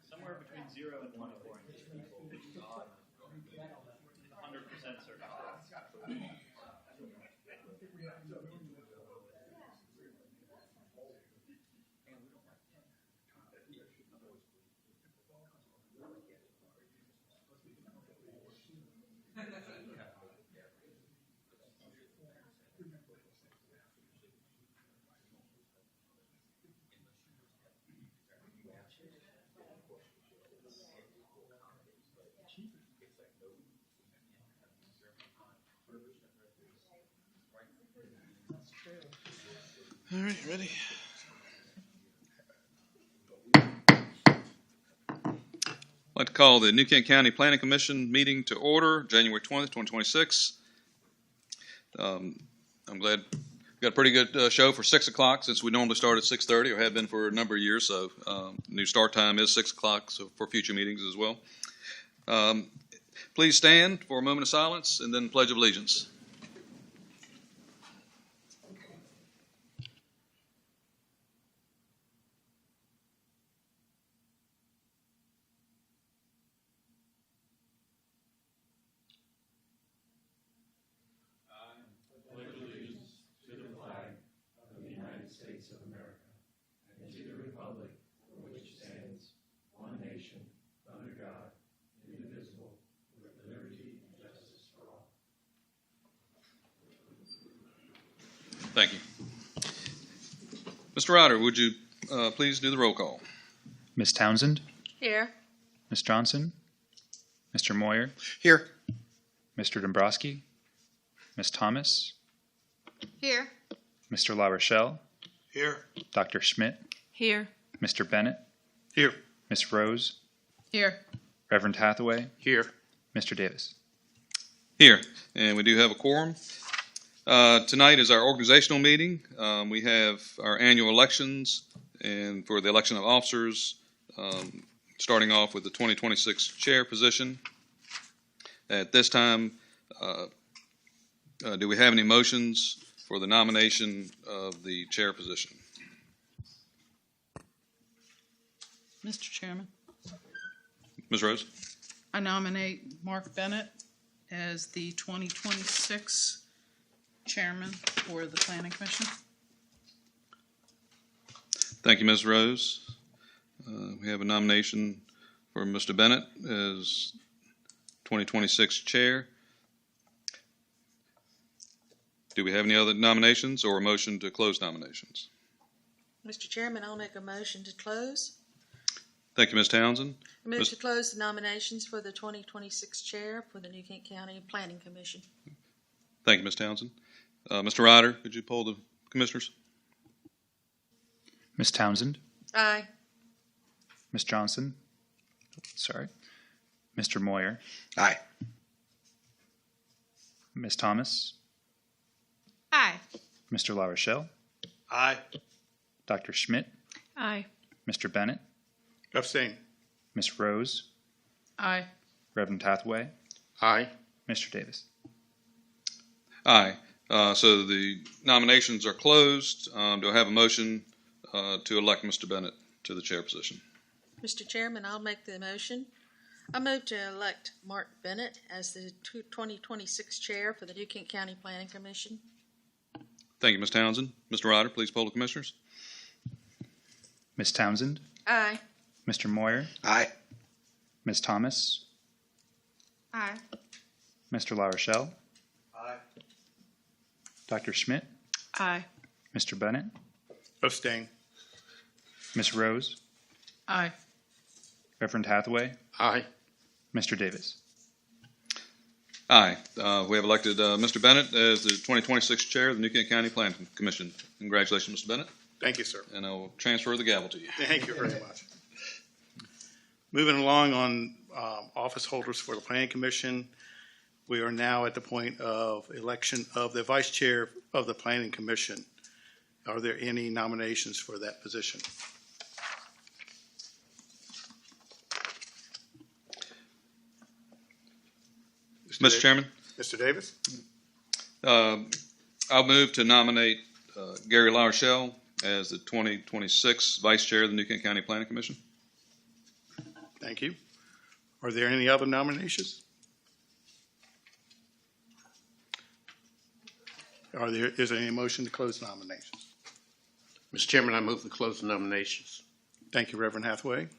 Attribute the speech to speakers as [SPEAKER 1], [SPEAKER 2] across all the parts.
[SPEAKER 1] Somewhere between 0 and 1 according to people. 100% certain.
[SPEAKER 2] All right, ready? I'd like to call the New Kent County Planning Commission meeting to order, January 20th, 2026. I'm glad we got a pretty good show for 6 o'clock since we normally start at 6:30 or have been for a number of years. So new start time is 6 o'clock so for future meetings as well. Please stand for a moment of silence and then Pledge of Allegiance. Thank you. Mr. Ryder, would you please do the roll call?
[SPEAKER 3] Ms. Townsend,
[SPEAKER 4] Here.
[SPEAKER 3] Ms. Johnson, Mr. Moyer,
[SPEAKER 5] Here.
[SPEAKER 3] Mr. Dombrowski, Ms. Thomas,
[SPEAKER 4] Here.
[SPEAKER 3] Mr. La Rochelle,
[SPEAKER 5] Here.
[SPEAKER 3] Dr. Schmidt,
[SPEAKER 4] Here.
[SPEAKER 3] Mr. Bennett,
[SPEAKER 5] Here.
[SPEAKER 3] Ms. Rose,
[SPEAKER 4] Here.
[SPEAKER 3] Reverend Hathaway,
[SPEAKER 5] Here.
[SPEAKER 3] Mr. Davis.
[SPEAKER 2] Here, and we do have a quorum. Tonight is our organizational meeting. We have our annual elections, and for the election of officers, starting off with the 2026 chair position. At this time, do we have any motions for the nomination of the chair position?
[SPEAKER 6] Mr. Chairman,
[SPEAKER 2] Ms. Rose?
[SPEAKER 6] I nominate Mark Bennett as the 2026 chairman for the Planning Commission.
[SPEAKER 2] Thank you, Ms. Rose. We have a nomination for Mr. Bennett as 2026 chair. Do we have any other nominations or a motion to close nominations?
[SPEAKER 4] Mr. Chairman, I'll make a motion to close.
[SPEAKER 2] Thank you, Ms. Townsend.
[SPEAKER 4] I move
[SPEAKER 2] Ms.
[SPEAKER 4] to close the nominations for the 2026 chair for the New Kent County Planning Commission.
[SPEAKER 2] Thank you, Ms. Townsend. Mr. Ryder, could you poll the commissioners?
[SPEAKER 3] Ms. Townsend,
[SPEAKER 4] Aye.
[SPEAKER 3] Ms. Johnson, Mr. Moyer,
[SPEAKER 5] Aye.
[SPEAKER 3] Ms. Thomas,
[SPEAKER 4] Aye.
[SPEAKER 3] Mr. La Rochelle,
[SPEAKER 5] Aye.
[SPEAKER 3] Dr. Schmidt,
[SPEAKER 4] Aye.
[SPEAKER 3] Mr. Bennett,
[SPEAKER 5] Abstain.
[SPEAKER 3] Ms. Rose,
[SPEAKER 6] Aye.
[SPEAKER 3] Reverend Hathaway,
[SPEAKER 5] Aye.
[SPEAKER 3] Mr. Davis.
[SPEAKER 2] Aye. So the nominations are closed. Do I have a motion to elect Mr. Bennett to the chair position?
[SPEAKER 4] Mr. Chairman, I'll make the motion. I move to elect Mark Bennett as the 2026 chair for the New Kent County Planning Commission.
[SPEAKER 2] Thank you, Ms. Townsend. Mr. Ryder, please poll the commissioners.
[SPEAKER 3] Ms. Townsend,
[SPEAKER 4] Aye.
[SPEAKER 3] Mr. Moyer,
[SPEAKER 5] Aye.
[SPEAKER 3] Ms. Thomas,
[SPEAKER 4] Aye.
[SPEAKER 3] Mr. La Rochelle,
[SPEAKER 5] Aye.
[SPEAKER 3] Dr. Schmidt,
[SPEAKER 6] Aye.
[SPEAKER 3] Mr. Bennett,
[SPEAKER 5] Abstain.
[SPEAKER 3] Ms. Rose,
[SPEAKER 6] Aye.
[SPEAKER 3] Reverend Hathaway,
[SPEAKER 5] Aye.
[SPEAKER 3] Mr. Davis.
[SPEAKER 2] Aye. We have elected Mr. Bennett as the 2026 chair of the New Kent County Planning Commission. Congratulations, Mr. Bennett,
[SPEAKER 5] Thank you, sir.
[SPEAKER 2] and I will transfer the gavel to you.
[SPEAKER 5] Thank you very much. Moving along on office holders for the Planning Commission, we are now at the point of election of the vice chair of the Planning Commission. Are there any nominations for that position?
[SPEAKER 2] Mr. Chairman,
[SPEAKER 5] Mr. Davis?
[SPEAKER 2] I'll move to nominate Gary La Rochelle as the 2026 vice chair of the New Kent County Planning Commission.
[SPEAKER 5] Thank you. Are there any other nominations? Is there any motion to close nominations?
[SPEAKER 7] Mr. Chairman, I move to close the nominations.
[SPEAKER 5] Thank you, Reverend Hathaway.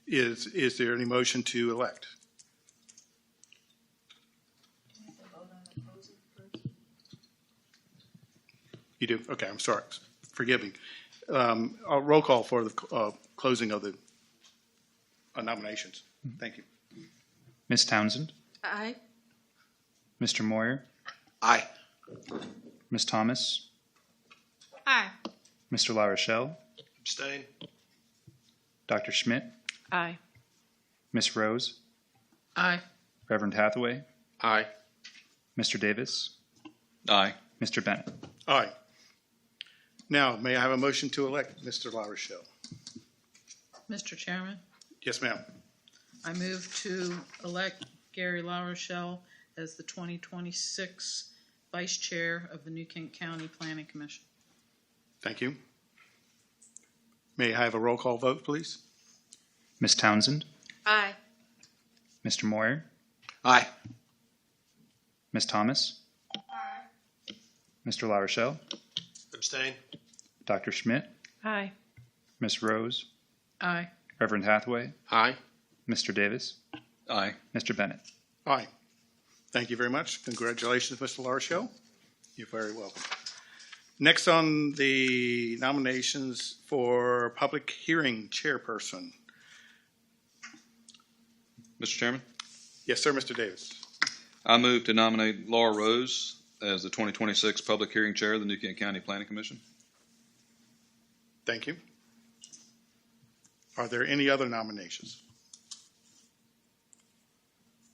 [SPEAKER 5] Is there any motion to elect? You do? Okay, I'm sorry. Forgive me. A roll call for the closing of the nominations. Thank you.
[SPEAKER 3] Ms. Townsend,
[SPEAKER 4] Aye.
[SPEAKER 3] Mr. Moyer,
[SPEAKER 5] Aye.
[SPEAKER 3] Ms. Thomas,
[SPEAKER 4] Aye.
[SPEAKER 3] Mr. La Rochelle,
[SPEAKER 5] Abstain.
[SPEAKER 3] Dr. Schmidt,
[SPEAKER 6] Aye.
[SPEAKER 3] Ms. Rose,
[SPEAKER 6] Aye.
[SPEAKER 3] Reverend Hathaway,
[SPEAKER 7] Aye.
[SPEAKER 3] Mr. Davis,
[SPEAKER 2] Aye.
[SPEAKER 3] Mr. Bennett.
[SPEAKER 5] Aye. Now, may I have a motion to elect Mr. La Rochelle?
[SPEAKER 6] Mr. Chairman,
[SPEAKER 5] Yes, ma'am.
[SPEAKER 6] I move to elect Gary La Rochelle as the 2026 vice chair of the New Kent County Planning Commission.
[SPEAKER 5] Thank you. May I have a roll call vote, please?
[SPEAKER 3] Ms. Townsend,
[SPEAKER 4] Aye.
[SPEAKER 3] Mr. Moyer,
[SPEAKER 5] Aye.
[SPEAKER 3] Ms. Thomas, Mr. La Rochelle,
[SPEAKER 5] Abstain.
[SPEAKER 3] Dr. Schmidt,
[SPEAKER 6] Aye.
[SPEAKER 3] Ms. Rose,
[SPEAKER 6] Aye.
[SPEAKER 3] Reverend Hathaway,
[SPEAKER 7] Aye.
[SPEAKER 3] Mr. Davis.
[SPEAKER 2] Aye.
[SPEAKER 3] Mr. Bennett.
[SPEAKER 5] Aye. Thank you very much. Congratulations, Mr. LaRochelle. You're very welcome. Next on the nominations for public hearing chairperson.
[SPEAKER 2] Mr. Chairman,
[SPEAKER 5] Yes, sir, Mr. Davis.
[SPEAKER 2] I move to nominate Laura Rose as the 2026 Public Hearing Chair of the New Kent County Planning Commission.
[SPEAKER 5] Thank you. Are there any other nominations?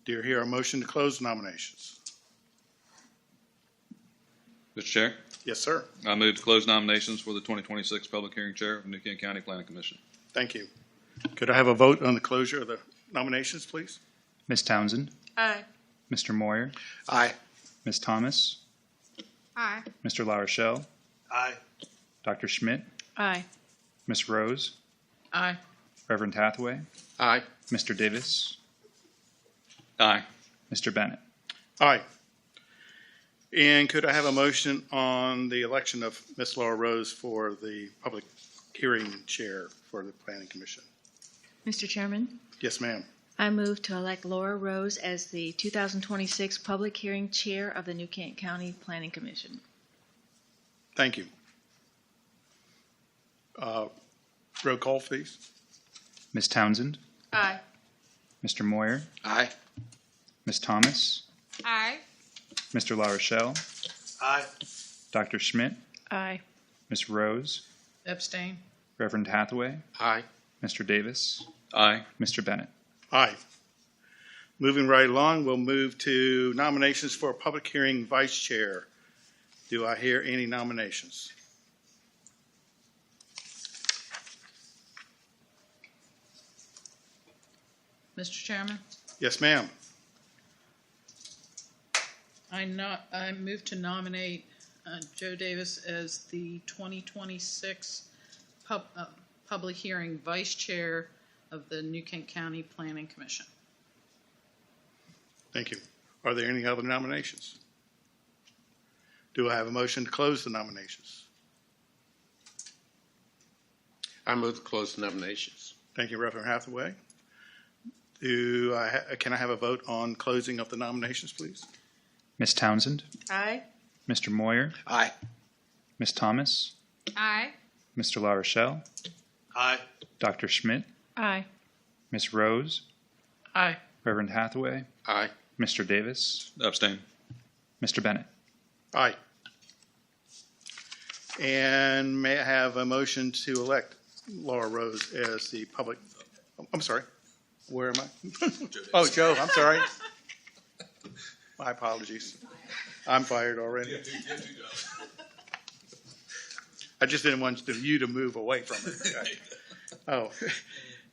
[SPEAKER 5] Do you hear a motion to close nominations?
[SPEAKER 2] Mr. Chair,
[SPEAKER 5] Yes, sir.
[SPEAKER 2] I move to close nominations for the 2026 Public Hearing Chair of the New Kent County Planning Commission.
[SPEAKER 5] Thank you. Could I have a vote on the closure of the nominations, please?
[SPEAKER 3] Ms. Townsend,
[SPEAKER 4] Aye.
[SPEAKER 3] Mr. Moyer,
[SPEAKER 7] Aye.
[SPEAKER 3] Ms. Thomas,
[SPEAKER 4] Aye.
[SPEAKER 3] Mr. LaRochelle,
[SPEAKER 1] Aye.
[SPEAKER 3] Dr. Schmidt,
[SPEAKER 6] Aye.
[SPEAKER 3] Ms. Rose,
[SPEAKER 6] Aye.
[SPEAKER 3] Reverend Hathaway,
[SPEAKER 7] Aye.
[SPEAKER 3] Mr. Davis,
[SPEAKER 2] Aye.
[SPEAKER 3] Mr. Bennett.
[SPEAKER 5] Aye. And could I have a motion on the election of Ms. Laura Rose for the public hearing chair for the Planning Commission?
[SPEAKER 8] Mr. Chairman,
[SPEAKER 5] Yes, ma'am.
[SPEAKER 8] I move to elect Laura Rose as the 2026 Public Hearing Chair of the New Kent County Planning Commission.
[SPEAKER 5] Thank you. Roll call, please.
[SPEAKER 3] Ms. Townsend,
[SPEAKER 4] Aye.
[SPEAKER 3] Mr. Moyer,
[SPEAKER 7] Aye.
[SPEAKER 3] Ms. Thomas,
[SPEAKER 4] Aye.
[SPEAKER 3] Mr. LaRochelle,
[SPEAKER 1] Aye.
[SPEAKER 3] Dr. Schmidt,
[SPEAKER 8] Aye.
[SPEAKER 3] Ms. Rose,
[SPEAKER 6] Abstain.
[SPEAKER 3] Reverend Hathaway,
[SPEAKER 7] Aye.
[SPEAKER 3] Mr. Davis,
[SPEAKER 2] Aye.
[SPEAKER 3] Mr. Bennett.
[SPEAKER 5] Aye. Moving right along, we'll move to nominations for public hearing vice chair. Do I hear any nominations?
[SPEAKER 6] Mr. Chairman,
[SPEAKER 5] Yes, ma'am.
[SPEAKER 6] I move to nominate Joe Davis as the 2026 Public Hearing Vice Chair of the New Kent County Planning Commission.
[SPEAKER 5] Thank you. Are there any other nominations? Do I have a motion to close the nominations?
[SPEAKER 7] I move to close the nominations.
[SPEAKER 5] Thank you, Reverend Hathaway. Can I have a vote on closing of the nominations, please?
[SPEAKER 3] Ms. Townsend,
[SPEAKER 4] Aye.
[SPEAKER 3] Mr. Moyer,
[SPEAKER 7] Aye.
[SPEAKER 3] Ms. Thomas,
[SPEAKER 4] Aye.
[SPEAKER 3] Mr. LaRochelle,
[SPEAKER 1] Aye.
[SPEAKER 3] Dr. Schmidt,
[SPEAKER 8] Aye.
[SPEAKER 3] Ms. Rose,
[SPEAKER 6] Aye.
[SPEAKER 3] Reverend Hathaway,
[SPEAKER 7] Aye.
[SPEAKER 3] Mr. Davis,
[SPEAKER 2] Abstain.
[SPEAKER 3] Mr. Bennett.
[SPEAKER 5] Aye. And may I have a motion to elect Laura Rose as the public, I'm sorry, where am I? Oh, Joe, I'm sorry. My apologies. I'm fired already. I just didn't want you to move away from it. Oh,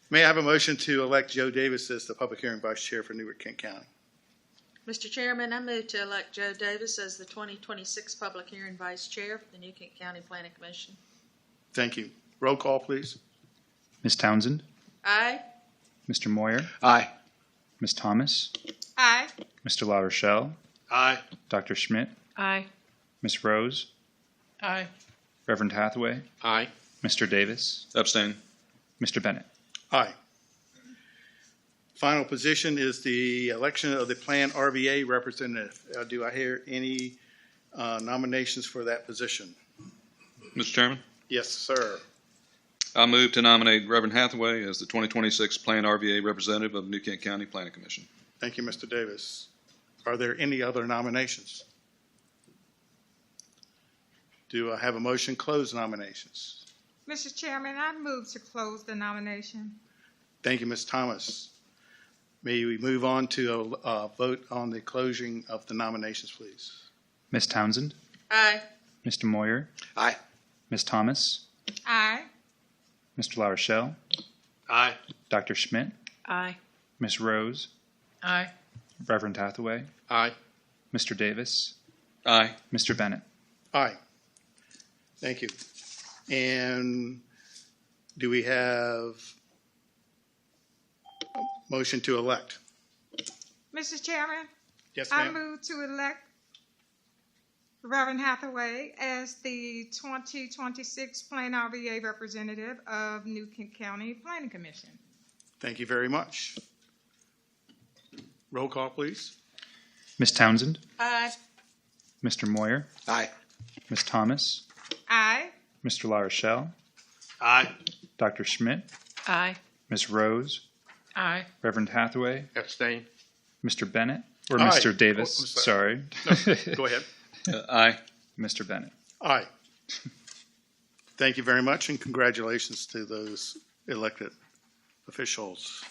[SPEAKER 5] may I have a motion to elect Joe Davis as the public hearing vice chair for Newark, Kent County?
[SPEAKER 4] Mr. Chairman, I move to elect Joe Davis as the 2026 Public Hearing Vice Chair for the New Kent County Planning Commission.
[SPEAKER 5] Thank you. Roll call, please.
[SPEAKER 3] Ms. Townsend,
[SPEAKER 4] Aye.
[SPEAKER 3] Mr. Moyer,
[SPEAKER 7] Aye.
[SPEAKER 3] Ms. Thomas,
[SPEAKER 4] Aye.
[SPEAKER 3] Mr. LaRochelle,
[SPEAKER 1] Aye.
[SPEAKER 3] Dr. Schmidt,
[SPEAKER 8] Aye.
[SPEAKER 3] Ms. Rose,
[SPEAKER 6] Aye.
[SPEAKER 3] Reverend Hathaway,
[SPEAKER 7] Aye.
[SPEAKER 3] Mr. Davis,
[SPEAKER 2] Abstain.
[SPEAKER 3] Mr. Bennett.
[SPEAKER 5] Aye. Final position is the election of the Plan RVA representative. Do I hear any nominations for that position?
[SPEAKER 2] Mr. Chairman,
[SPEAKER 5] Yes, sir.
[SPEAKER 2] I move to nominate Reverend Hathaway as the 2026 Plan RVA representative of the New Kent County Planning Commission.
[SPEAKER 5] Thank you, Mr. Davis. Are there any other nominations? Do I have a motion to close nominations?
[SPEAKER 9] Mr. Chairman, I move to close the nomination.
[SPEAKER 5] Thank you, Ms. Thomas. May we move on to a vote on the closing of the nominations, please?
[SPEAKER 3] Ms. Townsend,
[SPEAKER 4] Aye.
[SPEAKER 3] Mr. Moyer,
[SPEAKER 7] Aye.
[SPEAKER 3] Ms. Thomas,
[SPEAKER 9] Aye.
[SPEAKER 3] Mr. LaRochelle,
[SPEAKER 1] Aye.
[SPEAKER 3] Dr. Schmidt,
[SPEAKER 8] Aye.
[SPEAKER 3] Ms. Rose,
[SPEAKER 6] Aye.
[SPEAKER 3] Reverend Hathaway,
[SPEAKER 7] Aye.
[SPEAKER 3] Mr. Davis,
[SPEAKER 2] Aye.
[SPEAKER 3] Mr. Bennett.
[SPEAKER 5] Aye. Thank you. And do we have a motion to elect?
[SPEAKER 9] Mr. Chairman,
[SPEAKER 5] Yes,
[SPEAKER 9] I
[SPEAKER 5] ma'am.
[SPEAKER 9] move to elect Reverend Hathaway as the 2026 Plan RVA representative of New Kent County Planning Commission.
[SPEAKER 5] Thank you very much. Roll call, please.
[SPEAKER 3] Ms. Townsend,
[SPEAKER 4] Aye.
[SPEAKER 3] Mr. Moyer,
[SPEAKER 7] Aye.
[SPEAKER 3] Ms. Thomas,
[SPEAKER 9] Aye.
[SPEAKER 3] Mr. La Rochelle,
[SPEAKER 5] Aye.
[SPEAKER 3] Dr. Schmidt,
[SPEAKER 6] Aye.
[SPEAKER 3] Ms. Rose,
[SPEAKER 6] Aye.
[SPEAKER 3] Reverend Hathaway,
[SPEAKER 7] Abstain.
[SPEAKER 3] Mr. Bennett, or
[SPEAKER 5] Aye.
[SPEAKER 3] Mr. Davis,
[SPEAKER 5] Oh, I'm sorry.
[SPEAKER 3] sorry.
[SPEAKER 5] Go ahead.
[SPEAKER 2] Aye.
[SPEAKER 3] Mr. Bennett.
[SPEAKER 5] Aye. Thank you very much, and congratulations to those elected officials.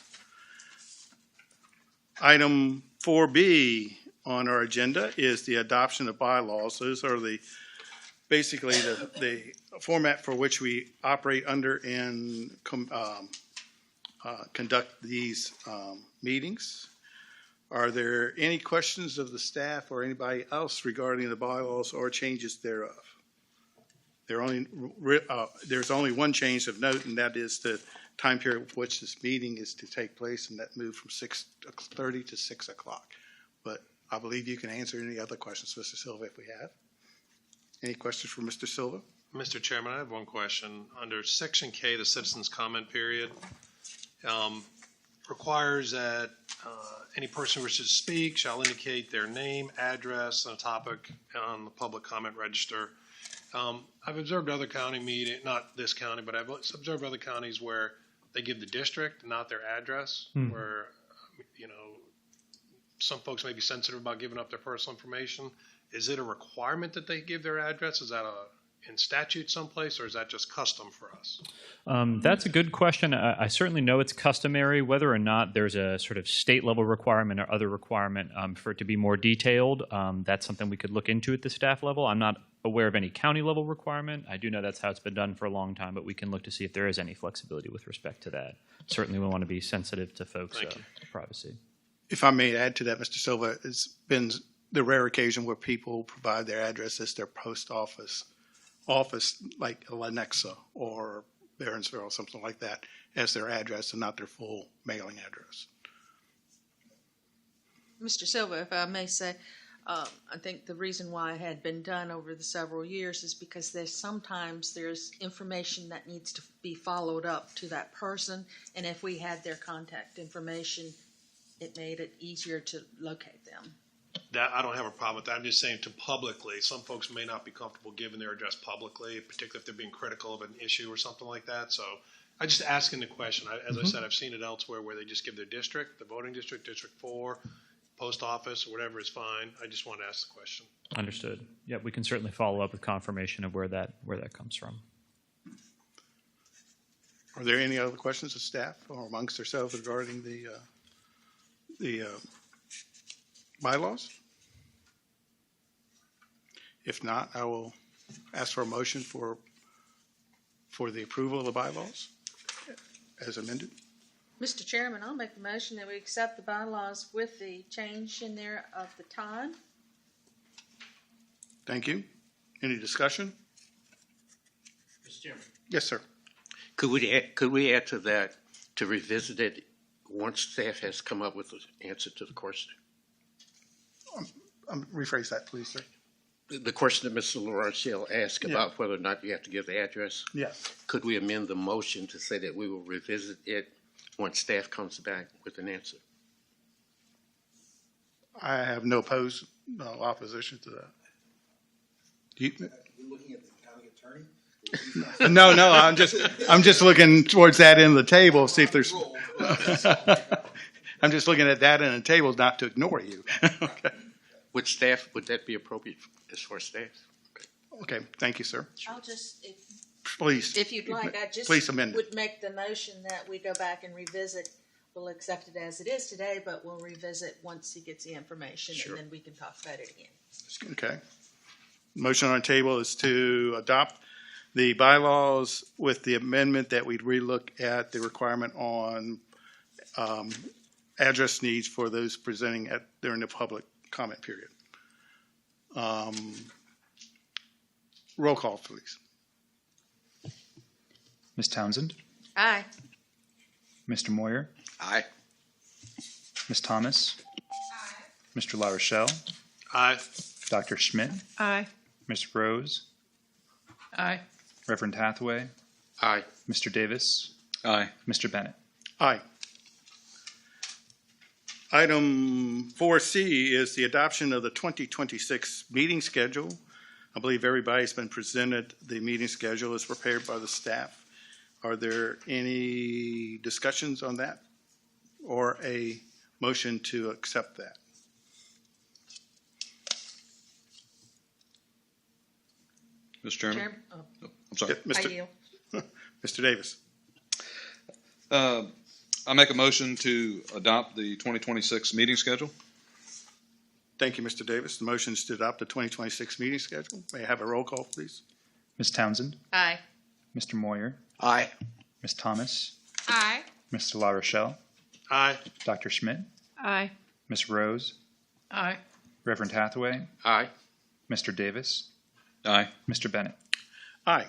[SPEAKER 5] Item 4B on our agenda is the adoption of bylaws. Those are basically the format for which we operate under and conduct these meetings. Are there any questions of the staff or anybody else regarding the bylaws or changes thereof? There's only one change of note, and that is the time period for which this meeting is to take place, and that moved from 6:30 to 6 o'clock. But I believe you can answer any other questions, Mr. Silva, if we have. Any questions for Mr. Silva?
[SPEAKER 10] Mr. Chairman, I have one question. Under Section K, the citizens' comment period, requires that any person who wishes to speak shall indicate their name, address, and a topic on the public comment register. I've observed other county meeting, not this county, but I've observed other counties where they give the district, not their address, where, some folks may be sensitive about giving up their personal information. Is it a requirement that they give their address? Is that in statute someplace, or is that just custom for us?
[SPEAKER 11] That's a good question. I certainly know it's customary. Whether or not there's a sort of state level requirement or other requirement for it to be more detailed, that's something we could look into at the staff level. I'm not aware of any county level requirement. I do know that's how it's been done for a long time, but we can look to see if there is any flexibility with respect to that. Certainly we want to be sensitive to folks' privacy.
[SPEAKER 5] If I may add to that, Mr. Silva, it's been the rare occasion where people provide their address as their post office like Lenexa or Baronsville or something like that as their address and not their full mailing address.
[SPEAKER 4] Mr. Silva, if I may say, I think the reason why it had been done over the several years is because sometimes there's information that needs to be followed up to that person, and if we had their contact information, it made it easier to locate them.
[SPEAKER 10] That I don't have a problem with that. I'm just saying to publicly, some folks may not be comfortable giving their address publicly, particularly if they're being critical of an issue or something like that. So I just asking the question. As I said, I've seen it elsewhere where they just give their district, the voting district, District 4, post office, or whatever is fine. I just want to ask the question.
[SPEAKER 11] Understood. Yeah, we can certainly follow up with confirmation of where that comes from.
[SPEAKER 5] Are there any other questions of staff or amongst ourselves regarding the bylaws? If not, I will ask for a motion for the approval of the bylaws as amended.
[SPEAKER 4] Mr. Chairman, I'll make the motion that we accept the bylaws with the change in there of the time.
[SPEAKER 5] Thank you. Any discussion?
[SPEAKER 1] Mr. Chairman.
[SPEAKER 5] Yes, sir.
[SPEAKER 7] Could we add to that to revisit it once staff has come up with the answer to the question?
[SPEAKER 5] Rephrase that, please, sir.
[SPEAKER 7] The question that Mr. LaRochelle asked about whether or not you have to give the address.
[SPEAKER 5] Yes.
[SPEAKER 7] Could we amend the motion to say that we will revisit it once staff comes back with an answer?
[SPEAKER 5] I have no opposition to that.
[SPEAKER 1] You're looking at the county attorney?
[SPEAKER 5] No, I'm just looking towards that end of the table, see if there's. I'm just looking at that end of the table, not to ignore you. Okay.
[SPEAKER 7] Would that be appropriate as far as staff?
[SPEAKER 5] Okay, thank you, sir.
[SPEAKER 4] I'll just,
[SPEAKER 5] Please.
[SPEAKER 4] if you'd like, I just
[SPEAKER 5] Please amend it.
[SPEAKER 4] would make the motion that we go back and revisit. We'll accept it as it is today, but we'll revisit once he gets the information,
[SPEAKER 7] Sure.
[SPEAKER 4] and then we can talk about it again.
[SPEAKER 5] Okay. Motion on the table is to adopt the bylaws with the amendment that we'd relook at the requirement on address needs for those presenting during the public comment period. Roll call, please.
[SPEAKER 3] Ms. Townsend,
[SPEAKER 4] Aye.
[SPEAKER 3] Mr. Moyer,
[SPEAKER 7] Aye.
[SPEAKER 3] Ms. Thomas, Mr. La Rochelle,
[SPEAKER 10] Aye.
[SPEAKER 3] Dr. Schmidt,
[SPEAKER 6] Aye.
[SPEAKER 3] Ms. Rose,
[SPEAKER 6] Aye.
[SPEAKER 3] Reverend Hathaway,
[SPEAKER 7] Aye.
[SPEAKER 3] Mr. Davis,
[SPEAKER 2] Aye.
[SPEAKER 3] Mr. Bennett.
[SPEAKER 5] Aye. Item 4C is the adoption of the 2026 meeting schedule. I believe everybody's been presented the meeting schedule as prepared by the staff. Are there any discussions on that or a motion to accept that?
[SPEAKER 2] Mr. Chairman?
[SPEAKER 4] Chairman,
[SPEAKER 2] I'm sorry.
[SPEAKER 5] Yeah,
[SPEAKER 4] I
[SPEAKER 5] Mr.
[SPEAKER 4] yield.
[SPEAKER 5] Mr. Davis.
[SPEAKER 2] I make a motion to adopt the 2026 meeting schedule.
[SPEAKER 5] Thank you, Mr. Davis. The motion is to adopt the 2026 meeting schedule. May I have a roll call, please?
[SPEAKER 3] Ms. Townsend,
[SPEAKER 4] Aye.
[SPEAKER 3] Mr. Moyer,
[SPEAKER 7] Aye.
[SPEAKER 3] Ms. Thomas,
[SPEAKER 9] Aye.
[SPEAKER 3] Mr. La Rochelle,
[SPEAKER 10] Aye.
[SPEAKER 3] Dr. Schmidt,
[SPEAKER 6] Aye.
[SPEAKER 3] Ms. Rose,
[SPEAKER 6] Aye.
[SPEAKER 3] Reverend Hathaway,
[SPEAKER 7] Aye.
[SPEAKER 3] Mr. Davis,
[SPEAKER 2] Aye.
[SPEAKER 3] Mr. Bennett.
[SPEAKER 5] Aye.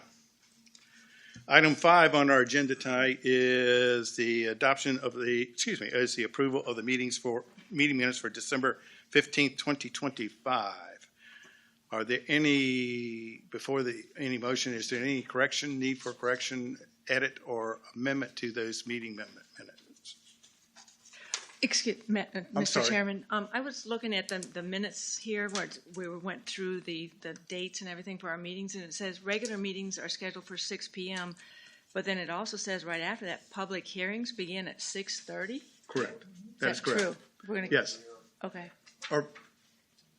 [SPEAKER 5] Item 5 on our agenda tonight is the adoption of is the approval of the meeting minutes for December 15th, 2025. Are there any motion, is there any need for correction, edit, or amendment to those meeting minutes?
[SPEAKER 8] Excuse me,
[SPEAKER 5] I'm
[SPEAKER 8] Mr.
[SPEAKER 5] sorry.
[SPEAKER 8] Chairman, I was looking at the minutes here where we went through the dates and everything for our meetings, and it says regular meetings are scheduled for 6 p.m., but then it also says right after that, public hearings begin at 6:30?
[SPEAKER 5] Correct.
[SPEAKER 8] Is
[SPEAKER 5] That is correct.
[SPEAKER 8] true? We're gonna.
[SPEAKER 5] Yes.
[SPEAKER 8] Okay,
[SPEAKER 5] Or,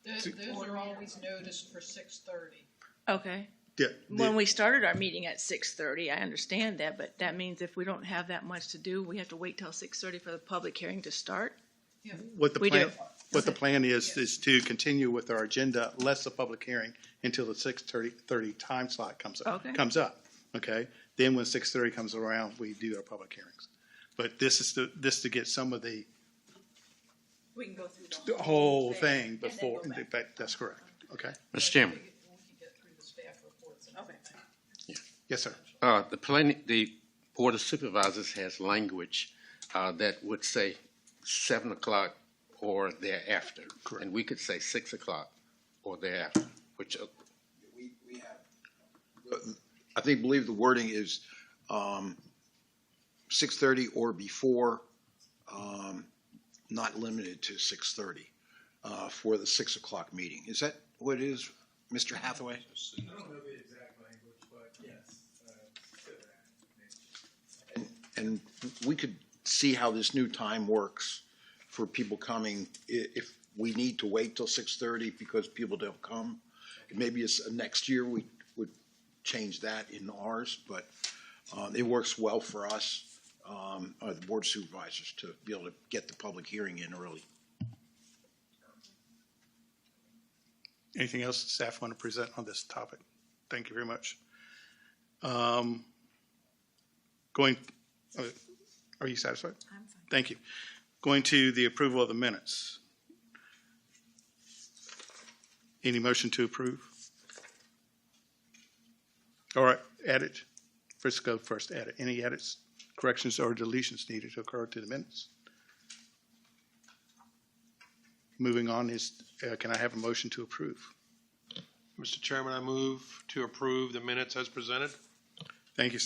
[SPEAKER 6] Those are always noticed for 6:30.
[SPEAKER 8] okay.
[SPEAKER 5] yeah,
[SPEAKER 8] When we started our meeting at 6:30, I understand that, but that means if we don't have that much to do, we have to wait till 6:30 for the public hearing to start?
[SPEAKER 5] what the
[SPEAKER 8] We
[SPEAKER 5] plan,
[SPEAKER 8] do.
[SPEAKER 5] what the plan is to continue with our agenda, less the public hearing until the 6:30 time slot comes
[SPEAKER 8] Okay.
[SPEAKER 5] up, okay? Then when 6:30 comes around, we do our public hearings. But this is to get some of the
[SPEAKER 4] We can go through
[SPEAKER 5] the whole thing before, in fact, that's correct, okay?
[SPEAKER 7] Mr. Chairman,
[SPEAKER 5] Yes, sir.
[SPEAKER 7] the Board of Supervisors has language that would say 7 o'clock or thereafter.
[SPEAKER 5] Correct.
[SPEAKER 7] And we could say 6 o'clock or thereafter, which,
[SPEAKER 12] We have, believe the wording is 6:30 or before, not limited to 6:30 for the 6 o'clock meeting. Is that what it is, Mr. Hathaway?
[SPEAKER 1] I don't know the exact language, but yes.
[SPEAKER 12] And we could see how this new time works for people coming. If we need to wait till 6:30 because people don't come, maybe it's next year we would change that in ours, but it works well for us, the Board of Supervisors, to be able to get the public hearing in early.
[SPEAKER 5] Anything else staff want to present on this topic? Thank you very much. Are you satisfied?
[SPEAKER 4] I'm fine.
[SPEAKER 5] Thank you. Going to the approval of the minutes. Any motion to approve? All right, edit. First, edit. Any edits, corrections, or deletions needed to occur to the minutes? Moving on can I have a motion to approve?
[SPEAKER 10] Mr. Chairman, I move to approve the minutes as presented.
[SPEAKER 5] Thank you.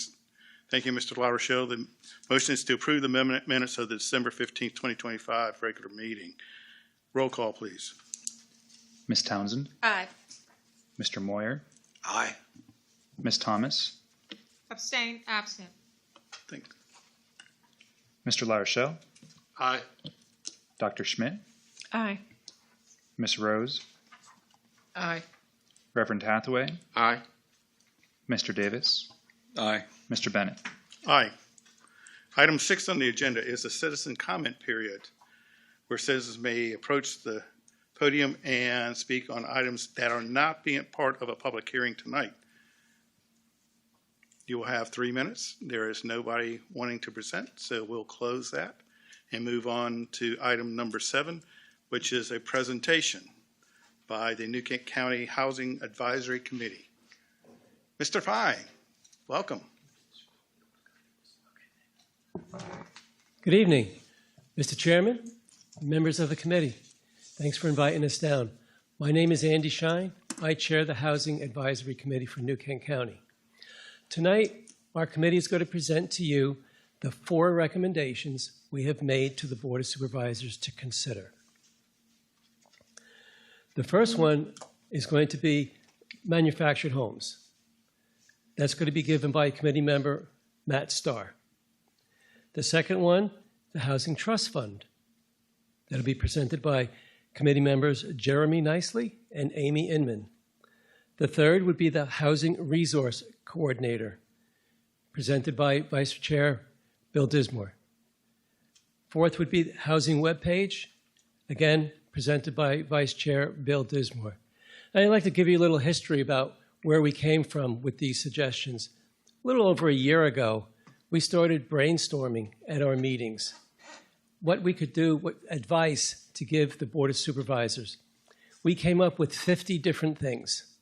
[SPEAKER 5] Thank you, Mr. La Rochelle. The motion is to approve the minutes of the December 15th, 2025 regular meeting. Roll call, please.
[SPEAKER 3] Ms. Townsend,
[SPEAKER 4] Aye.
[SPEAKER 3] Mr. Moyer,
[SPEAKER 12] Aye.
[SPEAKER 3] Ms. Thomas,
[SPEAKER 9] Abstain, absent.
[SPEAKER 5] Thank
[SPEAKER 3] Mr. La Rochelle,
[SPEAKER 10] Aye.
[SPEAKER 3] Dr. Schmidt,
[SPEAKER 8] Aye.
[SPEAKER 3] Ms. Rose,
[SPEAKER 6] Aye.
[SPEAKER 3] Reverend Hathaway,
[SPEAKER 7] aye.
[SPEAKER 3] Mr. Davis,
[SPEAKER 2] Aye.
[SPEAKER 3] Mr. Bennett.
[SPEAKER 5] Aye. Item 6 on the agenda is a citizen comment period where citizens may approach the podium and speak on items that are not being part of a public hearing tonight. You will have 3 minutes. There is nobody wanting to present, so we'll close that and move on to item number 7, which is a presentation by the New Kent County Housing Advisory Committee. Mr. Fine, welcome.
[SPEAKER 13] Good evening, Mr. Chairman, members of the committee. Thanks for inviting us down. My name is Andy Shine. I chair the Housing Advisory Committee for New Kent County. Tonight, our committee is going to present to you the 4 recommendations we have made to the Board of Supervisors to consider. The first one is going to be manufactured homes. That's going to be given by committee member Matt Starr. The second one, the Housing Trust Fund. That'll be presented by committee members Jeremy Nicely and Amy Inman. The third would be the Housing Resource Coordinator, presented by Vice Chair Bill Dismore. Fourth would be the Housing Webpage, again, presented by Vice Chair Bill Dismore. And I'd like to give you a little history about where we came from with these suggestions. A little over a year ago, we started brainstorming at our meetings what we could do, what advice to give the Board of Supervisors. We came up with 50 different things.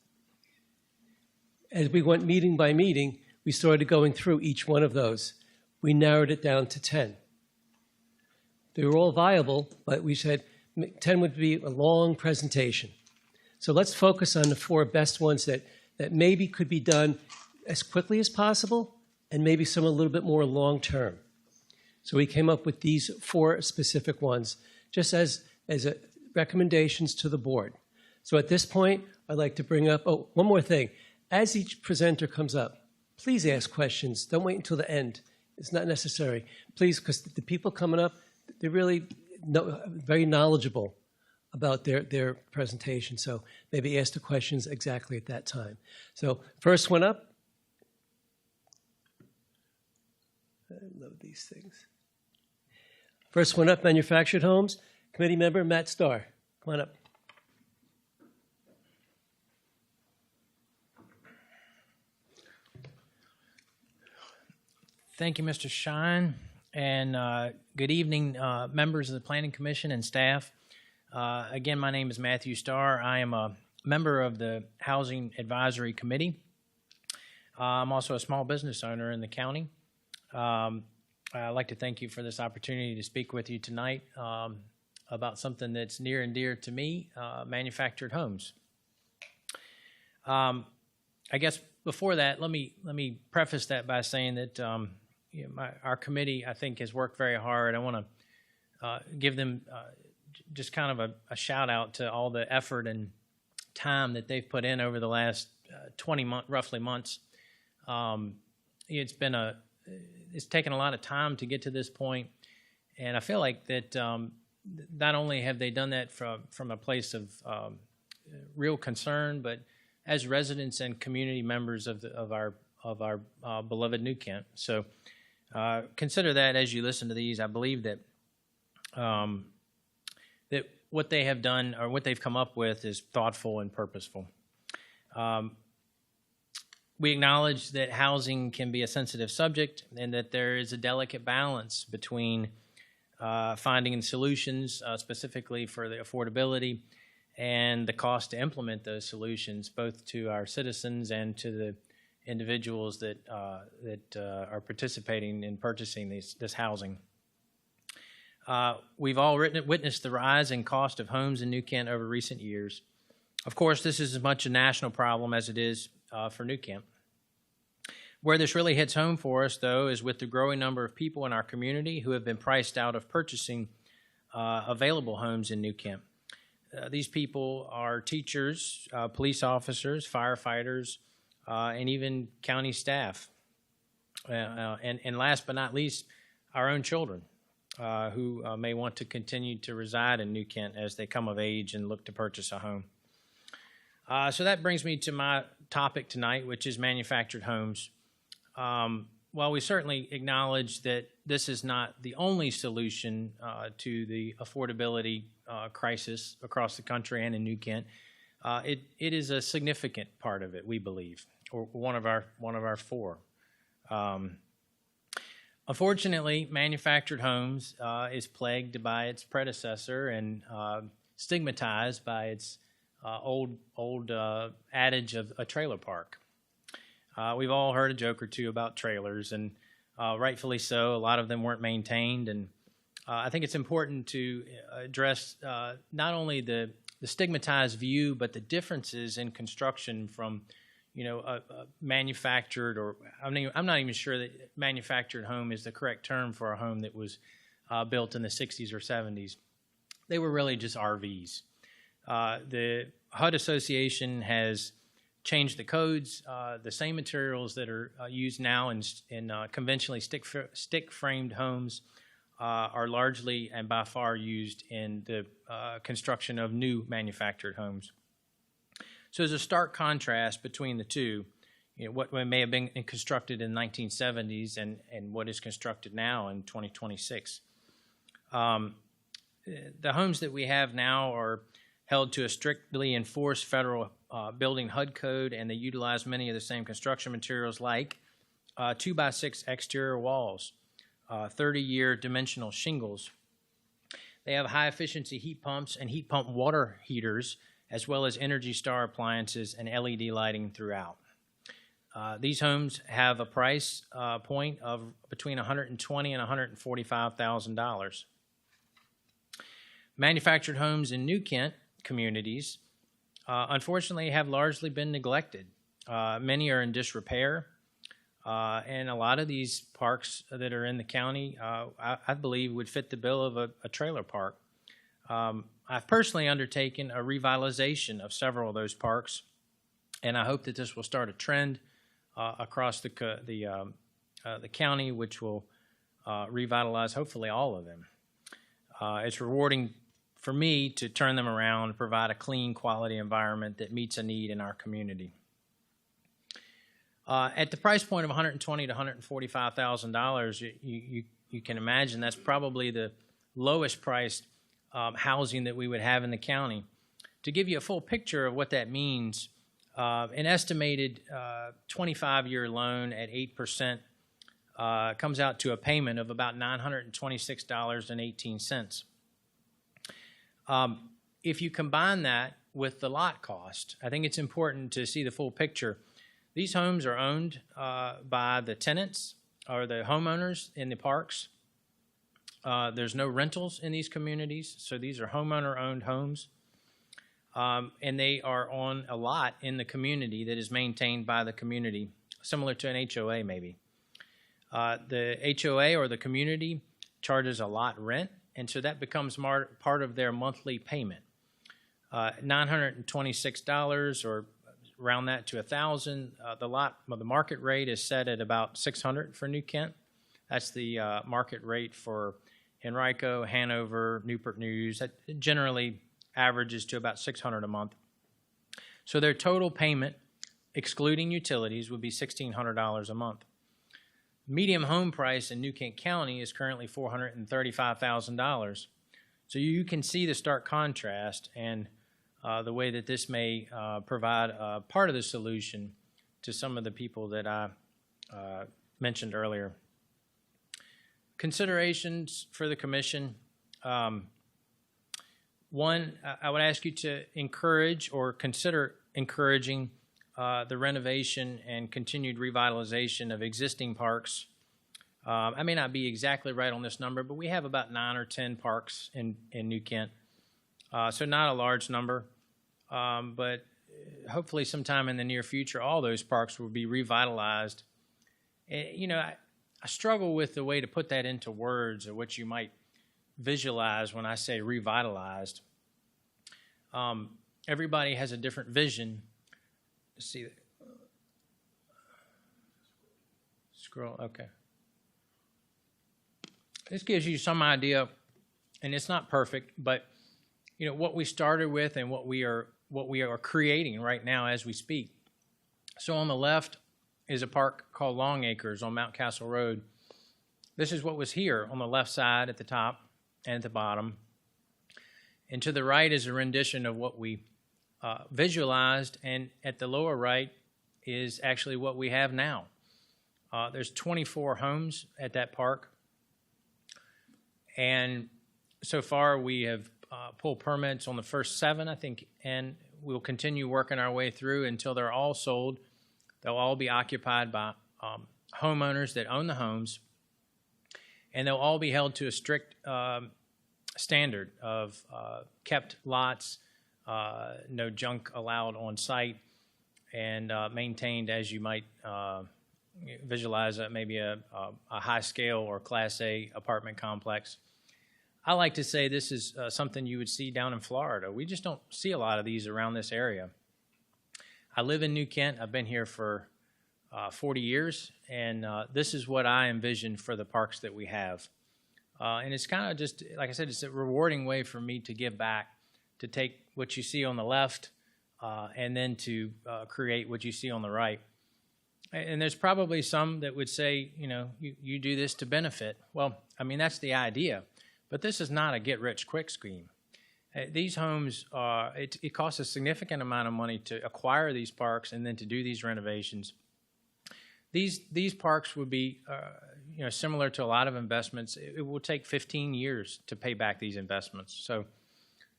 [SPEAKER 13] As we went meeting by meeting, we started going through each one of those. We narrowed it down to 10. They were all viable, but we said 10 would be a long presentation. So let's focus on the 4 best ones that maybe could be done as quickly as possible and maybe some a little bit more long-term. So we came up with these 4 specific ones just as recommendations to the board. So at this point, I'd like to bring up, one more thing. As each presenter comes up, please ask questions. Don't wait until the end. It's not necessary. Please, because the people coming up, they're really very knowledgeable about their presentation. So maybe ask the questions exactly at that time. So first one up. I love these things. First one up, manufactured homes. Committee member Matt Starr. Come on up.
[SPEAKER 14] Thank you, Mr. Shine, and good evening, members of the Planning Commission and staff. Again, my name is Matthew Starr. I am a member of the Housing Advisory Committee. I'm also a small business owner in the county. I'd like to thank you for this opportunity to speak with you tonight about something that's near and dear to me, manufactured homes. I guess before that, let me preface that by saying that our committee, I think, has worked very hard. I want to give them just kind of a shout out to all the effort and time that they've put in over the last 20 roughly months. It's taken a lot of time to get to this point, and I feel like that not only have they done that from a place of real concern, but as residents and community members of our beloved New Kent. So consider that as you listen to these. I believe that that what they have done or what they've come up with is thoughtful and purposeful. We acknowledge that housing can be a sensitive subject and that there is a delicate balance between finding solutions specifically for the affordability and the cost to implement those solutions, both to our citizens and to the individuals that are participating in purchasing this housing. We've all witnessed the rise in cost of homes in New Kent over recent years. Of course, this is as much a national problem as it is for New Kent. Where this really hits home for us, though, is with the growing number of people in our community who have been priced out of purchasing available homes in New Kent. These people are teachers, police officers, firefighters, and even county staff. And last but not least, our own children who may want to continue to reside in New Kent as they come of age and look to purchase a home. So that brings me to my topic tonight, which is manufactured homes. While we certainly acknowledge that this is not the only solution to the affordability crisis across the country and in New Kent, it is a significant part of it, we believe, or one of our 4. Unfortunately, manufactured homes is plagued by its predecessor and stigmatized by its old adage of a trailer park. We've all heard a joke or two about trailers, and rightfully so. A lot of them weren't maintained, and I think it's important to address not only the stigmatized view, but the differences in construction from a manufactured, or I'm not even sure that manufactured home is the correct term for a home that was built in the 60s or 70s. They were really just RVs. The HUD Association has changed the codes. The same materials that are used now in conventionally stick-framed homes are largely and by far used in the construction of new manufactured homes. So there's a stark contrast between the two, what may have been constructed in the 1970s and what is constructed now in 2026. The homes that we have now are held to a strictly enforced federal building HUD code, and they utilize many of the same construction materials like 2x6 exterior walls, 30-year dimensional shingles. They have high-efficiency heat pumps and heat pump water heaters, as well as Energy Star appliances and LED lighting throughout. These homes have a price point of between $120,000 and $145,000. Manufactured homes in New Kent communities, unfortunately, have largely been neglected. Many are in disrepair, and a lot of these parks that are in the county, I believe, would fit the bill of a trailer park. I've personally undertaken a revitalization of several of those parks, and I hope that this will start a trend across the county, which will revitalize hopefully all of them. It's rewarding for me to turn them around and provide a clean, quality environment that meets a need in our community. At the price point of $120,000 to $145,000, you can imagine that's probably the lowest priced housing that we would have in the county. To give you a full picture of what that means, an estimated 25-year loan at 8% comes out to a payment of about $926.18. If you combine that with the lot cost, I think it's important to see the full picture. These homes are owned by the tenants or the homeowners in the parks. There's no rentals in these communities, so these are homeowner-owned homes. And they are on a lot in the community that is maintained by the community, similar to an HOA maybe. The HOA or the community charges a lot rent, and so that becomes part of their monthly payment. $926 or round that to $1,000. The market rate is set at about $600 for New Kent. That's the market rate for Henrico, Hanover, Newport News. That generally averages to about $600 a month. So their total payment, excluding utilities, would be $1,600 a month. Median home price in New Kent County is currently $435,000. So you can see the stark contrast and the way that this may provide part of the solution to some of the people that I mentioned earlier. Considerations for the commission. One, I would ask you to encourage or consider encouraging the renovation and continued revitalization of existing parks. I may not be exactly right on this number, but we have about 9 or 10 parks in New Kent, so not a large number. But hopefully sometime in the near future, all those parks will be revitalized. I struggle with the way to put that into words or what you might visualize when I say revitalized. Everybody has a different vision. Let's see. Scroll, okay. This gives you some idea, and it's not perfect, but what we started with and what we are creating right now as we speak. So on the left is a park called Long Acres on Mount Castle Road. This is what was here on the left side at the top and at the bottom. And to the right is a rendition of what we visualized, and at the lower right is actually what we have now. There's 24 homes at that park, and so far we have pulled permits on the first 7, I think, and we'll continue working our way through until they're all sold. They'll all be occupied by homeowners that own the homes, and they'll all be held to a strict standard of kept lots, no junk allowed on site, and maintained as you might visualize maybe a high scale or Class A apartment complex. I like to say this is something you would see down in Florida. We just don't see a lot of these around this area. I live in New Kent. I've been here for 40 years, and this is what I envision for the parks that we have. And it's kind of just, like I said, it's a rewarding way for me to give back, to take what you see on the left and then to create what you see on the right. And there's probably some that would say, you know, you do this to benefit. Well, I mean, that's the idea. But this is not a get-rich-quick scheme. These homes, it costs a significant amount of money to acquire these parks and then to do these renovations. These parks would be, you know, similar to a lot of investments. It will take 15 years to pay back these investments. So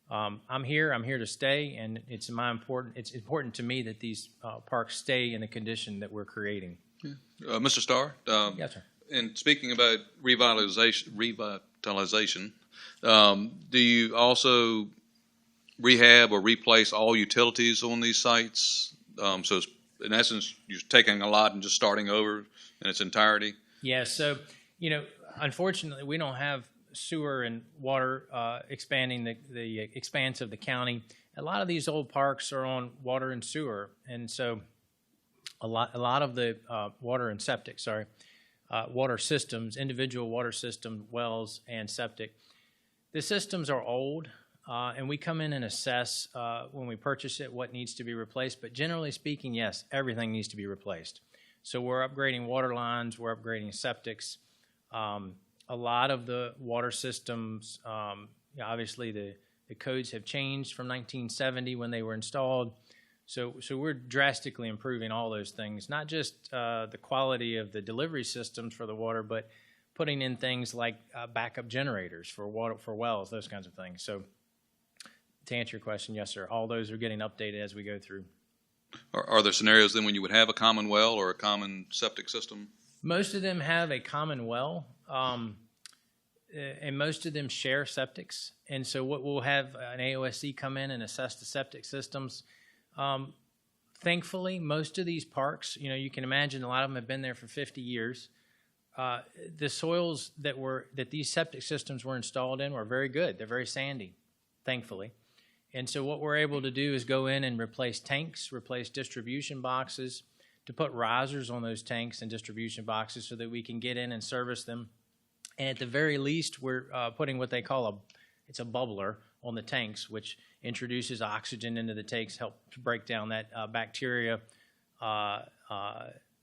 [SPEAKER 14] I'm here to stay, and it's important to me that these parks stay in the condition that we're creating.
[SPEAKER 2] Mr. Starr?
[SPEAKER 14] Yes, sir.
[SPEAKER 2] And speaking about revitalization, do you also rehab or replace all utilities on these sites? So it's, in essence, you're taking a lot and just starting over in its entirety?
[SPEAKER 14] Yes. So, you know, unfortunately, we don't have sewer and water expanding the expanse of the county. A lot of these old parks are on water and sewer, and so a lot of the water and septic, water systems, individual water system, wells, and septic. The systems are old, and we come in and assess when we purchase it what needs to be replaced. But generally speaking, yes, everything needs to be replaced. So we're upgrading water lines, we're upgrading septics. A lot of the water systems, obviously the codes have changed from 1970 when they were installed. So we're drastically improving all those things, not just the quality of the delivery systems for the water, but putting in things like backup generators for water, for wells, those kinds of things. So to answer your question, yes, sir, all those are getting updated as we go through.
[SPEAKER 2] Are there scenarios then when you would have a common well or a common septic system?
[SPEAKER 14] Most of them have a common well, and most of them share septics. And so what we'll have an AOSC come in and assess the septic systems. Thankfully, most of these parks, you know, you can imagine a lot of them have been there for 50 years. The soils that these septic systems were installed in were very good. They're very sandy, thankfully. And so what we're able to do is go in and replace tanks, replace distribution boxes, to put risers on those tanks and distribution boxes so that we can get in and service them. And at the very least, we're putting what they call a bubbler on the tanks, which introduces oxygen into the tanks, help to break down that bacteria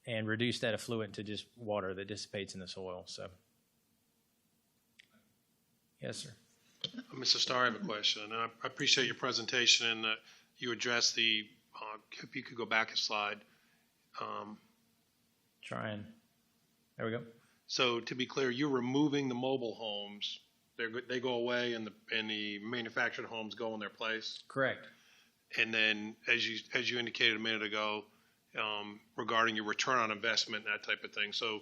[SPEAKER 14] and reduce that effluent to just water that dissipates in the soil. So, yes, sir.
[SPEAKER 10] Mr. Starr, I have a question. I appreciate your presentation and that you addressed the, if you could go back a slide.
[SPEAKER 14] Trying. There we go.
[SPEAKER 10] So to be clear, you're removing the mobile homes. They go away and the manufactured homes go in their place?
[SPEAKER 14] Correct.
[SPEAKER 10] And then as you indicated a minute ago, regarding your return on investment and that type of thing. So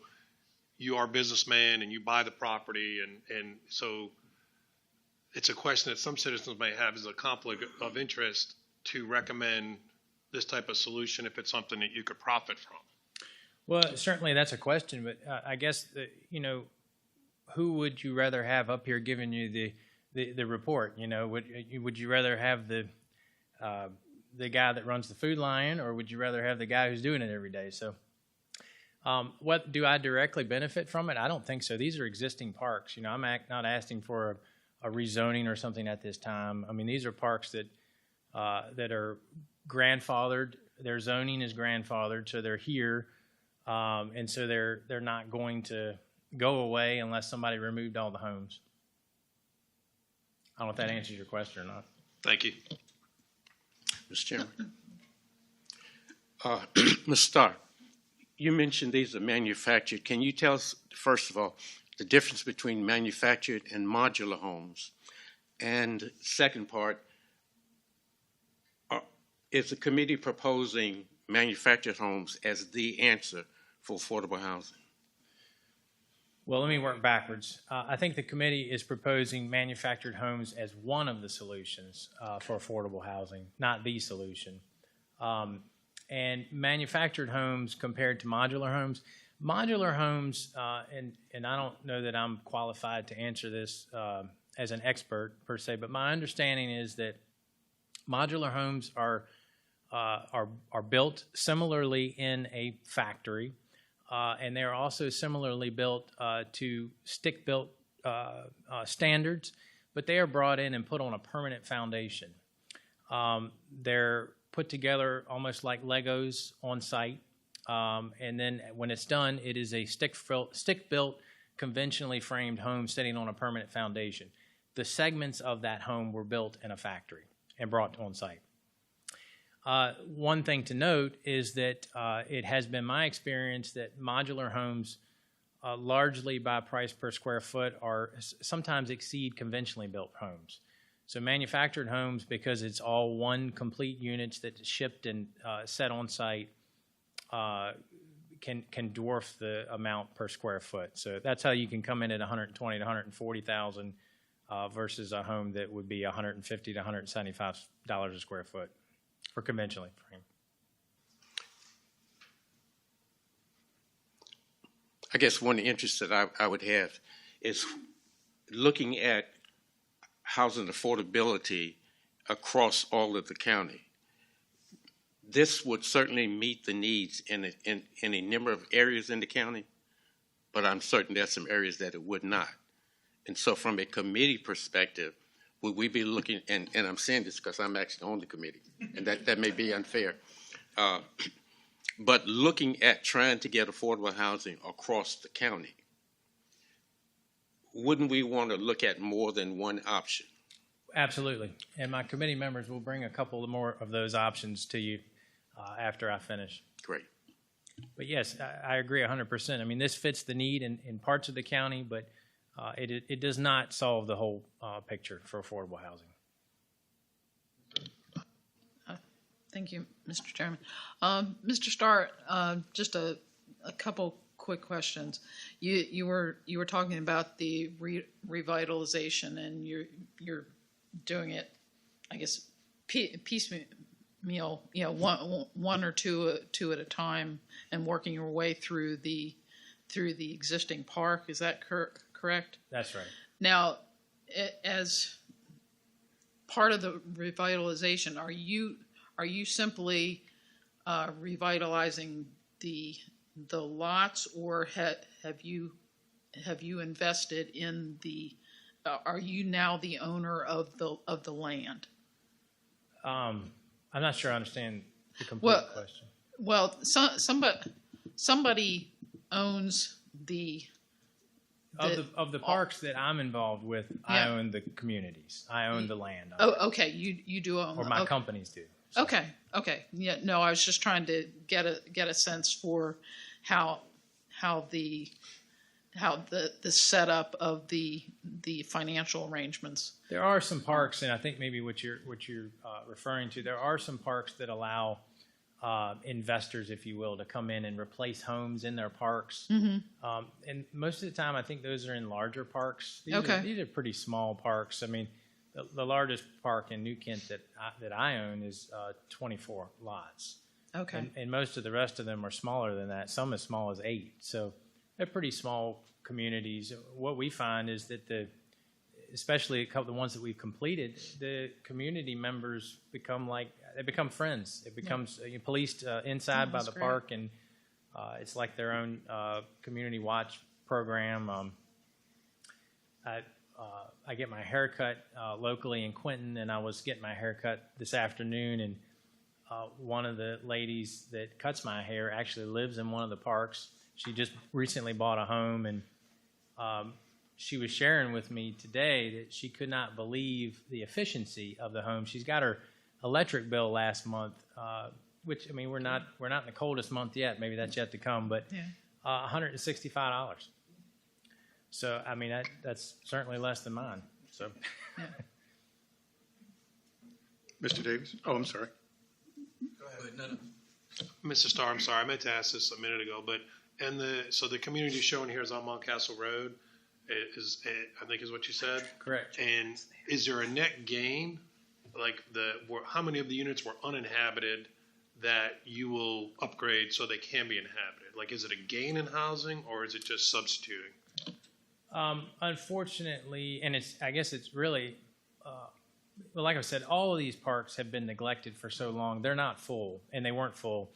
[SPEAKER 10] you are a businessman and you buy the property and so it's a question that some citizens may have as a conflict of interest to recommend this type of solution if it's something that you could profit from.
[SPEAKER 14] Well, certainly that's a question, but I guess, you know, who would you rather have up here giving you the report? You know, would you rather have the guy that runs the Food Lion, or would you rather have the guy who's doing it every day? So what do I directly benefit from it? I don't think so. These are existing parks. You know, I'm not asking for a rezoning or something at this time. I mean, these are parks that are grandfathered. Their zoning is grandfathered, so they're here, and so they're not going to go away unless somebody removed all the homes. I don't know if that answers your question or not.
[SPEAKER 10] Thank you.
[SPEAKER 7] Mr. Chairman. Mr. Starr, you mentioned these are manufactured. Can you tell us, first of all, the difference between manufactured and modular homes? And second part, is the committee proposing manufactured homes as the answer for affordable housing?
[SPEAKER 14] Well, let me work backwards. I think the committee is proposing manufactured homes as one of the solutions for affordable housing, not the solution. And manufactured homes compared to modular homes. Modular homes, and I don't know that I'm qualified to answer this as an expert per se, but my understanding is that modular homes are built similarly in a factory, and they are also similarly built to stick-built standards, but they are brought in and put on a permanent foundation. They're put together almost like Legos on site, and then when it's done, it is a stick-built, conventionally framed home sitting on a permanent foundation. The segments of that home were built in a factory and brought on site. One thing to note is that it has been my experience that modular homes, largely by price per square foot, sometimes exceed conventionally built homes. So manufactured homes, because it's all one complete units that's shipped and set on site, can dwarf the amount per square foot. So that's how you can come in at $120,000 to $140,000 versus a home that would be $150 to $175 a square foot for conventionally framed.
[SPEAKER 7] I guess one interest that I would have is looking at housing affordability across all of the county. This would certainly meet the needs in a number of areas in the county, but I'm certain there's some areas that it would not. And so from a committee perspective, would we be looking, and I'm saying this because I'm actually on the committee, and that may be unfair, but looking at trying to get affordable housing across the county, wouldn't we want to look at more than one option?
[SPEAKER 14] Absolutely. And my committee members will bring a couple more of those options to you after I finish.
[SPEAKER 7] Great.
[SPEAKER 14] But yes, I agree 100%. I mean, this fits the need in parts of the county, but it does not solve the whole picture for affordable housing.
[SPEAKER 6] Thank you, Mr. Chairman. Mr. Starr, just a couple quick questions. You were talking about the revitalization, and you're doing it, I guess, piecemeal. You know, one or two at a time, and working your way through the existing park. Is that correct?
[SPEAKER 14] That's right.
[SPEAKER 6] Now, as part of the revitalization, are you simply revitalizing the lots, or have you invested in the? Are you now the owner of the land?
[SPEAKER 14] I'm not sure I understand the complete question.
[SPEAKER 6] Well, somebody owns the.
[SPEAKER 14] Of the parks that I'm involved with, I own the communities. I own the land.
[SPEAKER 6] Oh, okay. You do own.
[SPEAKER 14] Or my companies do.
[SPEAKER 6] So. Okay. Yeah. No, I was just trying to get a sense for how the setup of the financial arrangements.
[SPEAKER 14] There are some parks, and I think maybe what you're referring to. There are some parks that allow investors, if you will, to come in and replace homes in their parks.
[SPEAKER 6] Mm-hmm.
[SPEAKER 14] And most of the time, I think those are in larger parks. These are pretty small parks. I mean, the largest park in New Kent that I own is 24 lots.
[SPEAKER 6] Okay.
[SPEAKER 14] And most of the rest of them are smaller than that. Some as small as 8. So they're pretty small communities. What we find is that especially a couple of the ones that we've completed, the community members become friends. It becomes policed inside by the park, and it's like their own community watch program. I get my hair cut locally in Quinton, and I was getting my hair cut this afternoon, and one of the ladies that cuts my hair actually lives in one of the parks. She just recently bought a home, and she was sharing with me today that she could not believe the efficiency of the home. She's got her electric bill last month, which, I mean, we're not in the coldest month yet. Maybe that's yet to come, but $165. So, I mean, that's certainly less than mine. So,
[SPEAKER 6] yeah.
[SPEAKER 5] Mr. Davis? Oh, I'm sorry.
[SPEAKER 10] Go ahead. No. Mr. Starr, I'm sorry. I meant to ask this a minute ago, but so the community shown here is on Mountcastle Road, I think is what you said?
[SPEAKER 14] Correct.
[SPEAKER 10] And is there a net gain? Like how many of the units were uninhabited that you will upgrade so they can be inhabited? Like, is it a gain in housing or is it just substituting?
[SPEAKER 14] Unfortunately, and I guess it's really, well, like I said, all of these parks have been neglected for so long. They're not full, and they weren't full.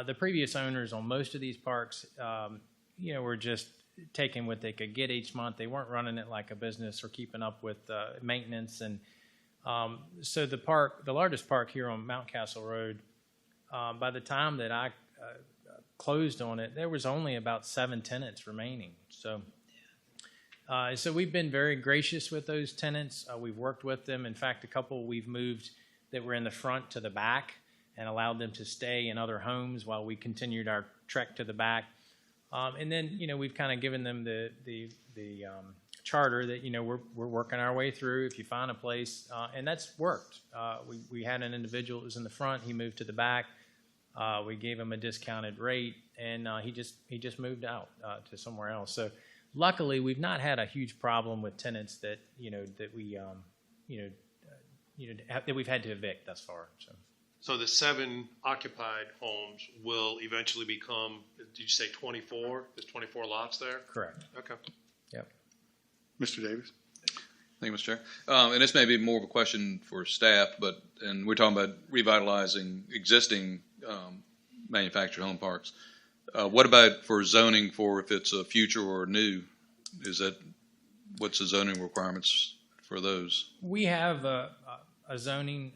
[SPEAKER 14] The previous owners on most of these parks, were just taking what they could get each month. They weren't running it like a business or keeping up with maintenance. And so the largest park here on Mountcastle Road, by the time that I closed on it, there was only about 7 tenants remaining. So we've been very gracious with those tenants. We've worked with them. In fact, a couple we've moved that were in the front to the back and allowed them to stay in other homes while we continued our trek to the back. And then, we've kind of given them the charter that, we're working our way through. If you find a place, and that's worked. We had an individual that was in the front. He moved to the back. We gave him a discounted rate, and he just moved out to somewhere else. So luckily, we've not had a huge problem with tenants that that we've had to evict thus far.
[SPEAKER 10] So the 7 occupied homes will eventually become, did you say 24? There's 24 lots there?
[SPEAKER 14] Correct.
[SPEAKER 10] Okay.
[SPEAKER 14] Yep.
[SPEAKER 5] Mr. Davis?
[SPEAKER 2] Thank you, Mr. Chair. And this may be more of a question for staff, and we're talking about revitalizing existing manufactured home parks. What about for zoning for if it's a future or new? What's the zoning requirements for those?
[SPEAKER 14] We have a zoning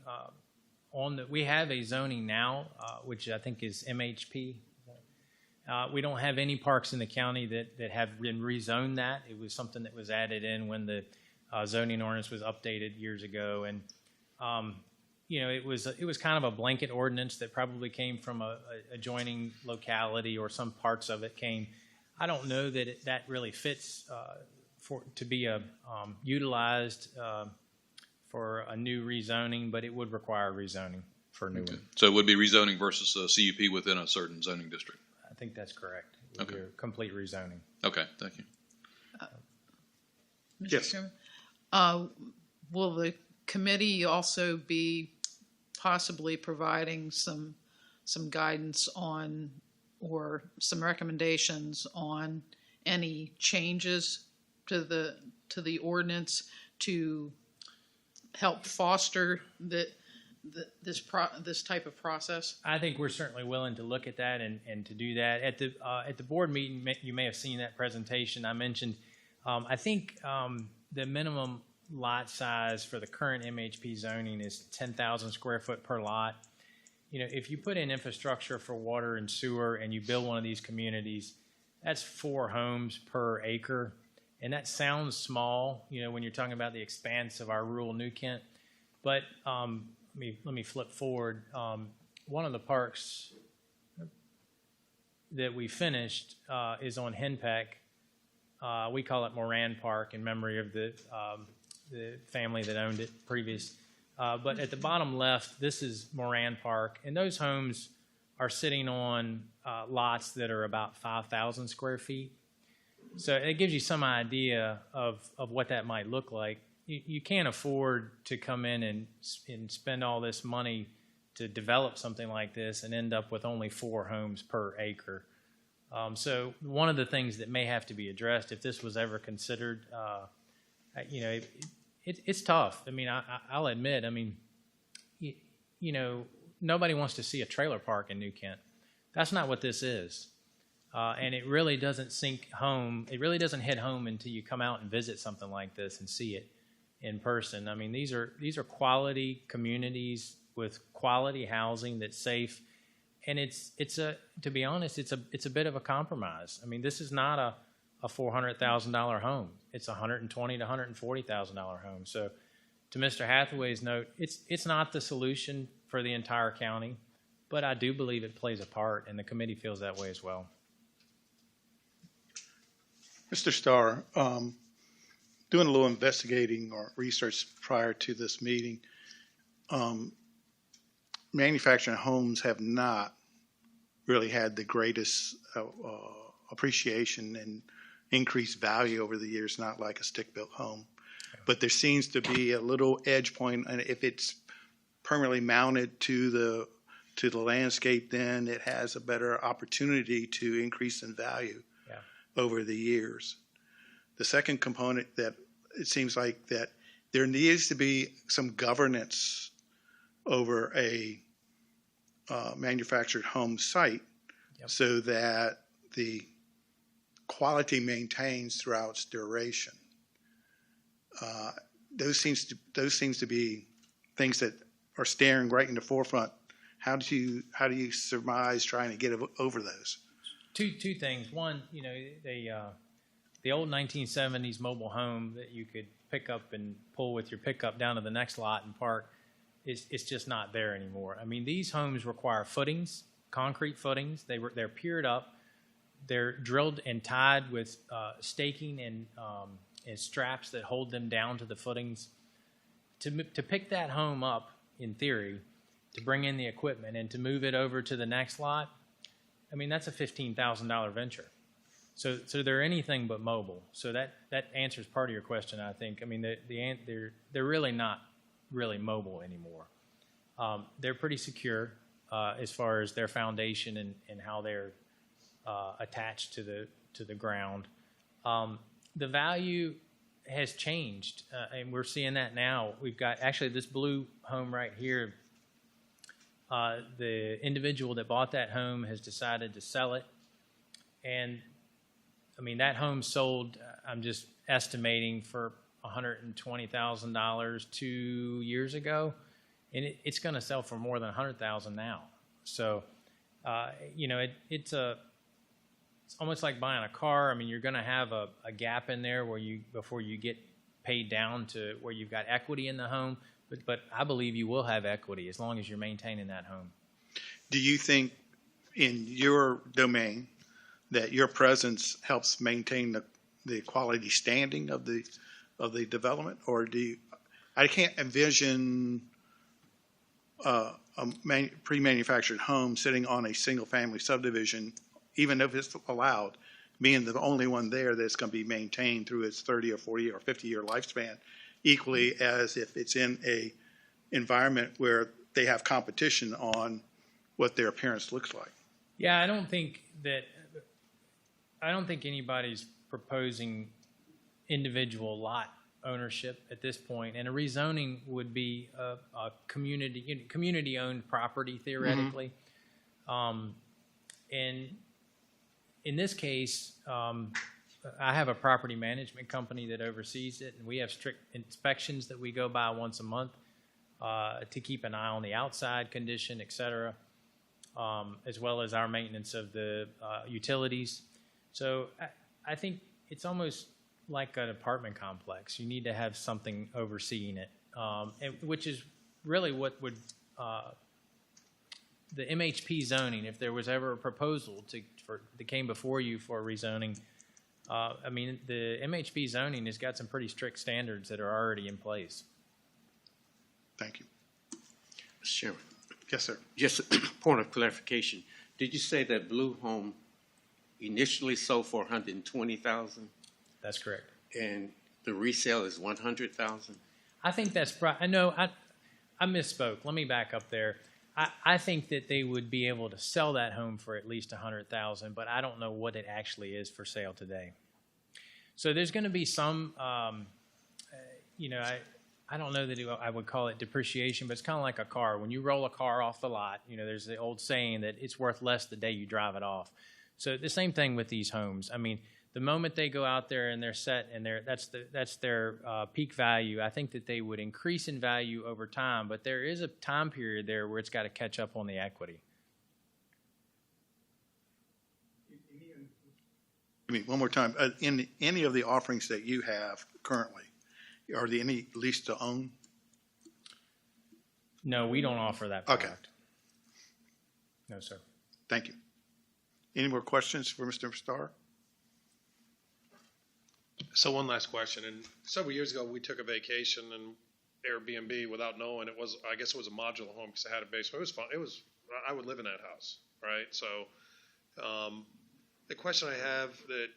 [SPEAKER 14] we have a zoning now, which I think is MHP. We don't have any parks in the county that have been rezoned that. It was something that was added in when the zoning ordinance was updated years ago. And, it was kind of a blanket ordinance that probably came from a adjoining locality, or some parts of it came. I don't know that that really fits to be utilized for a new rezoning, but it would require rezoning for a new one.
[SPEAKER 2] So it would be rezoning versus a CUP within a certain zoning district?
[SPEAKER 14] I think that's correct. It would be a complete rezoning.
[SPEAKER 2] Okay, thank you.
[SPEAKER 6] Mr.
[SPEAKER 5] Yes.
[SPEAKER 6] Chairman, will the committee also be possibly providing some guidance on, or some recommendations on, any changes to the ordinance to help foster this type of process?
[SPEAKER 14] I think we're certainly willing to look at that and to do that. At the board meeting, you may have seen that presentation I mentioned. I think the minimum lot size for the current MHP zoning is 10,000 square foot per lot. If you put in infrastructure for water and sewer and you build one of these communities, that's 4 homes per acre. And that sounds small, when you're talking about the expanse of our rural New Kent. But let me flip forward. One of the parks that we finished is on Henpeck. We call it Moran Park in memory of the family that owned it previous. But at the bottom left, this is Moran Park. And those homes are sitting on lots that are about 5,000 square feet. So it gives you some idea of what that might look like. You can't afford to come in and spend all this money to develop something like this and end up with only 4 homes per acre. So one of the things that may have to be addressed if this was ever considered, it's tough. I mean, I'll admit, nobody wants to see a trailer park in New Kent. That's not what this is. And it really doesn't sink home. It really doesn't hit home until you come out and visit something like this and see it in person. I mean, these are quality communities with quality housing that's safe, and to be honest, it's a bit of a compromise. I mean, this is not a $400,000 home. It's $120,000 to $140,000 home. So, to Mr. Hathaway's note, it's not the solution for the entire county, but I do believe it plays a part, and the committee feels that way as well.
[SPEAKER 5] Mr. Starr, doing a little investigating or research prior to this meeting, manufacturing homes have not really had the greatest appreciation and increased value over the years, not like a stick-built home. But there seems to be a little edge point, and if it's permanently mounted to the to the landscape, then it has a better opportunity to increase in value over the years. The second component that it seems like that there needs to be some governance over a manufactured home site so that the quality maintains throughout its duration. Those seems to be things that are staring right in the forefront. How do you surmise trying to get over those?
[SPEAKER 14] Two things. One, the old 1970s mobile home that you could pick up and pull with your pickup down to the next lot and park, it's just not there anymore. I mean, these homes require footings, concrete footings. They're piered up. They're drilled and tied with staking and straps that hold them down to the footings. To pick that home up, in theory, to bring in the equipment and to move it over to the next lot, I mean, that's a $15,000 venture. So they're anything but mobile. So that answers part of your question, I think. I mean, they're really not really mobile anymore. They're pretty secure as far as their foundation and how they're attached to the ground. The value has changed, and we're seeing that now. We've got actually this blue home right here. The individual that bought that home has decided to sell it, and I mean that home sold. I'm just estimating for $120,000 2 years ago, and it's going to sell for more than $100,000 now. So, it's almost like buying a car. I mean, you're going to have a gap in there before you get paid down to where you've got equity in the home. But I believe you will have equity as long as you're maintaining that home.
[SPEAKER 5] Do you think in your domain that your presence helps maintain the quality standing of the development, or I can't envision a pre-manufactured home sitting on a single-family subdivision, even if it's allowed, being the only one there that's going to be maintained through its 30 or 40 or 50-year lifespan, equally as if it's in a environment where they have competition on what their appearance looks like.
[SPEAKER 14] Yeah, I don't think anybody's proposing individual lot ownership at this point, and a rezoning would be a community-owned property theoretically. And in this case, I have a property management company that oversees it, and we have strict inspections that we go by once a month to keep an eye on the outside condition, et cetera, as well as our maintenance of the utilities. So I think it's almost like an apartment complex. You need to have something overseeing it, which is really what would the MHP zoning, if there was ever a proposal that came before you for rezoning, I mean, the MHP zoning has got some pretty strict standards that are already in place.
[SPEAKER 5] Thank you.
[SPEAKER 7] Mr. Chairman.
[SPEAKER 5] Yes, sir.
[SPEAKER 7] Just a point of clarification. Did you say that blue home initially sold for $120,000?
[SPEAKER 14] That's correct.
[SPEAKER 7] And the resale is $100,000?
[SPEAKER 14] I think that's I misspoke. Let me back up there. I think that they would be able to sell that home for at least $100,000, but I don't know what it actually is for sale today. So there's going to be some, I don't know that I would call it depreciation, but it's kind of like a car. When you roll a car off the lot, there's the old saying that it's worth less the day you drive it off. So the same thing with these homes. I mean, the moment they go out there and they're set and that's their peak value, I think that they would increase in value over time, but there is a time period there where it's got to catch up on the equity.
[SPEAKER 5] I mean, one more time, in any of the offerings that you have currently, are there any lease to own?
[SPEAKER 14] No, we don't offer that product. Okay. No, sir.
[SPEAKER 5] Thank you. Any more questions for Mr. Starr?
[SPEAKER 10] So one last question. And several years ago, we took a vacation and Airbnb without knowing I guess it was a modular home because it had a basement. It was fun. I would live in that house, right? So the question I have that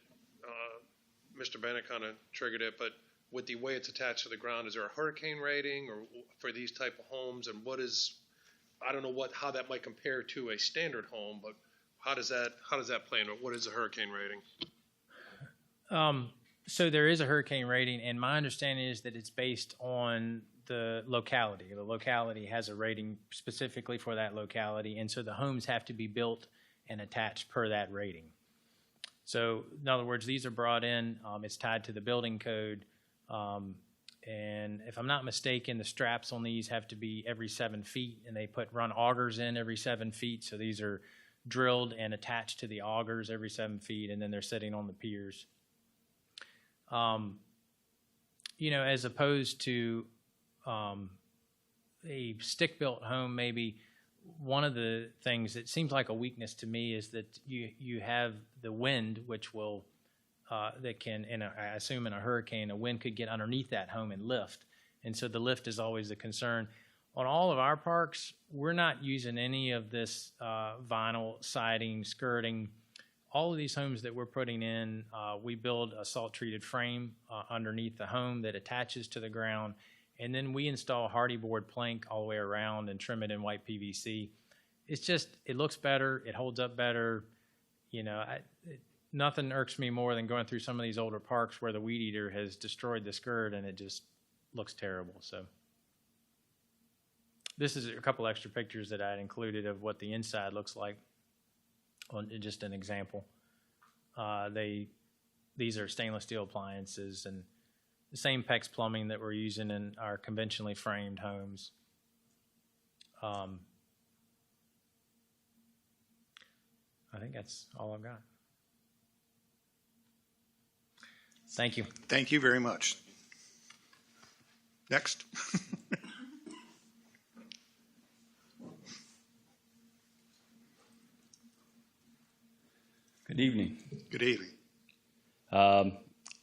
[SPEAKER 10] Mr. Bennett kind of triggered it, but with the way it's attached to the ground, is there a hurricane rating or for these type of homes? And what is I don't know how that might compare to a standard home, but how does that play into it? What is the hurricane rating?
[SPEAKER 14] So there is a hurricane rating, and my understanding is that it's based on the locality. The locality has a rating specifically for that locality, and so the homes have to be built and attached per that rating. So in other words, these are brought in, it's tied to the building code, and if I'm not mistaken, the straps on these have to be every 7 feet, and they run augers in every 7 feet, so these are drilled and attached to the augers every 7 feet, and then they're sitting on the piers. You know, as opposed to a stick-built home, maybe one of the things that seems like a weakness to me is that you have the wind, which will that can, I assume in a hurricane, a wind could get underneath that home and lift, and so the lift is always the concern. On all of our parks, we're not using any of this vinyl siding, skirting. All of these homes that we're putting in, we build a salt-treated frame underneath the home that attaches to the ground, and then we install hardy board plank all the way around and trim it in white PVC. It's just, it looks better, it holds up better. You know, nothing irks me more than going through some of these older parks where the weed eater has destroyed the skirt and it just looks terrible. So this is a couple extra pictures that I had included of what the inside looks like. On just an example, these are stainless steel appliances and the same PEX plumbing that we're using in our conventionally framed homes. I think that's all I've got. Thank you.
[SPEAKER 5] Thank you very much. Next.
[SPEAKER 15] Good evening.
[SPEAKER 5] Good evening.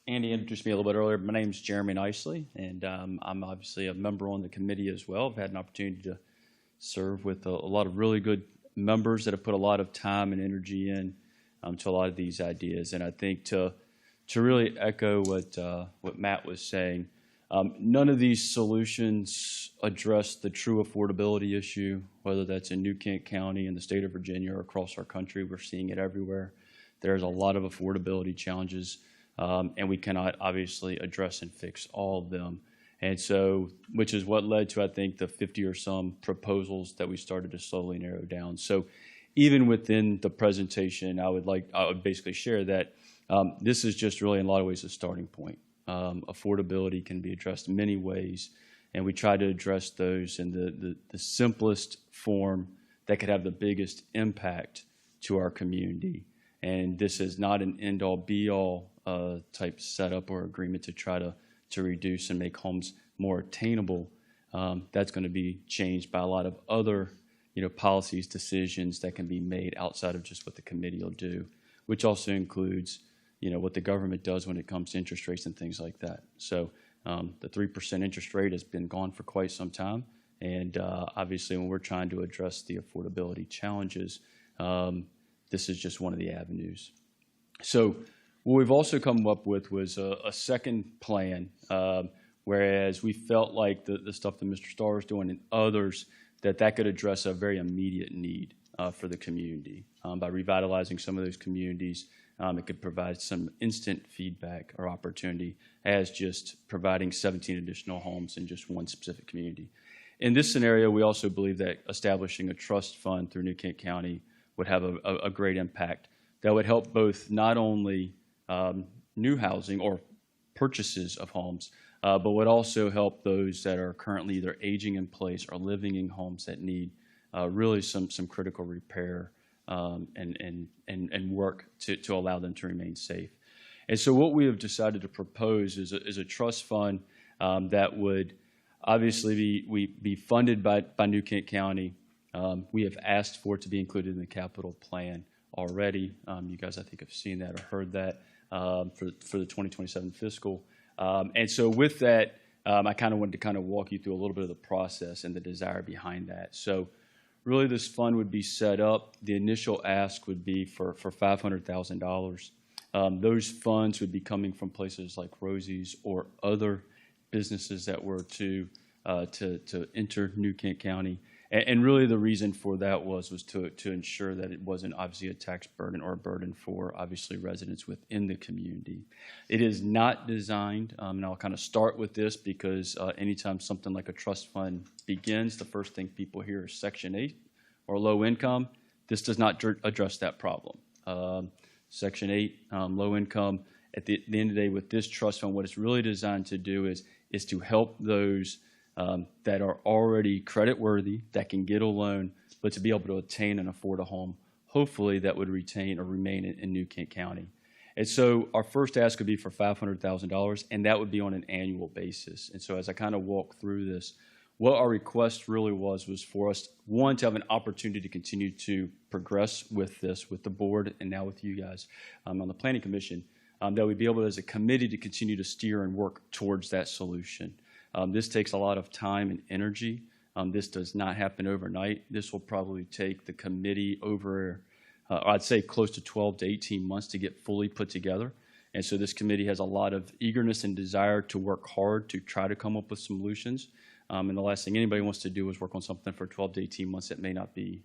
[SPEAKER 15] Andy introduced me a little bit earlier. My name's Jeremy Nicely, and I'm obviously a member on the committee as well. I've had an opportunity to serve with a lot of really good members that have put a lot of time and energy in to a lot of these ideas. And I think to really echo what Matt was saying, none of these solutions address the true affordability issue, whether that's in New Kent County, in the state of Virginia, or across our country. We're seeing it everywhere. There's a lot of affordability challenges, and we cannot obviously address and fix all of them. And so, which is what led to, I think, the 50 or some proposals that we started to slowly narrow down. So even within the presentation, I would basically share that this is just really in a lot of ways a starting point. Affordability can be addressed in many ways, and we try to address those in the simplest form that could have the biggest impact to our community. And this is not an end-all, be-all type setup or agreement to try to reduce and make homes more attainable. That's going to be changed by a lot of other, policies, decisions that can be made outside of just what the committee will do, which also includes, what the government does when it comes to interest rates and things like that. So the 3% interest rate has been gone for quite some time, and obviously when we're trying to address the affordability challenges, this is just one of the avenues. So what we've also come up with was a second plan, whereas we felt like the stuff that Mr. Starr is doing and others, that could address a very immediate need for the community. By revitalizing some of those communities, it could provide some instant feedback or opportunity as just providing 17 additional homes in just one specific community. In this scenario, we also believe that establishing a trust fund through New Kent County would have a great impact that would help both not only new housing or purchases of homes, but would also help those that are currently either aging in place or living in homes that need really some critical repair and work to allow them to remain safe. And so what we have decided to propose is a trust fund that would obviously be funded by New Kent County. We have asked for it to be included in the capital plan already. You guys, I think, have seen that or heard that for the 2027 fiscal. And so with that, I kind of wanted to walk you through a little bit of the process and the desire behind that. So really this fund would be set up. The initial ask would be for $500,000. Those funds would be coming from places like Rosie's or other businesses that were to enter New Kent County. And really the reason for that was to ensure that it wasn't obviously a tax burden or a burden for obviously residents within the community. It is not designed, and I'll kind of start with this because anytime something like a trust fund begins, the first thing people hear is Section 8 or low income. This does not address that problem. Section 8, low income, at the end of the day with this trust fund, what it's really designed to do is to help those that are already credit worthy, that can get a loan, but to be able to obtain and afford a home, hopefully that would retain or remain in New Kent County. And so our first ask would be for $500,000, and that would be on an annual basis. And so as I kind of walk through this, what our request really was for us, one, to have an opportunity to continue to progress with this, with the board, and now with you guys on the Planning Commission, that we'd be able as a committee to continue to steer and work towards that solution. This takes a lot of time and energy. This does not happen overnight. This will probably take the committee over, I'd say close to 12 to 18 months to get fully put together. And so this committee has a lot of eagerness and desire to work hard to try to come up with solutions. And the last thing anybody wants to do is work on something for 12 to 18 months that may not be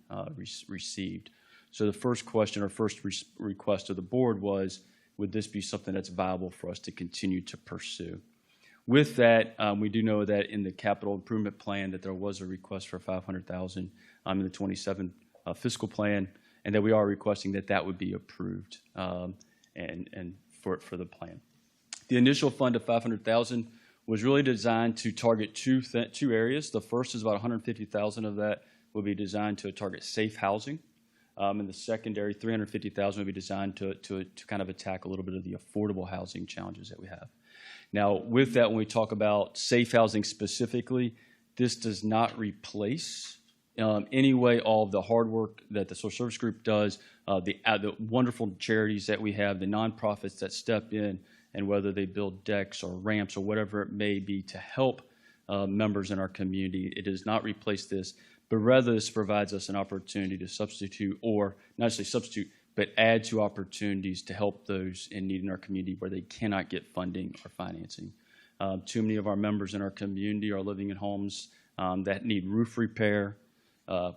[SPEAKER 15] received. So the first question or first request of the board was, would this be something that's viable for us to continue to pursue? With that, we do know that in the capital improvement plan that there was a request for $500,000 in the 27 fiscal plan, and that we are requesting that would be approved and for the plan. The initial fund of $500,000 was really designed to target two areas. The first is about $150,000 of that will be designed to target safe housing, and the secondary $350,000 will be designed to kind of attack a little bit of the affordable housing challenges that we have. Now, with that, when we talk about safe housing specifically, this does not replace any way all of the hard work that the social service group does, the wonderful charities that we have, the nonprofits that step in, and whether they build decks or ramps or whatever it may be to help members in our community. It does not replace this, but rather this provides us an opportunity to substitute, or not necessarily substitute, but add to opportunities to help those in need in our community where they cannot get funding or financing. Too many of our members in our community are living in homes that need roof repair.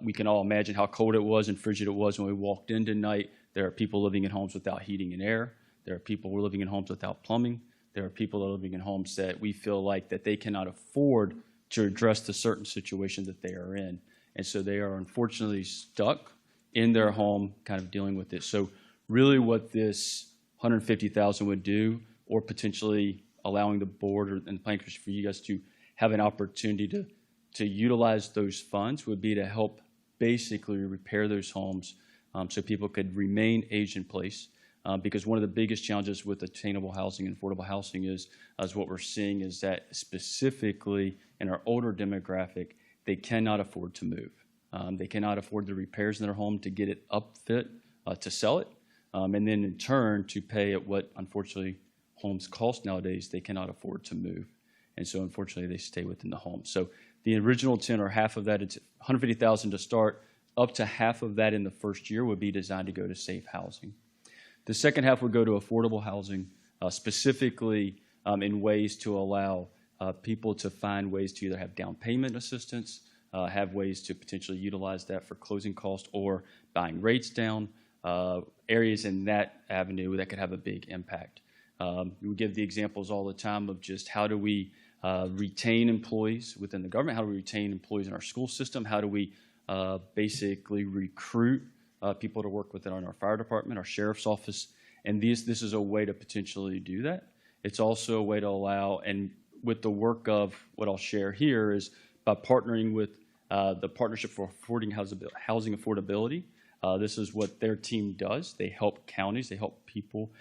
[SPEAKER 15] We can all imagine how cold it was and frigid it was when we walked in tonight. There are people living in homes without heating and air. There are people who are living in homes without plumbing. There are people that are living in homes that we feel like that they cannot afford to address the certain situation that they are in. And so they are unfortunately stuck in their home kind of dealing with this. So really what this $150,000 would do, or potentially allowing the board and the planning commission for you guys to have an opportunity to utilize those funds, would be to help basically repair those homes so people could remain age in place. Because one of the biggest challenges with attainable housing and affordable housing is what we're seeing is that specifically in our older demographic, they cannot afford to move. They cannot afford the repairs in their home to get it upfit to sell it, and then in turn to pay at what unfortunately homes cost nowadays. They cannot afford to move, and so unfortunately they stay within the home. So the original 10 or half of that, it's $150,000 to start. Up to half of that in the first year would be designed to go to safe housing. The second half would go to affordable housing, specifically in ways to allow people to find ways to either have down payment assistance, have ways to potentially utilize that for closing costs or buying rates down, areas in that avenue that could have a big impact. We give the examples all the time of just how do we retain employees within the government, how do we retain employees in our school system, how do we basically recruit people to work within our fire department, our sheriff's office, and this is a way to potentially do that. It's also a way to allow, and with the work of what I'll share here is by partnering with the Partnership for Housing Affordability. This is what their team does. They help counties, they help people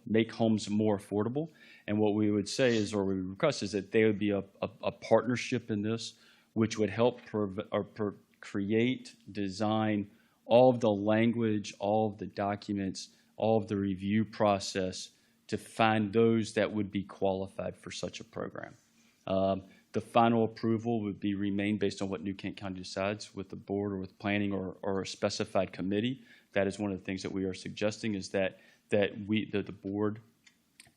[SPEAKER 15] make homes more affordable. And what we would say is, or we would request, is that they would be a partnership in this, which would help create, design all of the language, all of the documents, all of the review process to find those that would be qualified for such a program. The final approval would be remain based on what New Kent County decides with the board or with planning or a specified committee. That is one of the things that we are suggesting, is that the board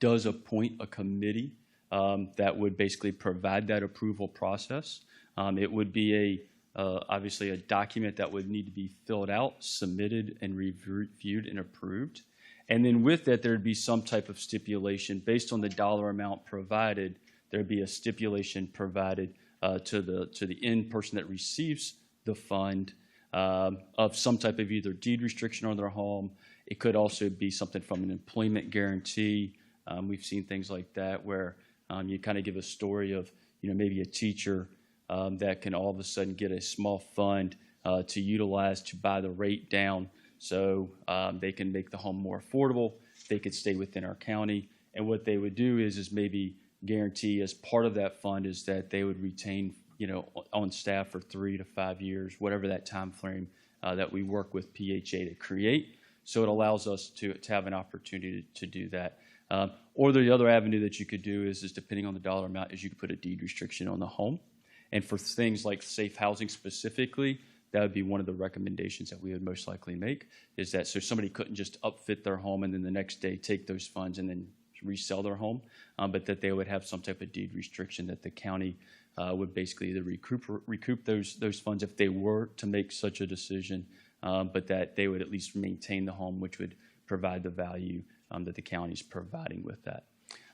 [SPEAKER 15] does appoint a committee that would basically provide that approval process. It would be obviously a document that would need to be filled out, submitted, and reviewed and approved. And then with that, there'd be some type of stipulation based on the dollar amount provided. There'd be a stipulation provided to the end person that receives the fund of some type of either deed restriction on their home. It could also be something from an employment guarantee. We've seen things like that where you kind of give a story of, maybe a teacher that can all of a sudden get a small fund to utilize to buy the rate down so they can make the home more affordable. They could stay within our county. And what they would do is maybe guarantee as part of that fund is that they would retain, on staff for 3 to 5 years, whatever that time frame that we work with PHA to create. So it allows us to have an opportunity to do that. Or the other avenue that you could do is depending on the dollar amount, is you could put a deed restriction on the home. And for things like safe housing specifically, that would be one of the recommendations that we would most likely make, is that so somebody couldn't just upfit their home and then the next day take those funds and then resell their home, but that they would have some type of deed restriction that the county would basically either recoup those funds if they were to make such a decision, but that they would at least maintain the home, which would provide the value that the county is providing with that.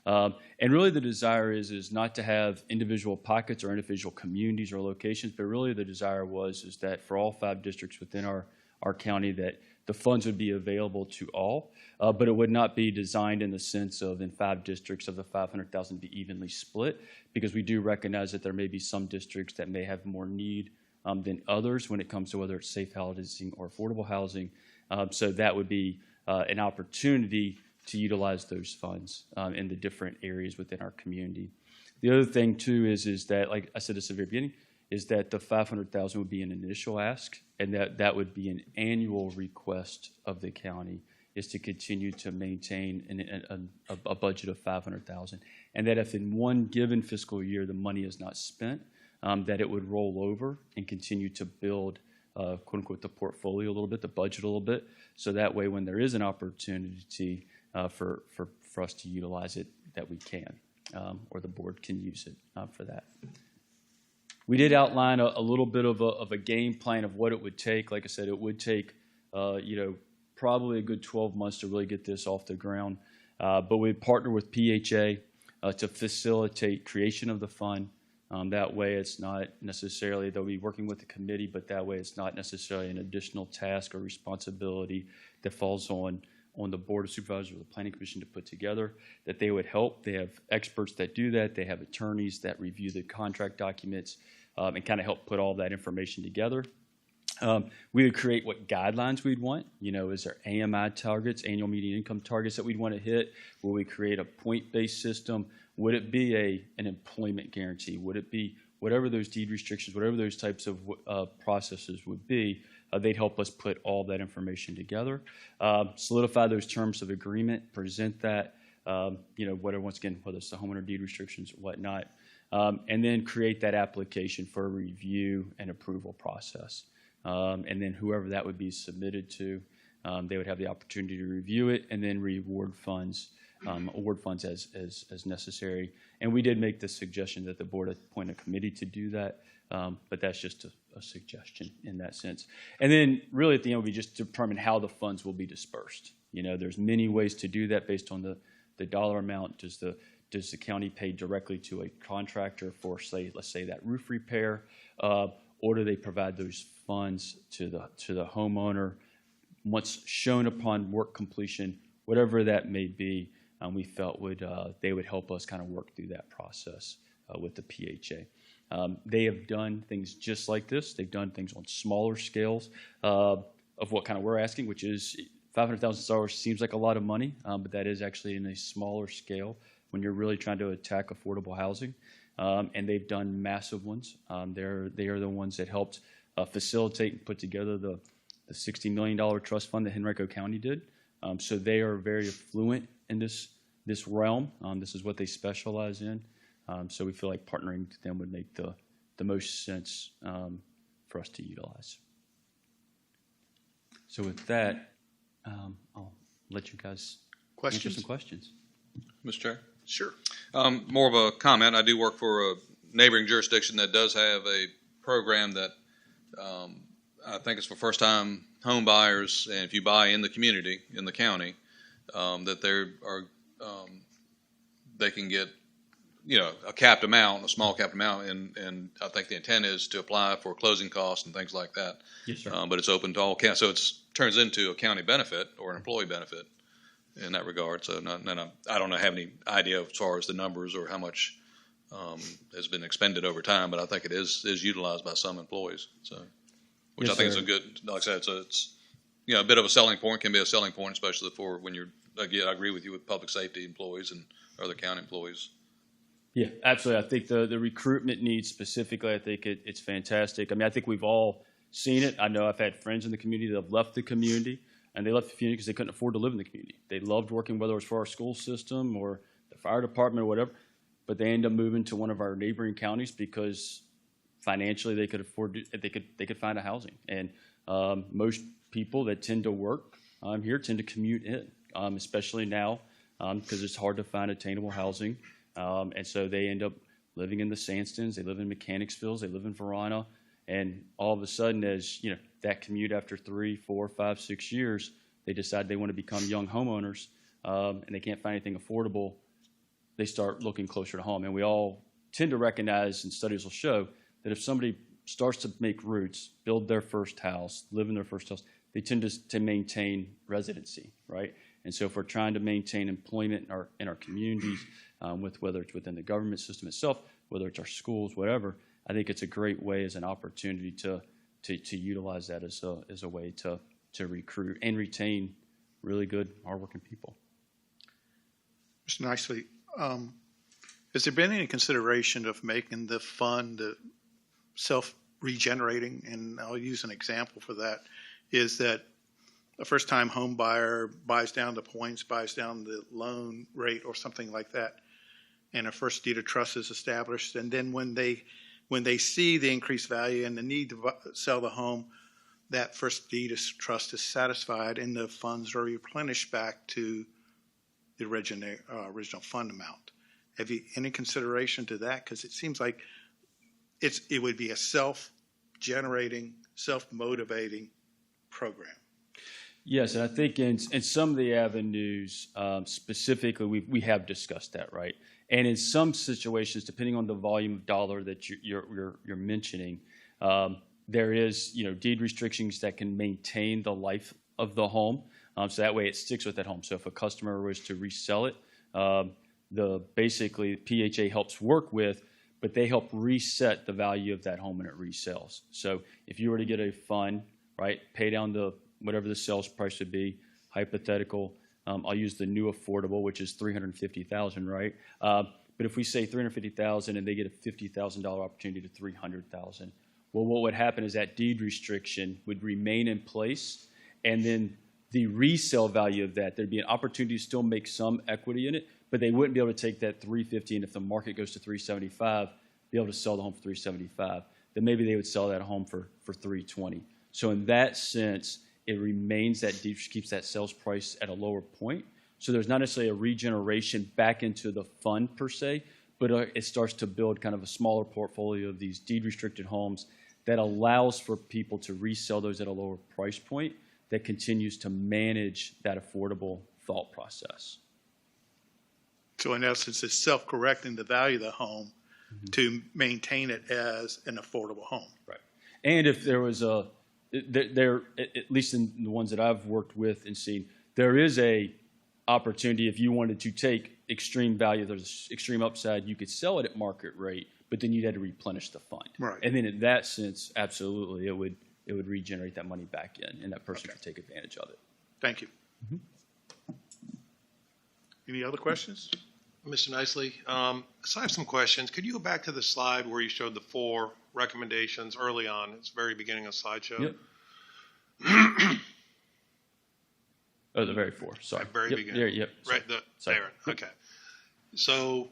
[SPEAKER 15] And really the desire is not to have individual pockets or individual communities or locations, but really the desire is that for all 5 districts within our county that the funds would be available to all, but it would not be designed in the sense of in 5 districts of the $500,000 be evenly split, because we do recognize that there may be some districts that may have more need than others when it comes to whether it's safe housing or affordable housing. So that would be an opportunity to utilize those funds in the different areas within our community. The other thing too is that, like I said at the very beginning, is that the $500,000 would be an initial ask, and that would be an annual request of the county, is to continue to maintain a budget of $500,000, and that if in one given fiscal year the money is not spent, that it would roll over and continue to build, quote unquote, the portfolio a little bit, the budget a little bit, so that way when there is an opportunity for us to utilize it, that we can, or the board can use it for that. We did outline a little bit of a game plan of what it would take. Like I said, it would take, probably a good 12 months to really get this off the ground. But we partner with PHA to facilitate creation of the fund. That way it's not necessarily, they'll be working with the committee, but that way it's not necessarily an additional task or responsibility that falls on the Board of Supervisors or the Planning Commission to put together, that they would help. They have experts that do that. They have attorneys that review the contract documents and kind of help put all that information together. We would create what guidelines we'd want. Is there AMI targets, annual median income targets that we'd want to hit? Will we create a point-based system? Would it be an employment guarantee? Would it be whatever those deed restrictions, whatever those types of processes would be? They'd help us put all that information together, solidify those terms of agreement, present that, once again, whether it's the homeowner deed restrictions or whatnot, and then create that application for a review and approval process. And then whoever that would be submitted to, they would have the opportunity to review it and then award funds as necessary. And we did make the suggestion that the board appoint a committee to do that, but that's just a suggestion in that sense. And then really at the end, we just determine how the funds will be dispersed. There's many ways to do that based on the dollar amount. Does the county pay directly to a contractor for, let's say that roof repair, or do they provide those funds to the homeowner once shown upon work completion, whatever that may be? We felt they would help us kind of work through that process with the PHA. They have done things just like this. They've done things on smaller scales of what kind of we're asking, which is $500,000 seems like a lot of money, but that is actually in a smaller scale when you're really trying to attack affordable housing. And they've done massive ones. They are the ones that helped facilitate and put together the $60 million trust fund that Henrico County did. So they are very affluent in this realm. This is what they specialize in. So we feel like partnering with them would make the most sense for us to utilize. So with that, I'll let you guys answer some questions.
[SPEAKER 2] Mr. Chair?
[SPEAKER 5] Sure.
[SPEAKER 2] More of a comment. I do work for a neighboring jurisdiction that does have a program that I think it's for first-time home buyers, and if you buy in the community, in the county, that they can get, a capped amount, a small capped amount, and I think the intent is to apply for closing costs and things like that.
[SPEAKER 15] Yes, sir.
[SPEAKER 2] But it's open to all counties, so turns into a county benefit or an employee benefit in that regard. So I don't have any idea as far as the numbers or how much has been expended over time, but I think it is utilized by some employees. So, which
[SPEAKER 15] Yes,
[SPEAKER 2] I think
[SPEAKER 15] sir.
[SPEAKER 2] is a good, like I said, so it's a bit of a selling point, can be a selling point, especially for when you're, again, I agree with you with public safety employees and other county employees.
[SPEAKER 15] Yeah, absolutely. I think the recruitment needs specifically, I think it's fantastic. I mean, I think we've all seen it. I know I've had friends in the community that have left the community, and they left the community because they couldn't afford to live in the community. They loved working, whether it was for our school system or the fire department or whatever, but they end up moving to one of our neighboring counties because financially they could afford to, they could find a housing. And most people that tend to work here tend to commute in, especially now because it's hard to find attainable housing. And so they end up living in the Sandstons, they live in Mechanicsville, they live in Verona, and all of a sudden, as that commute after 3, 4, 5, 6 years, they decide they want to become young homeowners, and they can't find anything affordable. They start looking closer to home, and we all tend to recognize, and studies will show, that if somebody starts to make roots, build their first house, live in their first house, they tend to maintain residency, right? And so if we're trying to maintain employment in our communities, whether it's within the government system itself, whether it's our schools, whatever, I think it's a great way as an opportunity to utilize that as a way to recruit and retain really good, hardworking people.
[SPEAKER 5] Mr. Nicely, has there been any consideration of making the fund self-regenerating? And I'll use an example for that, is that a first-time home buyer buys down the points, buys down the loan rate or something like that, and a first deed of trust is established. And then when they see the increased value and the need to sell the home, that first deed of trust is satisfied and the funds are replenished back to the original fund amount. Have you any consideration to that? Because it seems like it would be a self-generating, self-motivating program.
[SPEAKER 15] Yes, and I think in some of the avenues, specifically, we have discussed that, right? And in some situations, depending on the volume of dollar that you're mentioning, there is deed restrictions that can maintain the life of the home, so that way it sticks with that home. So if a customer was to resell it, basically PHA helps work with, but they help reset the value of that home when it resells. So if you were to get a fund, right, pay down whatever the sales price would be, hypothetical. I'll use the new affordable, which is $350,000, right? But if we say $350,000 and they get a $50,000 opportunity to $300,000, well, what would happen is that deed restriction would remain in place, and then the resale value of that, there'd be an opportunity to still make some equity in it, but they wouldn't be able to take that $350,000, and if the market goes to $375,000, be able to sell the home for $375,000. Then maybe they would sell that home for $320,000. So in that sense, it remains that deed keeps that sales price at a lower point. So there's not necessarily a regeneration back into the fund per se, but it starts to build kind of a smaller portfolio of these deed restricted homes that allows for people to resell those at a lower price point that continues to manage that affordable thought process.
[SPEAKER 5] So in essence, it's self-correcting the value of the home to maintain it as an affordable home.
[SPEAKER 15] Right. And if there was there, at least in the ones that I've worked with and seen, there is a opportunity if you wanted to take extreme value, there's extreme upside, you could sell it at market rate, but then you'd have to replenish the fund.
[SPEAKER 5] Right.
[SPEAKER 15] And then in that sense, absolutely, it would regenerate that money back in, and that person could take advantage of it.
[SPEAKER 5] Thank you. Any other questions?
[SPEAKER 10] Mr. Nicely, so I have some questions. Could you go back to the slide where you showed the 4 recommendations early on? It's the very beginning of the slideshow.
[SPEAKER 15] Yep. Oh, the very 4. Sorry.
[SPEAKER 10] Very beginning.
[SPEAKER 15] There, yep.
[SPEAKER 10] Right. There. Okay. So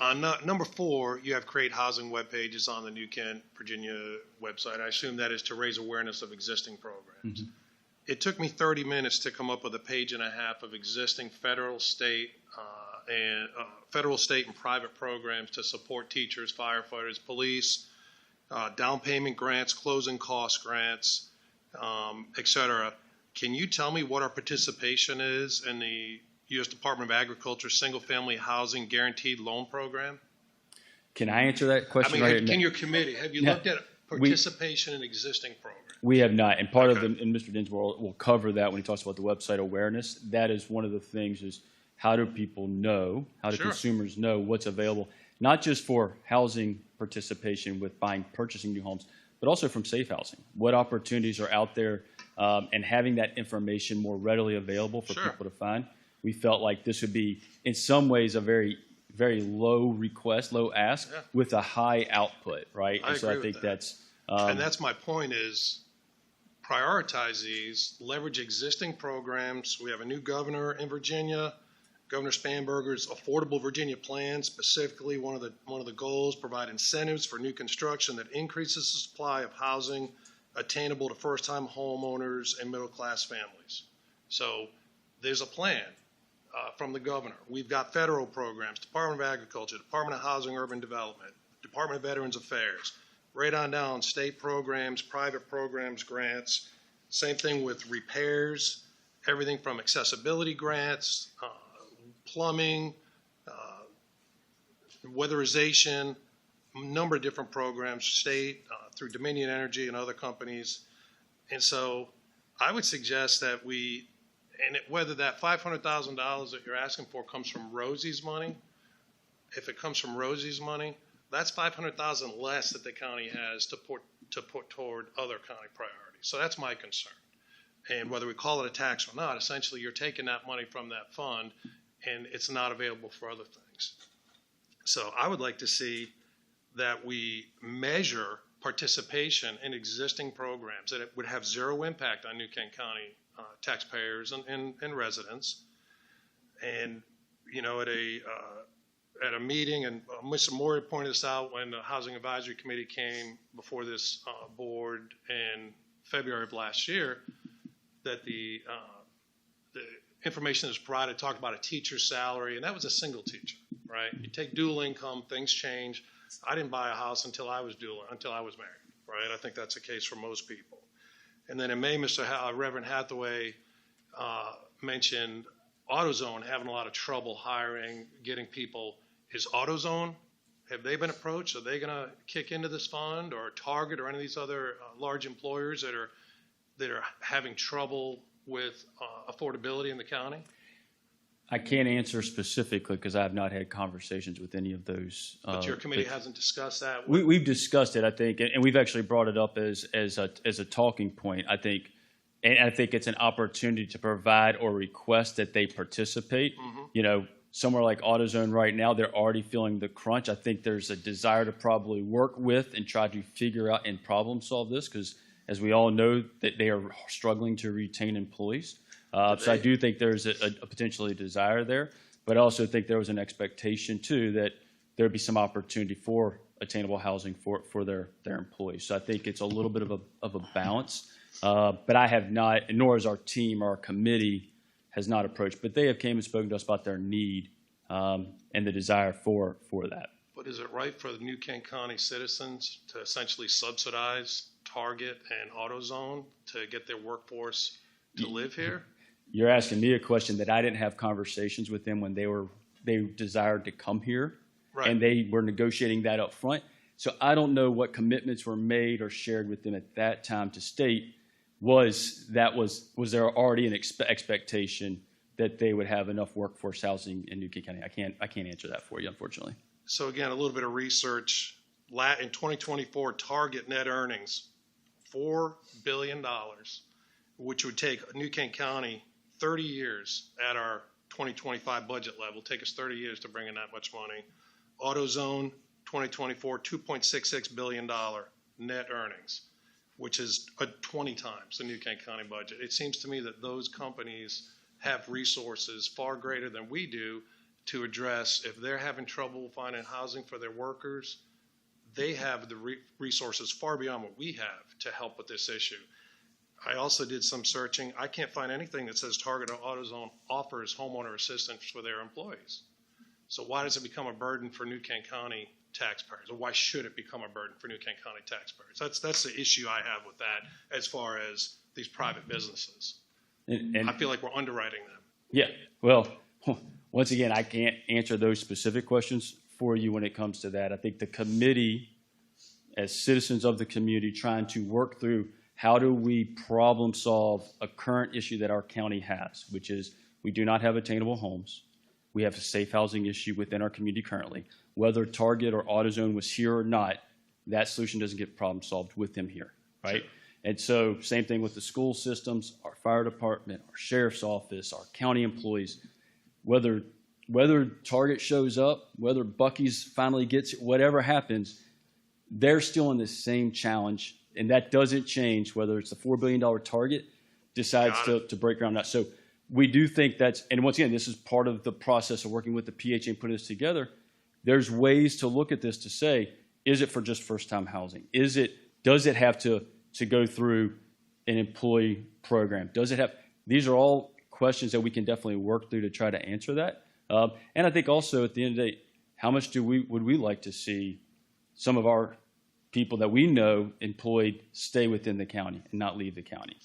[SPEAKER 10] on number 4, you have create housing web pages on the New Kent, Virginia website. I assume that is to raise awareness of existing programs.
[SPEAKER 15] Mm-hmm.
[SPEAKER 10] It took me 30 minutes to come up with a page and a half of existing federal, state, and private programs to support teachers, firefighters, police, down payment grants, closing cost grants, et cetera. Can you tell me what our participation is in the U.S. Department of Agriculture Single Family Housing Guaranteed Loan Program?
[SPEAKER 15] Can I answer that question?
[SPEAKER 10] I mean,
[SPEAKER 15] right
[SPEAKER 10] can
[SPEAKER 15] now?
[SPEAKER 10] your committee, have you
[SPEAKER 15] Yeah.
[SPEAKER 10] looked at participation in existing programs?
[SPEAKER 15] We have not, and part of the, and Mr. Dinsmore will cover that when he talks about the website awareness. That is one of the things is how do people know, how do
[SPEAKER 10] Sure.
[SPEAKER 15] consumers know what's available, not just for housing participation with purchasing new homes, but also from safe housing. What opportunities are out there, and having that information more readily available for
[SPEAKER 10] Sure.
[SPEAKER 15] people to find. We felt like this would be, in some ways, a very, very low request, low ask
[SPEAKER 10] Yeah.
[SPEAKER 15] with a high output, right?
[SPEAKER 10] I
[SPEAKER 15] And so I
[SPEAKER 10] agree with
[SPEAKER 15] think
[SPEAKER 10] that.
[SPEAKER 15] that's.
[SPEAKER 10] And that's my point is prioritize these, leverage existing programs. We have a new governor in Virginia, Governor Spanberger's Affordable Virginia Plan, specifically one of the goals, provide incentives for new construction that increases the supply of housing attainable to first-time homeowners and middle-class families. So there's a plan from the governor. We've got federal programs, Department of Agriculture, Department of Housing, Urban Development, Department of Veterans Affairs, right on down, state programs, private programs, grants. Same thing with repairs, everything from accessibility grants, plumbing, weatherization, a number of different programs, state, through Dominion Energy and other companies. And so I would suggest that whether that $500,000 that you're asking for comes from Rosie's money, if it comes from Rosie's money, that's $500,000 less that the county has to put toward other county priorities. So that's my concern. And whether we call it a tax or not, essentially you're taking that money from that fund and it's not available for other things. So I would like to see that we measure participation in existing programs, that it would have zero impact on New Kent County taxpayers and residents. And, you know, at a meeting, and Mr. Moore pointed this out when the Housing Advisory Committee came before this board in February of last year, that the information that was provided talked about a teacher's salary, and that was a single teacher, right? You take dual income, things change. I didn't buy a house until I was married, right? I think that's the case for most people. And then in May, Reverend Hathaway mentioned AutoZone having a lot of trouble hiring, getting people. Is AutoZone, have they been approached? Are they going to kick into this fund, or Target, or any of these other large employers that are having trouble with affordability in the county?
[SPEAKER 15] I can't answer specifically because I have not had conversations with any of those.
[SPEAKER 10] But your committee hasn't discussed that?
[SPEAKER 15] We've discussed it, I think, and we've actually brought it up as a talking point, I think. And I think it's an opportunity to provide or request that they participate.
[SPEAKER 10] Mm-hmm.
[SPEAKER 15] You know, somewhere like AutoZone right now, they're already feeling the crunch. I think there's a desire to probably work with and try to figure out and problem solve this because, as we all know, that they are struggling to retain employees. So I do think there's a potentially desire there, but I also think there was an expectation too that there'd be some opportunity for attainable housing for their employees. So I think it's a little bit of a balance, but I have not, nor has our team, our committee has not approached, but they have came and spoken to us about their need and the desire for that.
[SPEAKER 10] But is it right for the New Kent County citizens to essentially subsidize Target and AutoZone to get their workforce to live here?
[SPEAKER 15] You're asking me a question that I didn't have conversations with them when they desired to come here,
[SPEAKER 10] Right.
[SPEAKER 15] and they were negotiating that up front. So I don't know what commitments were made or shared with them at that time to state was there already an expectation that they would have enough workforce housing in New Kent County? I can't answer that for you, unfortunately.
[SPEAKER 10] So again, a little bit of research. In 2024, Target net earnings, $4 billion, which would take New Kent County 30 years at our 2025 budget level, take us 30 years to bring in that much money. AutoZone, 2024, $2.66 billion net earnings, which is 20 times the New Kent County budget. It seems to me that those companies have resources far greater than we do to address, if they're having trouble finding housing for their workers, they have the resources far beyond what we have to help with this issue. I also did some searching. I can't find anything that says Target or AutoZone offers homeowner assistance for their employees. So why does it become a burden for New Kent County taxpayers, or why should it become a burden for New Kent County taxpayers? That's the issue I have with that as far as these private businesses.
[SPEAKER 15] And
[SPEAKER 10] I feel like we're underwriting them.
[SPEAKER 15] yeah, well, once again, I can't answer those specific questions for you when it comes to that. I think the committee, as citizens of the community, trying to work through how do we problem solve a current issue that our county has, which is we do not have attainable homes. We have a safe housing issue within our community currently. Whether Target or AutoZone was here or not, that solution doesn't get problem solved with them here, right? Sure. And so same thing with the school systems, our fire department, our sheriff's office, our county employees. Whether Target shows up, whether Buc-ee's finally gets it, whatever happens, they're still in the same challenge, and that doesn't change whether it's a $4 billion Target decides to break ground or not. So we do think that's, and once again, this is part of the process of working with the PHA and putting this together. There's ways to look at this to say, is it for just first-time housing? Does it have to go through an employee program? Does it have, these are all questions that we can definitely work through to try to answer that. And I think also at the end of the day, how much would we like to see some of our people that we know employed stay within the county and not leave the county?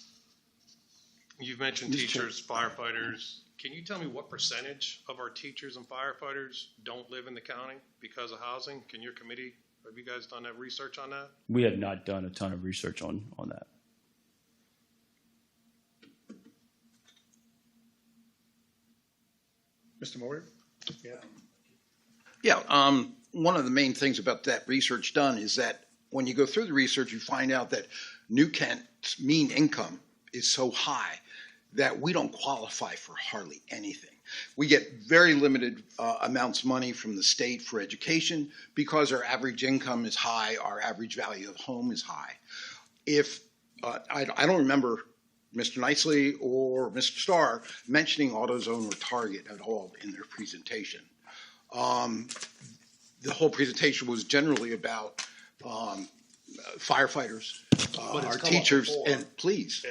[SPEAKER 10] You've mentioned teachers, firefighters. Can you tell me what percentage of our teachers and firefighters don't live in the county because of housing? Can your committee, have you guys done that research on that?
[SPEAKER 15] We have not done a ton of research on that.
[SPEAKER 5] Mr. Moyer? Yeah.
[SPEAKER 12] Yeah, one of the main things about that research done is that when you go through the research, you find out that New Kent's mean income is so high that we don't qualify for hardly anything. We get very limited amounts of money from the state for education because our average income is high, our average value of home is high. If I don't remember Mr. Nicely or Mr. Starr mentioning AutoZone or Target at all in their presentation. The whole presentation was generally about firefighters, our teachers, and please.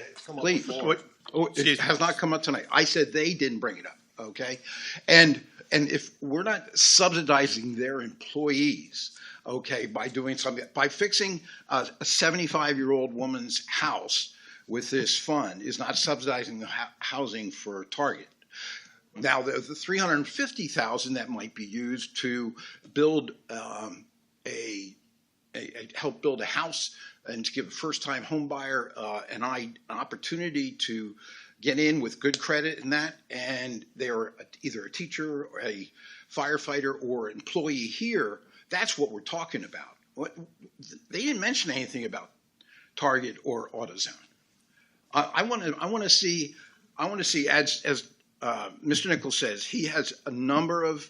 [SPEAKER 12] It has not come up tonight. I said they didn't bring it up, okay? And if we're not subsidizing their employees, okay, by doing something, by fixing a 75-year-old woman's house with this fund is not subsidizing the housing for Target. Now, the $350,000 that might be used to build help build a house and to give a first-time home buyer an opportunity to get in with good credit in that, and they're either a teacher or a firefighter or employee here, that's what we're talking about. They didn't mention anything about Target or AutoZone. I want to see as Mr. Nichols says, he has a number of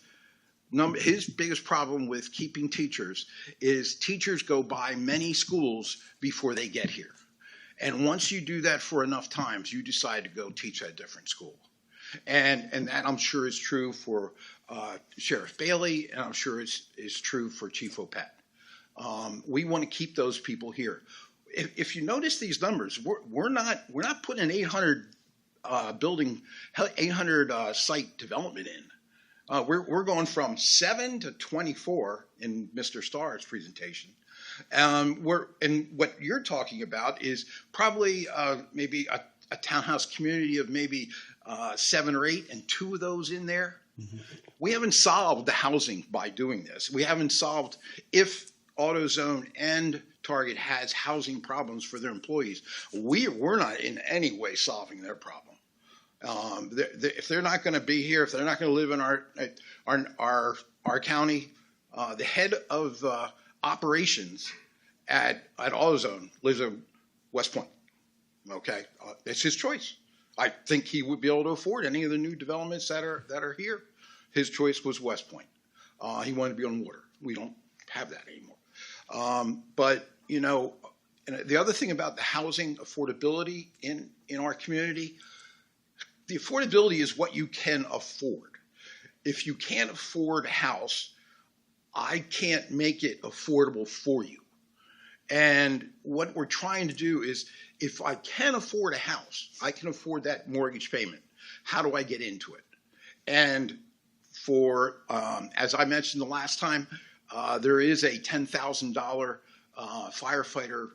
[SPEAKER 12] his biggest problem with keeping teachers is teachers go by many schools before they get here. And once you do that for enough times, you decide to go teach at a different school. And that I'm sure is true for Sheriff Bailey, and I'm sure is true for Chief Opet. We want to keep those people here. If you notice these numbers, we're not putting 800 site development in. We're going from 7 to 24 in Mr. Starr's presentation. And what you're talking about is probably maybe a townhouse community of maybe 7 or 8, and 2 of those in there. Mm-hmm. We haven't solved the housing by doing this. We haven't solved if AutoZone and Target has housing problems for their employees. We're not in any way solving their problem. If they're not going to be here, if they're not going to live in our county, the head of operations at AutoZone lives in West Point. Okay, it's his choice. I think he would be able to afford any of the new developments that are here. His choice was West Point. He wanted to be on water. We don't have that anymore. But you know, and the other thing about the housing affordability in our community. The affordability is what you can afford. If you can't afford a house, I can't make it affordable for you. And what we're trying to do is, if I can afford a house, I can afford that mortgage payment. How do I get into it? And for, as I mentioned the last time, There is a $10,000 firefighter,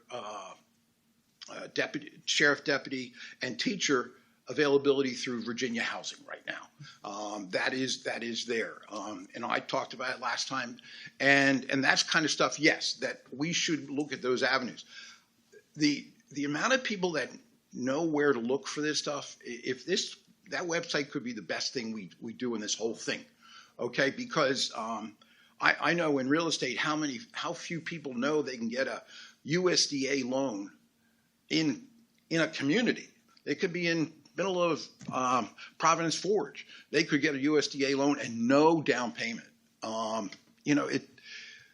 [SPEAKER 12] deputy, sheriff deputy, and teacher availability through Virginia Housing right now. That is there. And I talked about it last time. And that's kind of stuff, yes, that we should look at those avenues. The amount of people that know where to look for this stuff, if that website could be the best thing we do in this whole thing. Okay, because I know in real estate how few people know they can get a USDA loan in a community. They could be in middle of Providence Forge. They could get a USDA loan and no down payment.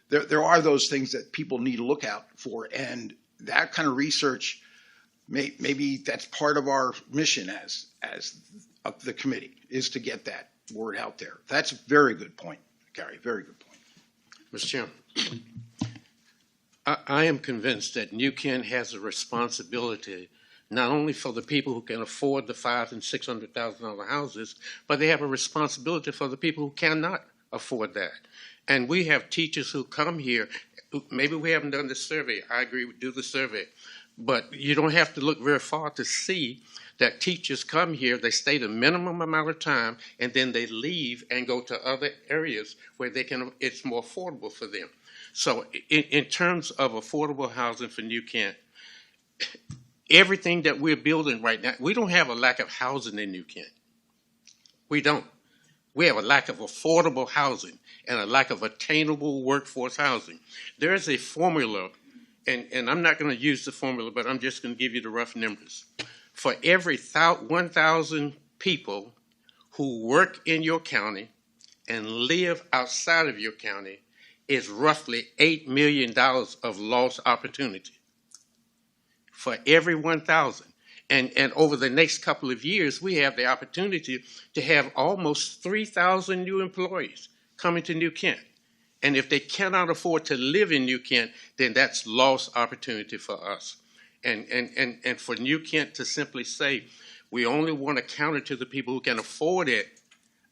[SPEAKER 12] There are those things that people need to look out for, and that kind of research, maybe that's part of our mission as the committee, is to get that word out there. That's a very good point, Gary. Very good point.
[SPEAKER 7] Mr. Chairman, I am convinced that New Kent has a responsibility not only for the people who can afford the $500,000 and $600,000 houses, but they have a responsibility for the people who cannot afford that. And we have teachers who come here. Maybe we haven't done the survey. I agree, we do the survey. But you don't have to look very far to see that teachers come here, they stay the minimum amount of time, and then they leave and go to other areas where it's more affordable for them. So in terms of affordable housing for New Kent, everything that we're building right now, we don't have a lack of housing in New Kent. We don't. We have a lack of affordable housing and a lack of attainable workforce housing. There is a formula, and I'm not going to use the formula, but I'm just going to give you the rough numbers. For every 1,000 people who work in your county and live outside of your county is roughly $8 million of lost opportunity. For every 1,000. And over the next couple of years, we have the opportunity to have almost 3,000 new employees coming to New Kent. And if they cannot afford to live in New Kent, then that's lost opportunity for us. And for New Kent to simply say, we only want to counter to the people who can afford it,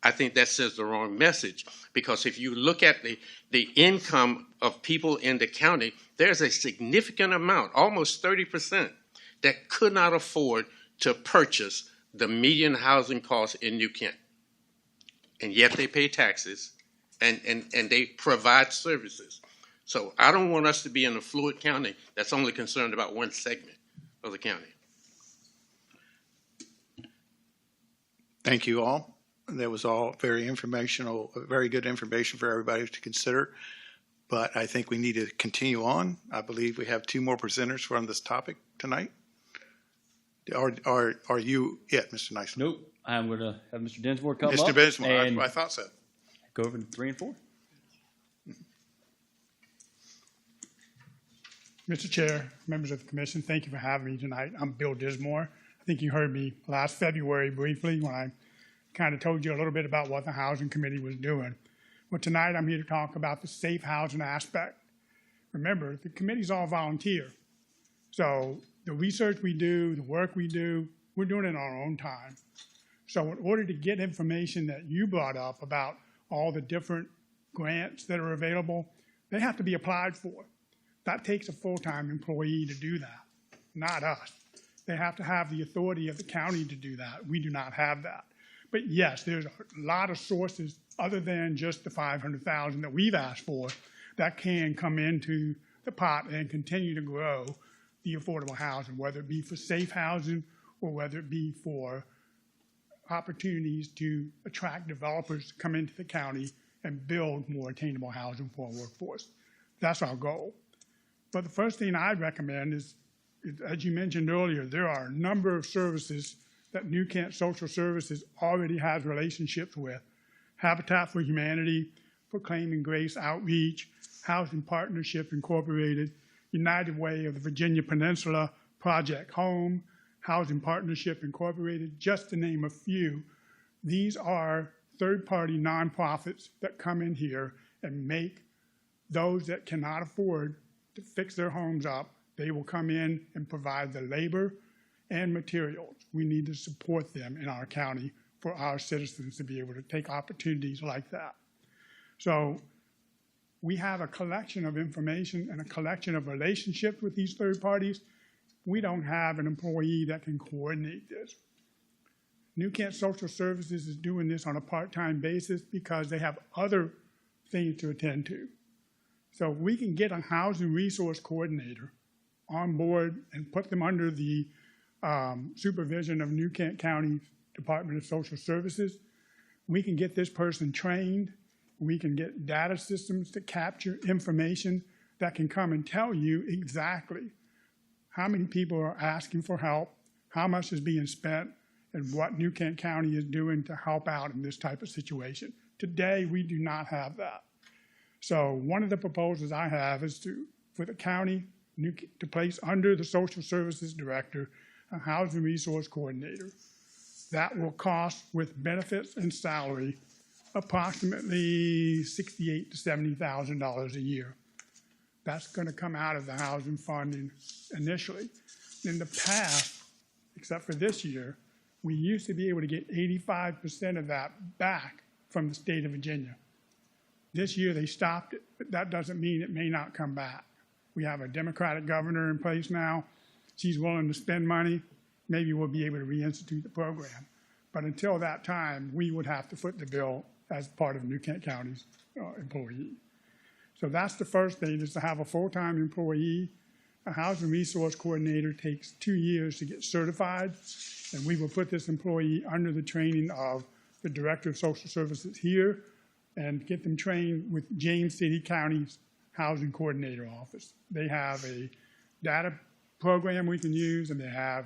[SPEAKER 7] I think that says the wrong message. Because if you look at the income of people in the county, there's a significant amount, almost 30%, that could not afford to purchase the median housing cost in New Kent. And yet they pay taxes and they provide services. So I don't want us to be in a fluid county that's only concerned about one segment of the county.
[SPEAKER 5] Thank you all. That was all very informational, very good information for everybody to consider. But I think we need to continue on. I believe we have two more presenters on this topic tonight. Are you it, Mr. Nice?
[SPEAKER 15] Nope. I'm going to have Mr. Dinsmore come
[SPEAKER 5] Mr.
[SPEAKER 15] up.
[SPEAKER 5] Dinsmore,
[SPEAKER 15] and
[SPEAKER 5] I thought so.
[SPEAKER 15] Go over to 3 and 4.
[SPEAKER 16] Mr. Chair, members of the commission, thank you for having me tonight. I'm Bill Dismore. I think you heard me last February briefly when I kind of told you a little bit about what the Housing Committee was doing. Well, tonight I'm here to talk about the safe housing aspect. Remember, the committee's all volunteer. So the research we do, the work we do, we're doing it in our own time. So in order to get information that you brought up about all the different grants that are available, they have to be applied for. That takes a full-time employee to do that, not us. They have to have the authority of the county to do that. We do not have that. But yes, there's a lot of sources other than just the $500,000 that we've asked for that can come into the pot and continue to grow the affordable housing, whether it be for safe housing or whether it be for opportunities to attract developers to come into the county and build more attainable housing for our workforce. That's our goal. But the first thing I'd recommend is, as you mentioned earlier, there are a number of services that New Kent Social Services already has relationships with. Habitat for Humanity, Proclaiming Grace Outreach, Housing Partnership Incorporated, United Way of the Virginia Peninsula, Project Home, Housing Partnership Incorporated, just to name a few. These are third-party nonprofits that come in here and make those that cannot afford to fix their homes up, they will come in and provide the labor and materials. We need to support them in our county for our citizens to be able to take opportunities like that. So we have a collection of information and a collection of relationships with these third parties. We don't have an employee that can coordinate this. New Kent Social Services is doing this on a part-time basis because they have other things to attend to. So we can get a housing resource coordinator on board and put them under the supervision of New Kent County Department of Social Services. We can get this person trained. We can get data systems to capture information that can come and tell you exactly how many people are asking for help, how much is being spent, and what New Kent County is doing to help out in this type of situation. Today, we do not have that. So one of the proposals I have is for the county to place under the Social Services Director a housing resource coordinator. That will cost, with benefits and salary, approximately $68,000 to $70,000 a year. That's going to come out of the housing funding initially. In the past, except for this year, we used to be able to get 85% of that back from the state of Virginia. This year they stopped it, but that doesn't mean it may not come back. We have a Democratic governor in place now. She's willing to spend money. Maybe we'll be able to reinstitute the program. But until that time, we would have to foot the bill as part of New Kent County's employee. So that's the first thing, is to have a full-time employee. A housing resource coordinator takes 2 years to get certified, and we will put this employee under the training of the Director of Social Services here and get them trained with James City County's Housing Coordinator Office. They have a data program we can use, and they have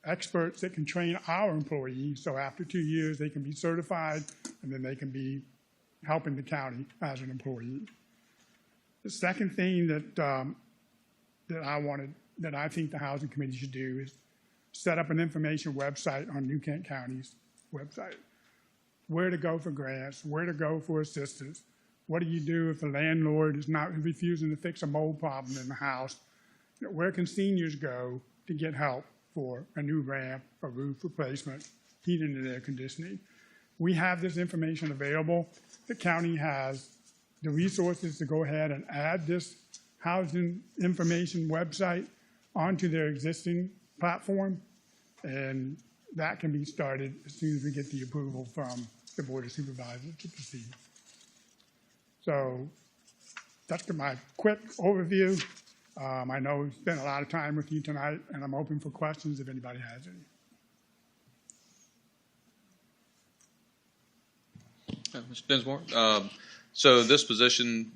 [SPEAKER 16] experts that can train our employees. So after 2 years, they can be certified, and then they can be helping the county as an employee. The second thing that I think the Housing Committee should do is set up an information website on New Kent County's website. Where to go for grants, where to go for assistance. What do you do if the landlord is not refusing to fix a mold problem in the house? Where can seniors go to get help for a new ramp, a roof replacement, heating and air conditioning? We have this information available. The county has the resources to go ahead and add this housing information website onto their existing platform, and that can be started as soon as we get the approval from the Board of Supervisors to proceed. So that's my quick overview. I know we've spent a lot of time with you tonight, and I'm open for questions if anybody has any.
[SPEAKER 2] Mr. Dinsmore, so this position,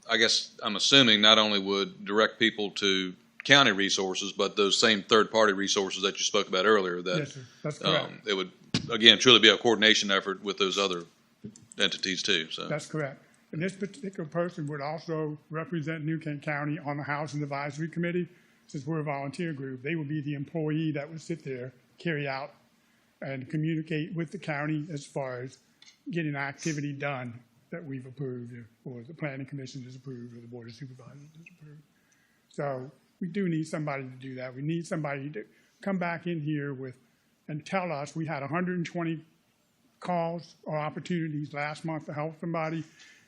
[SPEAKER 2] I guess I'm assuming not only would direct people to county resources, but those same third-party resources that you spoke about earlier. That
[SPEAKER 16] yes, sir. That's correct.
[SPEAKER 2] It would, again, truly be a coordination effort with those other entities too. So
[SPEAKER 16] that's correct. And this particular person would also represent New Kent County on the Housing Advisory Committee. Since we're a volunteer group, they would be the employee that would sit there, carry out, and communicate with the county as far as getting activity done that we've approved, or the Planning Commission has approved, or the Board of Supervisors has approved. So we do need somebody to do that. We need somebody to come back in here with and tell us we had 120 calls or opportunities last month to help somebody.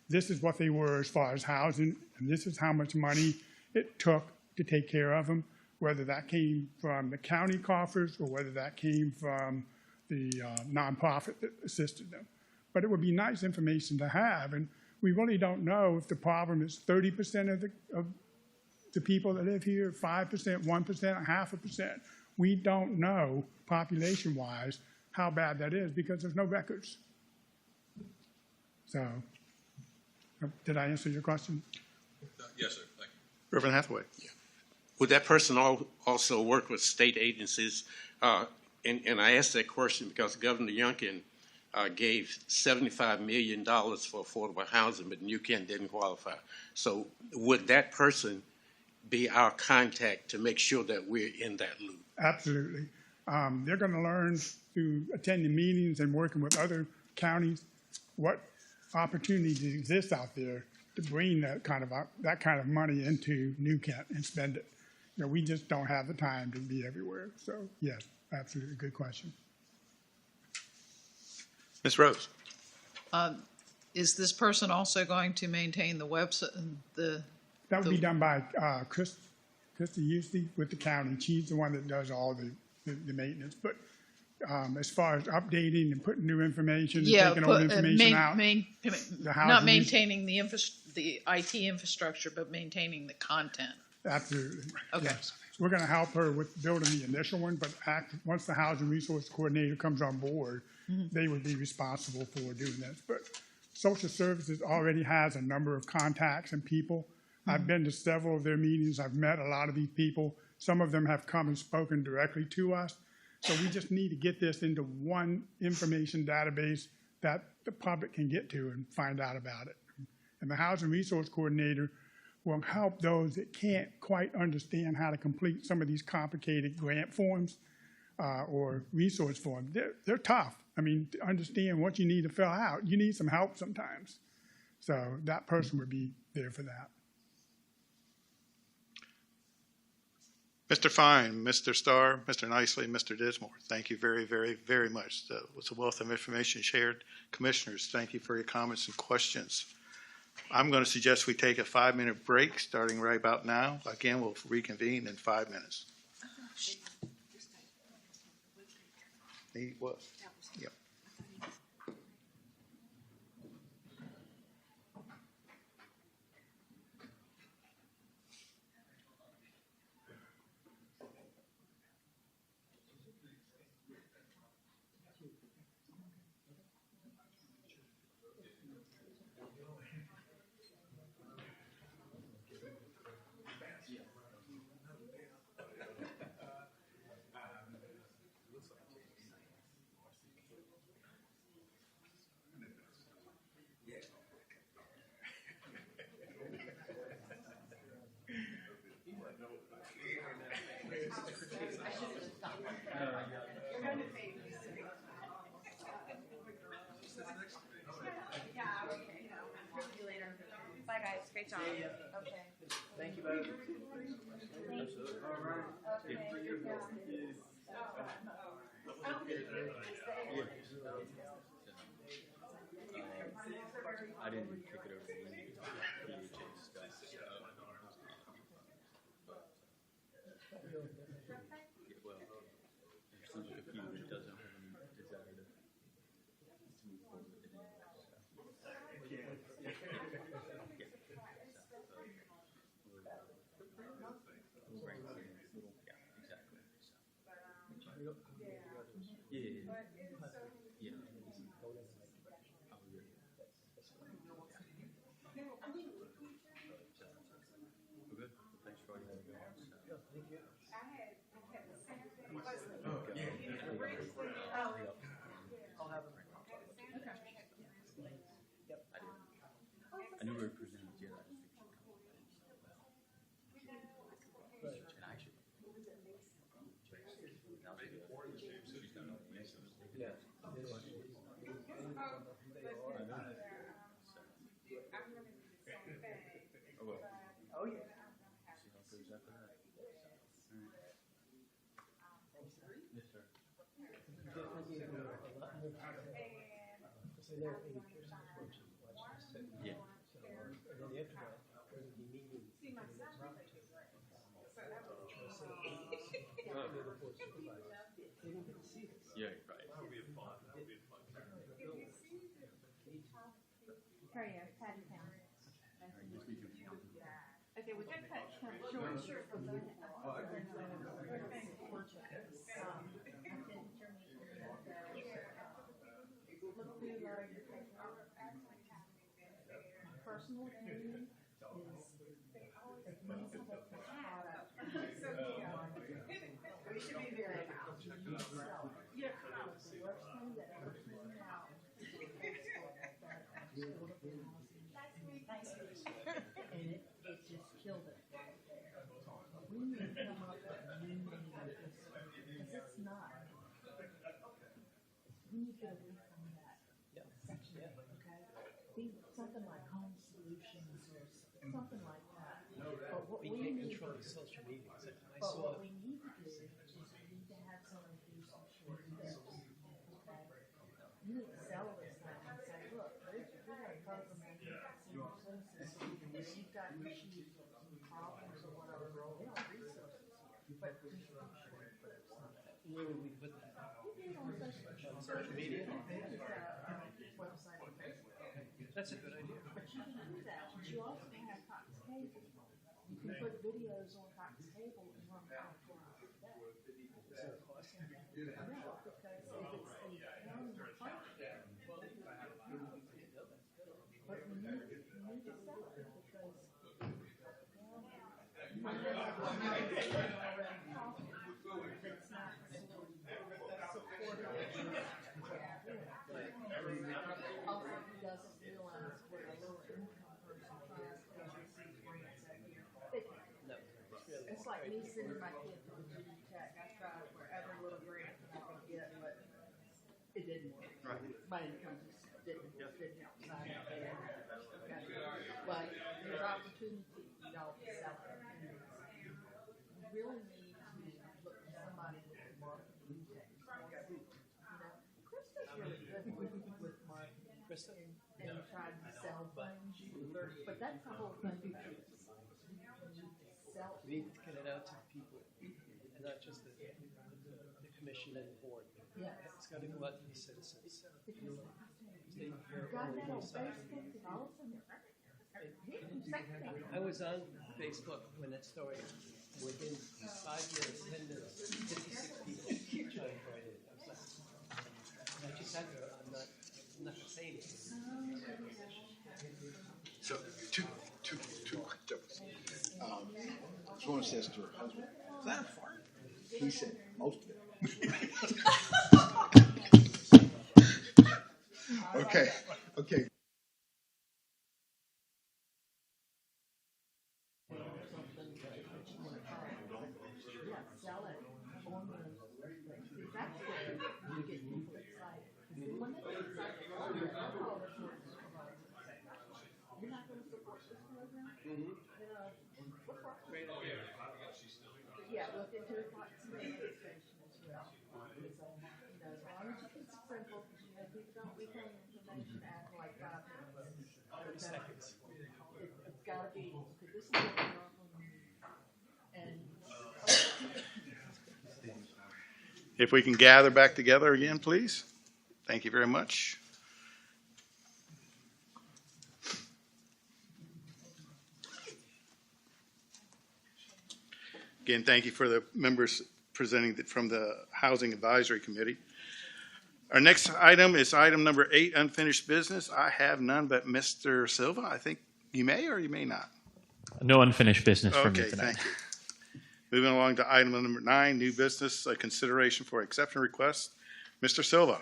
[SPEAKER 16] This is what they were as far as housing, and this is how much money it took to take care of them, whether that came from the county coffers or whether that came from the nonprofit that assisted them. But it would be nice information to have, and we really don't know if the problem is 30% of the people that live here, 5%, 1%, 0.5%. We don't know population-wise how bad that is because there's no records. So, did I answer your question?
[SPEAKER 2] Yes, sir. Thank you.
[SPEAKER 5] Reverend Hathaway.
[SPEAKER 7] Yeah. Would that person also work with state agencies? And I asked that question because Governor Youngkin gave $75 million for affordable housing, but New Kent didn't qualify. So would that person be our contact to make sure that we're in that loop?
[SPEAKER 16] Absolutely. They're going to learn through attending meetings and working with other counties what opportunities exist out there to bring that kind of money into New Kent and spend it. You know, we just don't have the time to be everywhere. So yes, absolutely good question.
[SPEAKER 5] Ms. Rose.
[SPEAKER 6] is this person also going to maintain the website,
[SPEAKER 16] That would be done by Krista Usley with the county. She's the one that does all the maintenance. But as far as updating and putting new information,
[SPEAKER 6] yeah,
[SPEAKER 16] taking old information out,
[SPEAKER 6] not maintaining the IT infrastructure, but maintaining the content.
[SPEAKER 16] Absolutely.
[SPEAKER 6] Okay.
[SPEAKER 16] Yes. So we're going to help her with building the initial one, but once the housing resource coordinator comes on board, they would be responsible for doing this. But social services already has a number of contacts and people. I've been to several of their meetings. I've met a lot of these people. Some of them have come and spoken directly to us. So we just need to get this into one information database that the public can get to and find out about it. And the housing resource coordinator will help those that can't quite understand how to complete some of these complicated grant forms or resource forms. They're tough. I mean, to understand what you need to fill out, you need some help sometimes. So that person would be there for that.
[SPEAKER 5] Mr. Fine, Mr. Starr, Mr. Nicely, Mr. Dismore, thank you very, very, very much. That was a wealth of information shared. Commissioners, thank you for your comments and questions. I'm going to suggest we take a 5-minute break starting right about now. Again, we'll reconvene in 5 minutes. Need what? Yep.
[SPEAKER 17] Bye, guys. Great job. Okay.
[SPEAKER 1] Thank you both.
[SPEAKER 15] I didn't pick it over the PHA stuff. Well, there seems like a few that doesn't have any desire to move forward with it. I knew we were presenting to you. And I should.
[SPEAKER 1] Oh, yeah.
[SPEAKER 15] Yeah. Yeah, right.
[SPEAKER 17] Hurry up, Patty Town. Okay, we can cut short. Sure. Personal opinion we should be very yeah, the worst thing that ever came out and it just killed it. We need to come up with new because it's not. We need to get away from that section, okay? Be something like home solutions or something like that. But what we need to do,
[SPEAKER 13] social media.
[SPEAKER 17] but what we need to do is we need to have someone do some short videos, okay? You need to sell this thing and say, look, we're going to issues or problems or whatever, there are resources. But
[SPEAKER 13] Where would we put that?
[SPEAKER 17] on social media. Website and Facebook.
[SPEAKER 13] That's a good idea.
[SPEAKER 17] But you can do that, but you also can have Cox Cable. You can put videos on Cox Cable and run 24 hours a day.
[SPEAKER 13] Is there a cost?
[SPEAKER 17] No, because if it's a county function, but you need to sell it because it's not also, he doesn't realize what a lower income person tries to receive grants every year. They can't. It's like me sending my kid to Virginia Tech. I tried for every little grant that I could get, but it didn't work. My income just didn't outside of there. Okay. But there's opportunity, you know, to sell it. And you really need to look for somebody with marketing techniques. You know, Krista's really good with marketing.
[SPEAKER 13] Krista?
[SPEAKER 17] And trying to sell things. But that's the whole thing. You sell.
[SPEAKER 13] We need to get it out to people, and not just the commission and the board.
[SPEAKER 17] Yes.
[SPEAKER 13] It's got to go out to the citizens.
[SPEAKER 17] You got that on Facebook and all of them.
[SPEAKER 13] I was on Facebook when it started. Within 5 minutes, 10 minutes, 56 people trying to write it. I was like, and I just had to, I'm not gonna say anything.
[SPEAKER 12] So, two quick jokes. This woman says to her husband, "Is that a fart?" He said, "Most of it." Okay.
[SPEAKER 17] Sell it on the, that's where you get people excited. When they get excited, you're not going to support this program? You know, yeah, look into the Fox radio station as well. You know, as long as it's simple, you know, people don't retain information after like 5 minutes.
[SPEAKER 13] 30 seconds.
[SPEAKER 17] It's gotta be, because this is what we are. And
[SPEAKER 5] If we can gather back together again, please. Thank you very much. Again, thank you for the members presenting from the Housing Advisory Committee. Our next item is item number 8, unfinished business. I have none but Mr. Silva. I think you may or you may not.
[SPEAKER 11] No unfinished business from me
[SPEAKER 5] Okay,
[SPEAKER 11] tonight.
[SPEAKER 5] thank you. Moving along to item number 9, new business, consideration for exception request. Mr. Silva.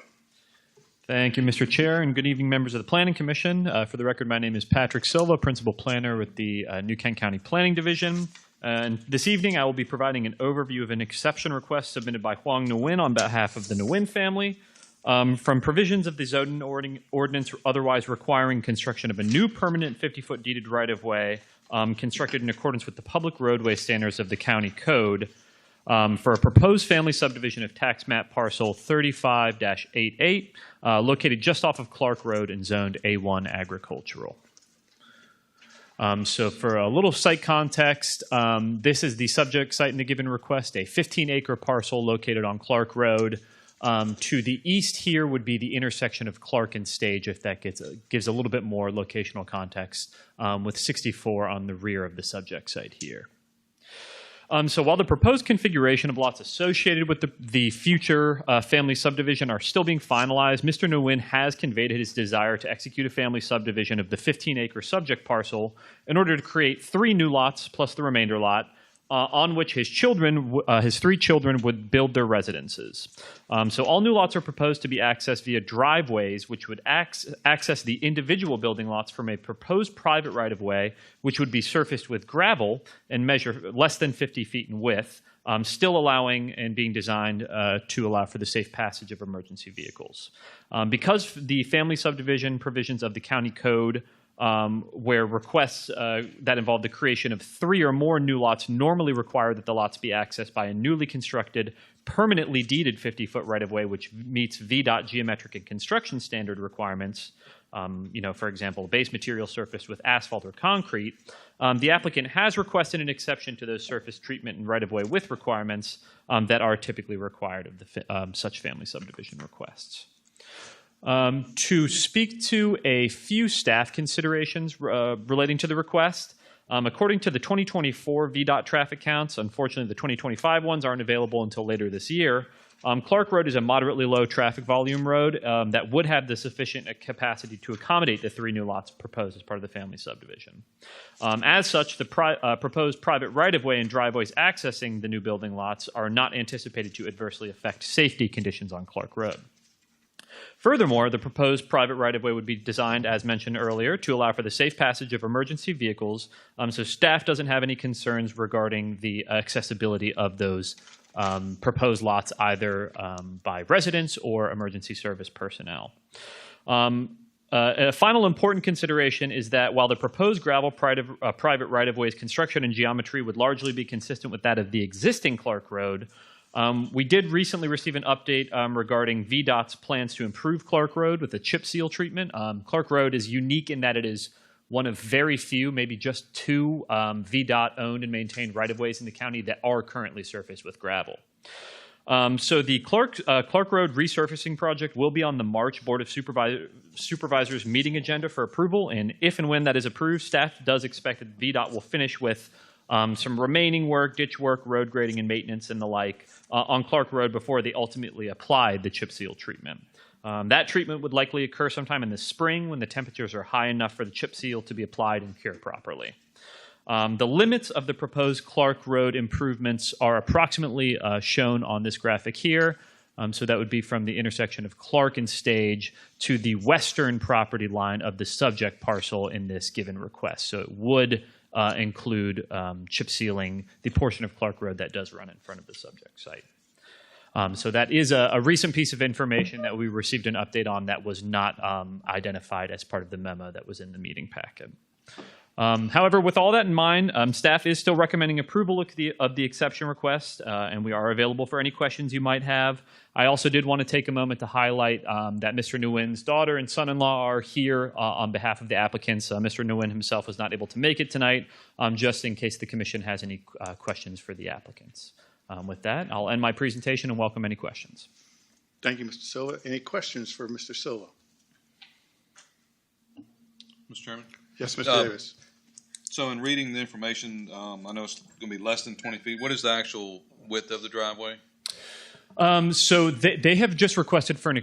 [SPEAKER 11] Thank you, Mr. Chair, and good evening, members of the Planning Commission. For the record, my name is Patrick Silva, Principal Planner with the New Kent County Planning Division. And this evening, I will be providing an overview of an exception request submitted by Huang Nguyen on behalf of the Nguyen family from provisions of the zoning ordinance otherwise requiring construction of a new permanent 50-foot deeded right-of-way constructed in accordance with the public roadway standards of the county code for a proposed family subdivision of tax map parcel 35-88 located just off of Clark Road and zoned A1 agricultural. So for a little site context, this is the subject site in the given request, a 15-acre parcel located on Clark Road. To the east here would be the intersection of Clark and Stage, if that gives a little bit more locational context, with 64 on the rear of the subject site here. So while the proposed configuration of lots associated with the future family subdivision are still being finalized, Mr. Nguyen has conveyed his desire to execute a family subdivision of the 15-acre subject parcel in order to create 3 new lots plus the remainder lot on which his 3 children would build their residences. So all new lots are proposed to be accessed via driveways, which would access the individual building lots from a proposed private right-of-way, which would be surfaced with gravel and measure less than 50 feet in width, still allowing and being designed to allow for the safe passage of emergency vehicles. Because the family subdivision provisions of the county code where requests that involve the creation of 3 or more new lots normally require that the lots be accessed by a newly constructed, permanently deeded 50-foot right-of-way, which meets VDOT geometric and construction standard requirements, for example, base material surface with asphalt or concrete. The applicant has requested an exception to those surface treatment and right-of-way width requirements that are typically required of such family subdivision requests. To speak to a few staff considerations relating to the request, according to the 2024 VDOT traffic counts, unfortunately the 2025 ones aren't available until later this year. Clark Road is a moderately low traffic volume road that would have the sufficient capacity to accommodate the 3 new lots proposed as part of the family subdivision. As such, the proposed private right-of-way and driveways accessing the new building lots are not anticipated to adversely affect safety conditions on Clark Road. Furthermore, the proposed private right-of-way would be designed, as mentioned earlier, to allow for the safe passage of emergency vehicles, so staff doesn't have any concerns regarding the accessibility of those proposed lots either by residents or emergency service personnel. A final important consideration is that while the proposed gravel private right-of-way's construction and geometry would largely be consistent with that of the existing Clark Road, we did recently receive an update regarding VDOT's plans to improve Clark Road with a chip seal treatment. Clark Road is unique in that it is one of very few, maybe just 2 VDOT-owned and maintained right-of-ways in the county that are currently surfaced with gravel. So the Clark Road resurfacing project will be on the March Board of Supervisors meeting agenda for approval, and if and when that is approved, staff does expect that VDOT will finish with some remaining work, ditch work, road grading and maintenance and the like on Clark Road before they ultimately apply the chip seal treatment. That treatment would likely occur sometime in the spring when the temperatures are high enough for the chip seal to be applied and cure properly. The limits of the proposed Clark Road improvements are approximately shown on this graphic here. So that would be from the intersection of Clark and Stage to the western property line of the subject parcel in this given request. So it would include chip sealing the portion of Clark Road that does run in front of the subject site. So that is a recent piece of information that we received an update on that was not identified as part of the memo that was in the meeting packet. However, with all that in mind, staff is still recommending approval of the exception request, and we are available for any questions you might have. I also did want to take a moment to highlight that Mr. Nguyen's daughter and son-in-law are here on behalf of the applicants. Mr. Nguyen himself was not able to make it tonight, just in case the commission has any questions for the applicants. With that, I'll end my presentation and welcome any questions.
[SPEAKER 5] Thank you, Mr. Silva. Any questions for Mr. Silva?
[SPEAKER 2] Mr. Chairman?
[SPEAKER 5] Yes, Mr. Davis.
[SPEAKER 2] So in reading the information, I know it's going to be less than 20 feet. What is the actual width of the driveway?
[SPEAKER 11] So they have just requested for an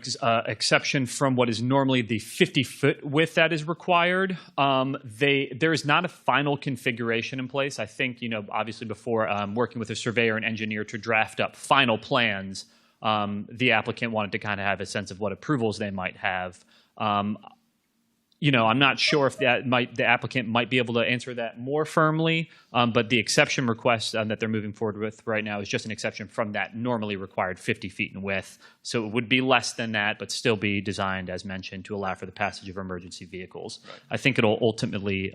[SPEAKER 11] exception from what is normally the 50-foot width that is required. There is not a final configuration in place. I think, obviously before working with a surveyor and engineer to draft up final plans, the applicant wanted to kind of have a sense of what approvals they might have. I'm not sure if the applicant might be able to answer that more firmly, but the exception request that they're moving forward with right now is just an exception from that normally required 50 feet in width. So it would be less than that, but still be designed, as mentioned, to allow for the passage of emergency vehicles. Right. I think it'll ultimately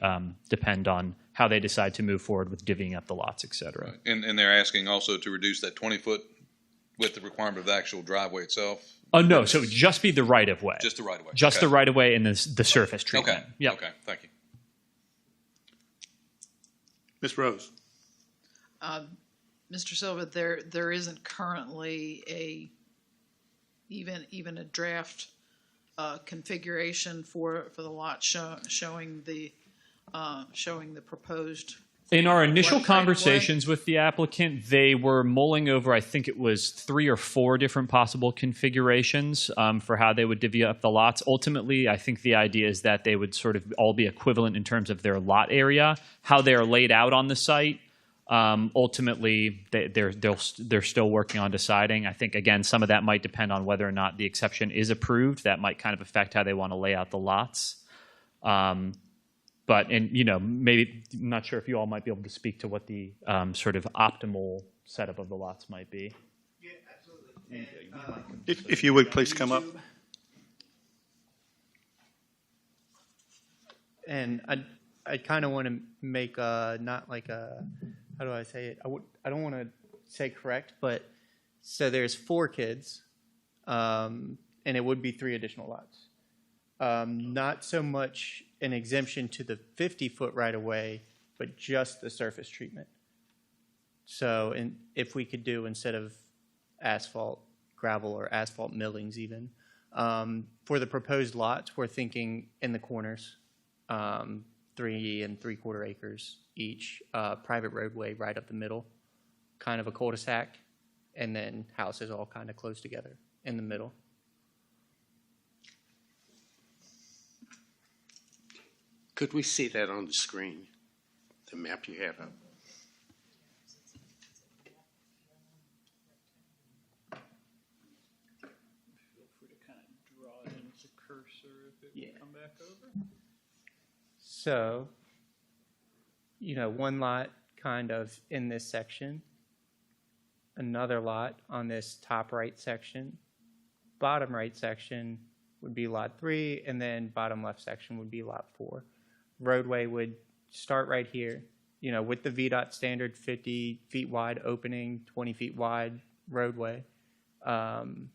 [SPEAKER 11] depend on how they decide to move forward with divvying up the lots, et cetera.
[SPEAKER 2] Right. And they're asking also to reduce that 20-foot with the requirement of the actual driveway itself?
[SPEAKER 11] No, so it would just be the right-of-way.
[SPEAKER 2] Just the right-of-way.
[SPEAKER 11] Just
[SPEAKER 2] okay.
[SPEAKER 11] the right-of-way and the surface treatment.
[SPEAKER 2] Okay,
[SPEAKER 11] yep.
[SPEAKER 2] Okay, thank you.
[SPEAKER 5] Ms. Rose.
[SPEAKER 6] Mr. Silva, there isn't currently even a draft configuration for the lot showing the proposed.
[SPEAKER 11] In our initial conversations with the applicant, they were mulling over, I think it was 3 or 4 different possible configurations for how they would divvy up the lots. Ultimately, I think the idea is that they would sort of all be equivalent in terms of their lot area, how they are laid out on the site. Ultimately, they're still working on deciding. I think, again, some of that might depend on whether or not the exception is approved. That might kind of affect how they want to lay out the lots. But maybe I'm not sure if you all might be able to speak to what the sort of optimal setup of the lots might be.
[SPEAKER 5] Yeah, absolutely. And, if you would please come up.
[SPEAKER 18] and I kind of want to make not like a, how do I say it? I don't want to say correct, but so there's 4 kids, and it would be 3 additional lots. Not so much an exemption to the 50-foot right-of-way, but just the surface treatment. So if we could do, instead of asphalt, gravel, or asphalt millings even, for the proposed lots, we're thinking in the corners, 3 3/4 acres each, private roadway right up the middle, kind of a cul-de-sac, and then houses all kind of close together in the middle.
[SPEAKER 7] Could we see that on the screen, the map you have up?
[SPEAKER 1] Feel free to kind of draw it in as a cursor if it would come back over.
[SPEAKER 18] So, one lot kind of in this section, another lot on this top right section, bottom right section would be lot 3, and then bottom left section would be lot 4. Roadway would start right here, with the VDOT standard 50 feet wide opening, 20 feet wide roadway. And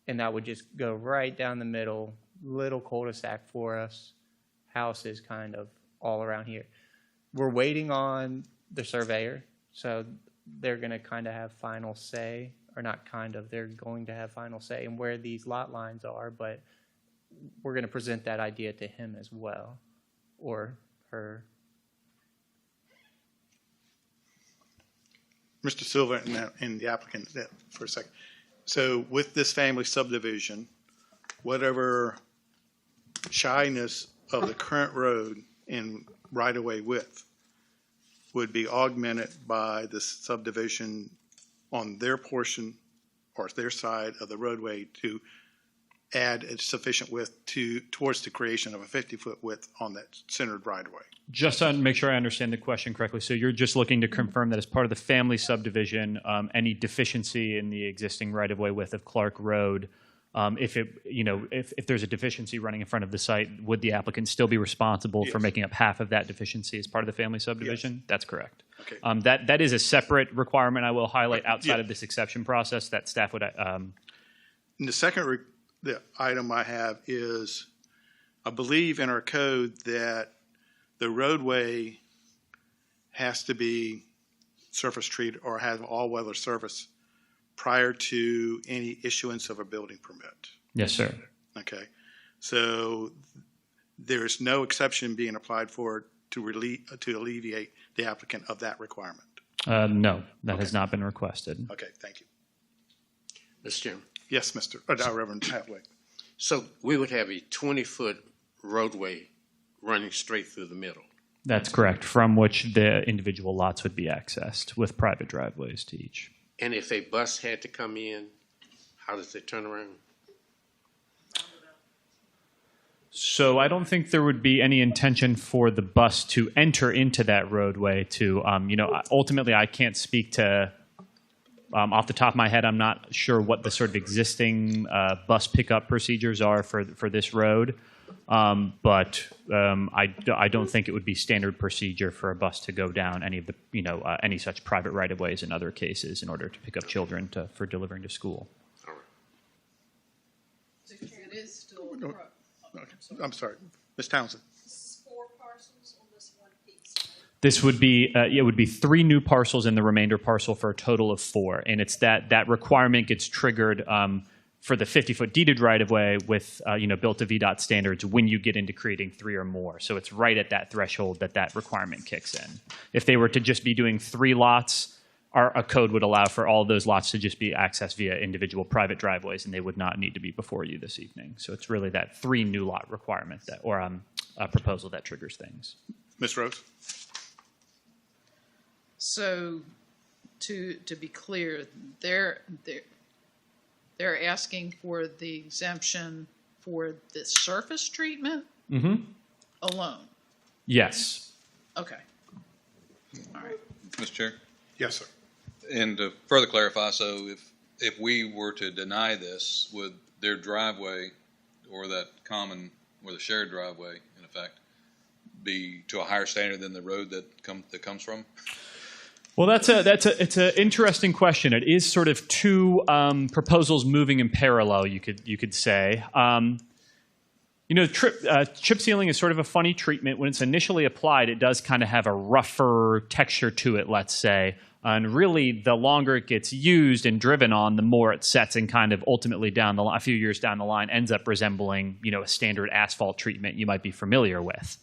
[SPEAKER 18] that would just go right down the middle, little cul-de-sac for us, houses kind of all around here. We're waiting on the surveyor, so they're going to kind of have final say, or not kind of, they're going to have final say in where these lot lines are, but we're going to present that idea to him as well, or her.
[SPEAKER 5] Mr. Silva and the applicant for a second. So with this family subdivision, whatever shyness of the current road in right-of-way width would be augmented by the subdivision on their portion or their side of the roadway to add a sufficient width towards the creation of a 50-foot width on that centered right-of-way.
[SPEAKER 11] Just to make sure I understand the question correctly, so you're just looking to confirm that as part of the family subdivision, any deficiency in the existing right-of-way width of Clark Road, if there's a deficiency running in front of the site, would the applicant still be responsible for making up half of that deficiency as part of the family subdivision? Yes. That's correct.
[SPEAKER 5] Okay.
[SPEAKER 11] That is a separate requirement I will highlight outside of this exception process that staff would.
[SPEAKER 5] And the second the item I have is, I believe in our code that the roadway has to be surface treated or have all-weather surface prior to any issuance of a building permit.
[SPEAKER 11] Yes, sir.
[SPEAKER 5] Okay. So there's no exception being applied for to alleviate the applicant of that requirement.
[SPEAKER 11] No, that has not been requested.
[SPEAKER 5] Okay, thank you.
[SPEAKER 7] Mr. Chairman.
[SPEAKER 5] Yes, Reverend Hathaway.
[SPEAKER 7] So we would have a 20-foot roadway running straight through the middle.
[SPEAKER 11] That's correct, from which the individual lots would be accessed with private driveways to each.
[SPEAKER 7] And if a bus had to come in, how does it turn around?
[SPEAKER 11] So I don't think there would be any intention for the bus to enter into that roadway to, ultimately I can't speak to, off the top of my head, I'm not sure what the sort of existing bus pickup procedures are for this road. But I don't think it would be standard procedure for a bus to go down any of the, any such private right-of-ways in other cases in order to pick up children for delivering to school.
[SPEAKER 7] All right.
[SPEAKER 6] It is still.
[SPEAKER 5] I'm sorry, Ms. Townsend.
[SPEAKER 17] 4 parcels on this one piece.
[SPEAKER 11] This would be, it would be 3 new parcels in the remainder parcel for a total of 4. And it's that requirement gets triggered for the 50-foot deeded right-of-way with, built to VDOT standards when you get into creating 3 or more. So it's right at that threshold that requirement kicks in. If they were to just be doing 3 lots, a code would allow for all of those lots to just be accessed via individual private driveways, and they would not need to be before you this evening. So it's really that 3 new lot requirement or a proposal that triggers things.
[SPEAKER 5] Ms. Rose?
[SPEAKER 6] So to be clear, they're asking for the exemption for the surface treatment alone?
[SPEAKER 11] Yes.
[SPEAKER 6] Okay. All right.
[SPEAKER 2] Mr. Chair?
[SPEAKER 5] Yes, sir.
[SPEAKER 2] And to further clarify, so if we were to deny this, would their driveway or that common or the shared driveway, in effect, be to a higher standard than the road that comes from?
[SPEAKER 11] Well, it's an interesting question. It is sort of two proposals moving in parallel, you could say. Chip sealing is sort of a funny treatment. When it's initially applied, it does kind of have a rougher texture to it, let's say. And really, the longer it gets used and driven on, the more it sets and kind of ultimately a few years down the line, ends up resembling, a standard asphalt treatment you might be familiar with.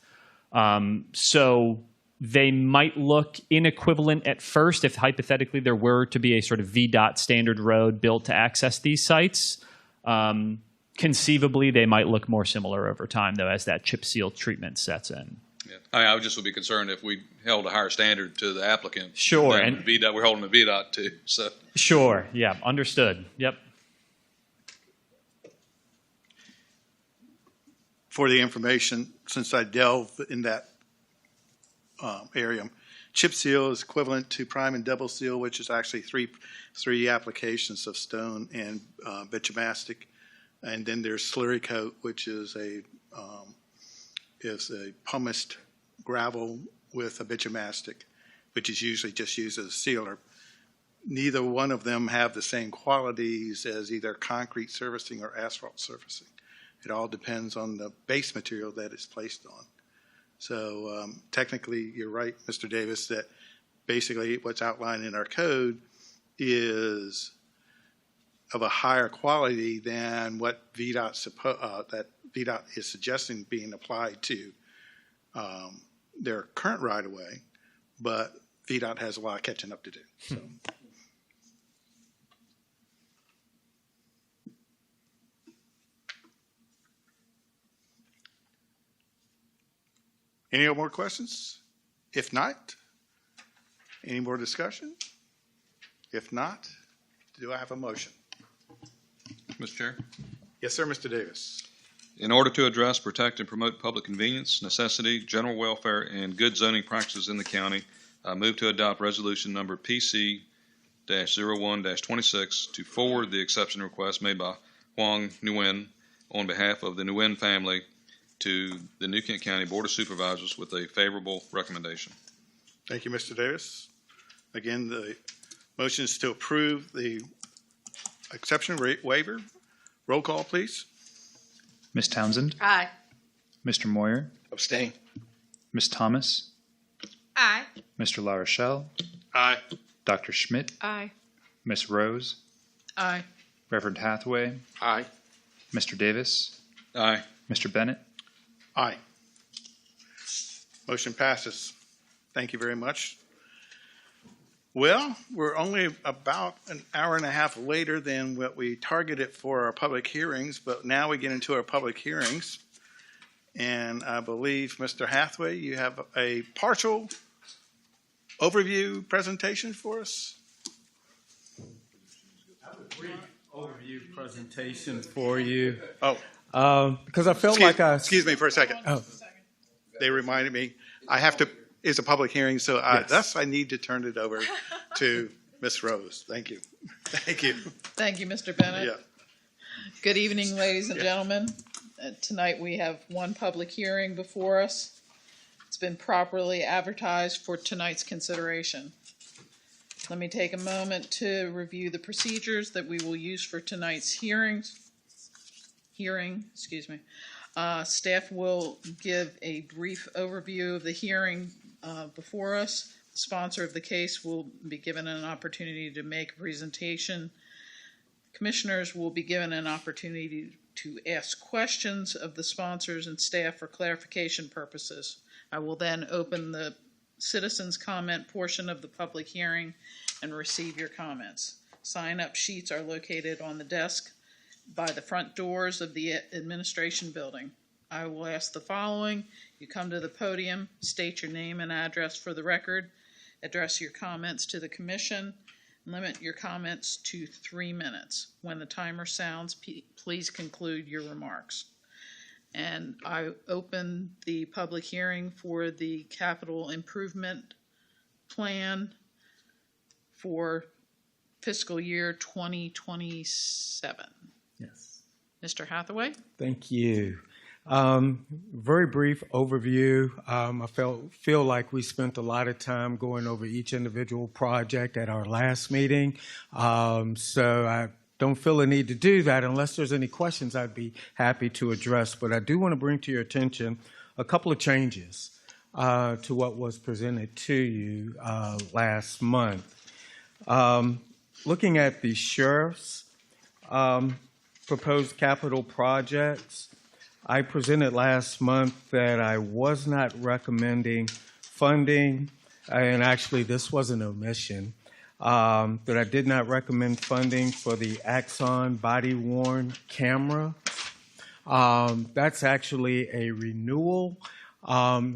[SPEAKER 11] So they might look inequivalent at first if hypothetically there were to be a sort of VDOT standard road built to access these sites. Conceivably, they might look more similar over time, though, as that chip seal treatment sets in.
[SPEAKER 2] Yeah. I would just be concerned if we held a higher standard to the applicant.
[SPEAKER 11] Sure.
[SPEAKER 2] And VDOT, we're holding the VDOT too. So.
[SPEAKER 11] Sure. Yeah. Understood. Yep.
[SPEAKER 5] For the information, since I delved in that area, chip seal is equivalent to prime and double seal, which is actually three applications of stone and bitumastic. And then there's slurry coat, which is a pumice gravel with a bitumastic, which is usually just used as a sealer. Neither one of them have the same qualities as either concrete surfacing or asphalt surfacing. It all depends on the base material that it's placed on. So technically, you're right, Mr. Davis, that basically what's outlined in our code is of a higher quality than what VDOT is suggesting being applied to their current right-of-way, but VDOT has a lot of catching up to do. So. Any more questions? If not, any more discussion? If not, do I have a motion?
[SPEAKER 2] Mr. Chair?
[SPEAKER 5] Yes, sir, Mr. Davis.
[SPEAKER 2] In order to address, protect, and promote public convenience, necessity, general welfare, and good zoning practices in the county, I move to adopt resolution number PC-01-26 to forward the exception request made by Huang Nguyen on behalf of the Nguyen family to the New Kent County Board of Supervisors with a favorable recommendation.
[SPEAKER 5] Thank you, Mr. Davis. Again, the motion is to approve the exception rate waiver. Roll call, please.
[SPEAKER 3] Ms. Townsend?
[SPEAKER 4] Aye.
[SPEAKER 3] Mr. Moyer?
[SPEAKER 12] Abstain.
[SPEAKER 3] Ms. Thomas?
[SPEAKER 9] Aye.
[SPEAKER 3] Mr. La Rochelle?
[SPEAKER 10] Aye.
[SPEAKER 3] Dr. Schmidt?
[SPEAKER 6] Aye.
[SPEAKER 3] Ms. Rose?
[SPEAKER 6] Aye.
[SPEAKER 3] Reverend Hathaway?
[SPEAKER 12] Aye.
[SPEAKER 3] Mr. Davis?
[SPEAKER 2] Aye.
[SPEAKER 3] Mr. Bennett?
[SPEAKER 5] Aye. Motion passes. Thank you very much. Well, we're only about an hour and a half later than what we targeted for our public hearings, but now we get into our public hearings. And I believe, Mr. Hathaway, you have a partial overview presentation for us?
[SPEAKER 19] I have a brief overview presentation for you.
[SPEAKER 5] Oh.
[SPEAKER 19] Because I felt like I...
[SPEAKER 5] Excuse me for a second.
[SPEAKER 19] Oh.
[SPEAKER 5] They reminded me, I have to, it's a public hearing, so
[SPEAKER 19] Yes.
[SPEAKER 5] thus I need to turn it over to Ms. Rose. Thank you. Thank you.
[SPEAKER 6] Thank you, Mr. Bennett.
[SPEAKER 5] Yeah.
[SPEAKER 6] Good evening, ladies and gentlemen. Tonight we have one public hearing before us. It's been properly advertised for tonight's consideration. Let me take a moment to review the procedures that we will use for tonight's hearing. Staff will give a brief overview of the hearing before us. The sponsor of the case will be given an opportunity to make a presentation. Commissioners will be given an opportunity to ask questions of the sponsors and staff for clarification purposes. I will then open the citizens' comment portion of the public hearing and receive your comments. Sign-up sheets are located on the desk by the front doors of the administration building. I will ask the following. You come to the podium, state your name and address for the record, address your comments to the commission, limit your comments to 3 minutes. When the timer sounds, please conclude your remarks. And I open the public hearing for the capital improvement plan for fiscal year 2027.
[SPEAKER 19] Yes.
[SPEAKER 6] Mr. Hathaway?
[SPEAKER 19] Thank you. Very brief overview. I feel like we spent a lot of time going over each individual project at our last meeting. So I don't feel a need to do that. Unless there's any questions, I'd be happy to address. But I do want to bring to your attention a couple of changes to what was presented to you last month. Looking at the sheriff's proposed capital projects, I presented last month that I was not recommending funding, and actually this was an omission, that I did not recommend funding for the Axon body-worn camera. That's actually a renewal.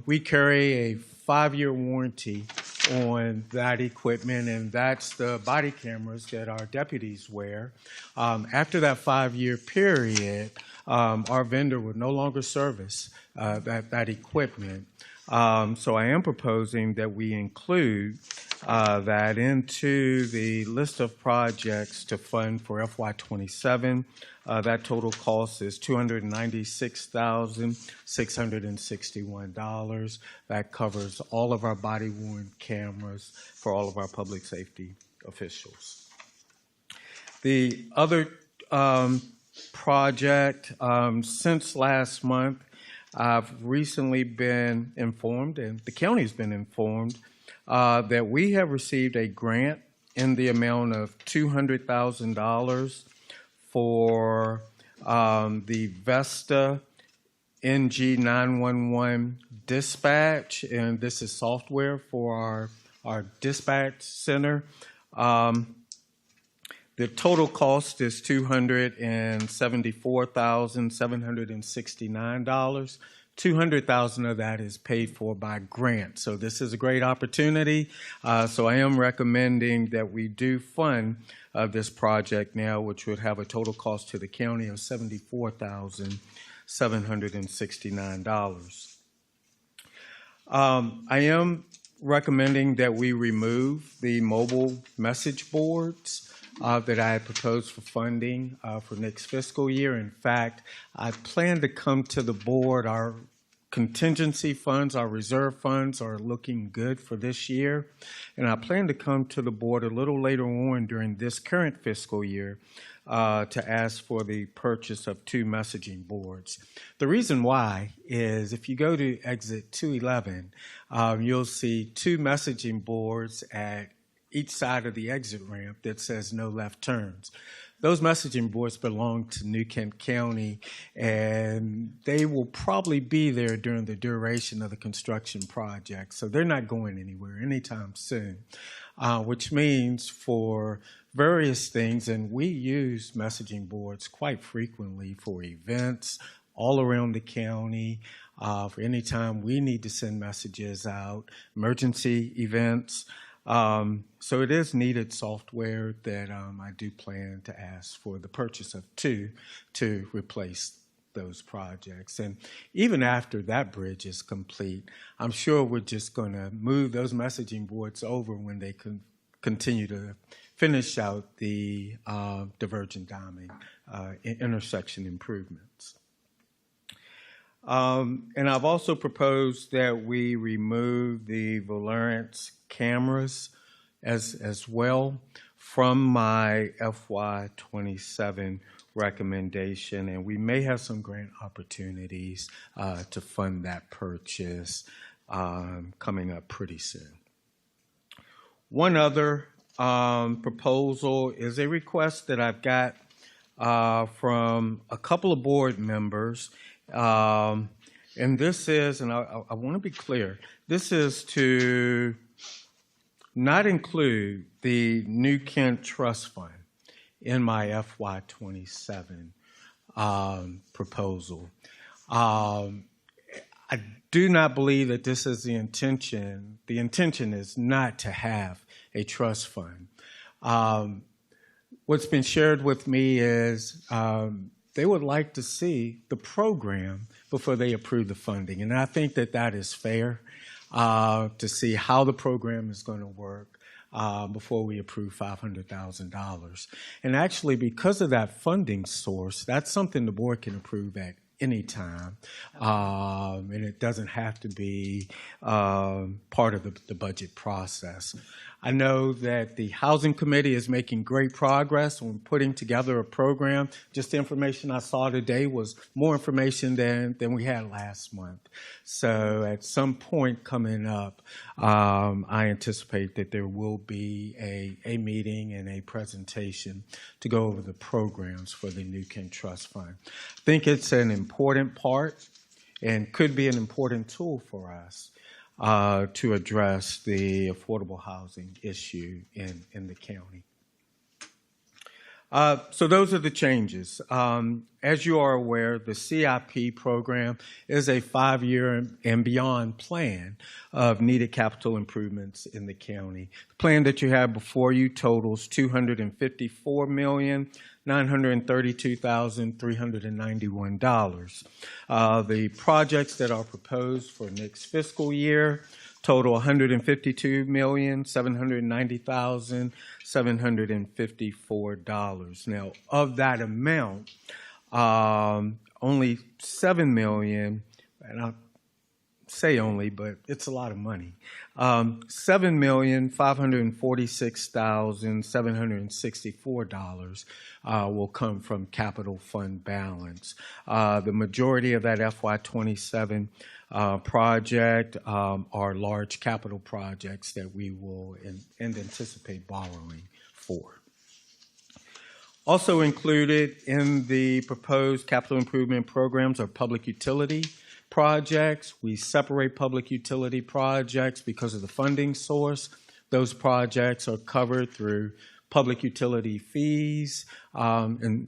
[SPEAKER 19] We carry a 5-year warranty on that equipment, and that's the body cameras that our deputies wear. After that 5-year period, our vendor would no longer service that equipment. So I am proposing that we include that into the list of projects to fund for FY27. That total cost is $296,661. That covers all of our body-worn cameras for all of our public safety officials. The other project, since last month, I've recently been informed, and the county's been informed, that we have received a grant in the amount of $200,000 for the Vesta NG911 dispatch, and this is software for our dispatch center. The total cost is $274,769. $200,000 of that is paid for by grant. So this is a great opportunity. So I am recommending that we do fund this project now, which would have a total cost to the county of $74,769. I am recommending that we remove the mobile message boards that I had proposed for funding for next fiscal year. In fact, I plan to come to the board. Our contingency funds, our reserve funds are looking good for this year. And I plan to come to the board a little later on during this current fiscal year to ask for the purchase of 2 messaging boards. The reason why is if you go to exit 211, you'll see 2 messaging boards at each side of the exit ramp that says no left turns. Those messaging boards belong to New Kent County, and they will probably be there during the duration of the construction project. So they're not going anywhere anytime soon, which means for various things, and we use messaging boards quite frequently for events all around the county, for any time we need to send messages out, emergency events. So it is needed software that I do plan to ask for the purchase of 2 to replace those projects. And even after that bridge is complete, I'm sure we're just going to move those messaging boards over when they can continue to finish out the divergent timing intersection improvements. And I've also proposed that we remove the Valorance cameras as well from my FY27 recommendation, and we may have some grant opportunities to fund that purchase coming up pretty soon. One other proposal is a request that I've got from a couple of board members. And this is, and I want to be clear, this is to not include the New Kent Trust Fund in my FY27 proposal. I do not believe that this is the intention. The intention is not to have a trust fund. What's been shared with me is they would like to see the program before they approve the funding. And I think that that is fair to see how the program is going to work before we approve $500,000. And actually, because of that funding source, that's something the board can approve at anytime, and it doesn't have to be part of the budget process. I know that the Housing Committee is making great progress on putting together a program. Just the information I saw today was more information than we had last month. So at some point coming up, I anticipate that there will be a meeting and a presentation to go over the programs for the New Kent Trust Fund. I think it's an important part and could be an important tool for us to address the affordable housing issue in the county. So those are the changes. As you are aware, the CIP program is a 5-year and beyond plan of needed capital improvements in the county. The plan that you have before you totals $254,932,391. The projects that are proposed for next fiscal year total $152,790,754. Now, of that amount, only $7 million, and I say only, but it's a lot of money. $7,546,764 will come from capital fund balance. The majority of that FY27 project are large capital projects that we will anticipate borrowing for. Also included in the proposed capital improvement programs are public utility projects. We separate public utility projects because of the funding source. Those projects are covered through public utility fees and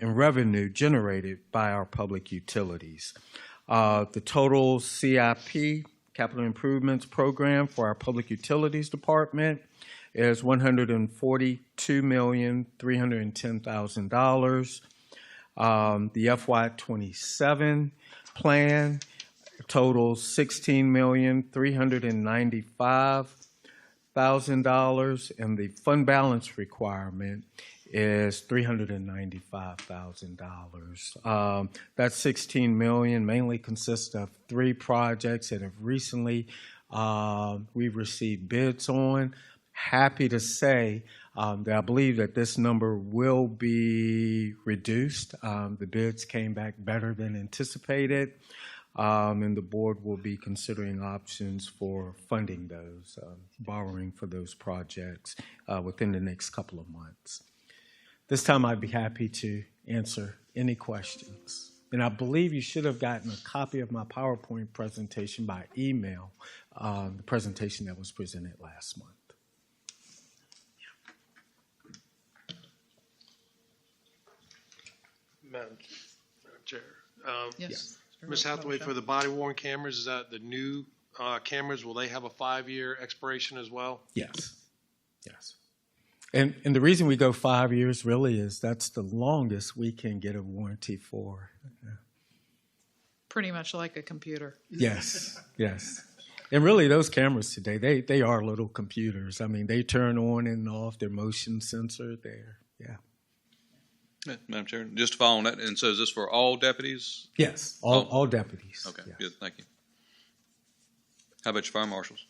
[SPEAKER 19] revenue generated by our public utilities. The total CIP, Capital Improvements Program, for our Public Utilities Department is $142,310,000. The FY27 plan totals $16,395,000, and the fund balance requirement is $395,000. That $16 million mainly consists of 3 projects that have recently we've received bids on. Happy to say that I believe that this number will be reduced. The bids came back better than anticipated, and the board will be considering options for funding those, borrowing for those projects within the next couple of months. This time I'd be happy to answer any questions. And I believe you should have gotten a copy of my PowerPoint presentation by email, the presentation that was presented last month.
[SPEAKER 10] Madam Chair.
[SPEAKER 6] Yes.
[SPEAKER 10] Ms. Hathaway, for the body worn cameras, is that the new cameras, will they have a 5-year expiration as well?
[SPEAKER 19] Yes. Yes. And the reason we go 5 years really is that's the longest we can get a warranty for.
[SPEAKER 6] Pretty much like a computer.
[SPEAKER 19] Yes, yes. And really those cameras today, they are little computers. I mean, they turn on and off, their motion sensor there, yeah.
[SPEAKER 2] Yeah, Madam Chair, just to follow on that, and so is this for all deputies?
[SPEAKER 19] Yes, all deputies.
[SPEAKER 2] Okay,
[SPEAKER 19] yes.
[SPEAKER 2] Good, thank you. How about your fire marshals?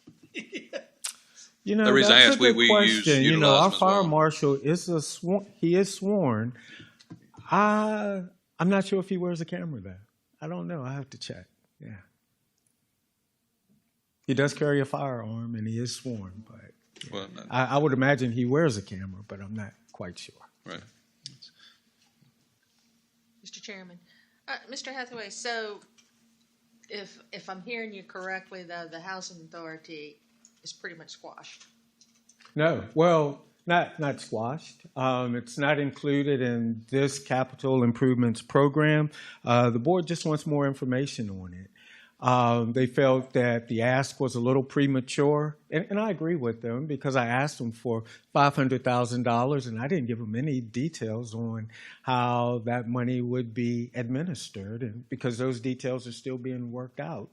[SPEAKER 19] You know,
[SPEAKER 2] the reason
[SPEAKER 19] that's
[SPEAKER 2] I asked,
[SPEAKER 19] a good question. You know, our
[SPEAKER 2] them
[SPEAKER 19] fire
[SPEAKER 2] well.
[SPEAKER 19] marshal is he is sworn. I'm not sure if he wears a camera though. I don't know. I have to check. Yeah. He does carry a firearm and he is sworn, but yeah.
[SPEAKER 2] Well,
[SPEAKER 19] I would imagine he wears a camera, but I'm not quite sure.
[SPEAKER 2] Right.
[SPEAKER 4] Mr. Chairman, Mr. Hathaway, so if I'm hearing you correctly, though, the Housing Authority is pretty much squashed.
[SPEAKER 19] No, well, not squashed. It's not included in this capital improvements program. The board just wants more information on it. They felt that the ask was a little premature, and I agree with them because I asked them for $500,000 and I didn't give them any details on how that money would be administered, and because those details are still being worked out.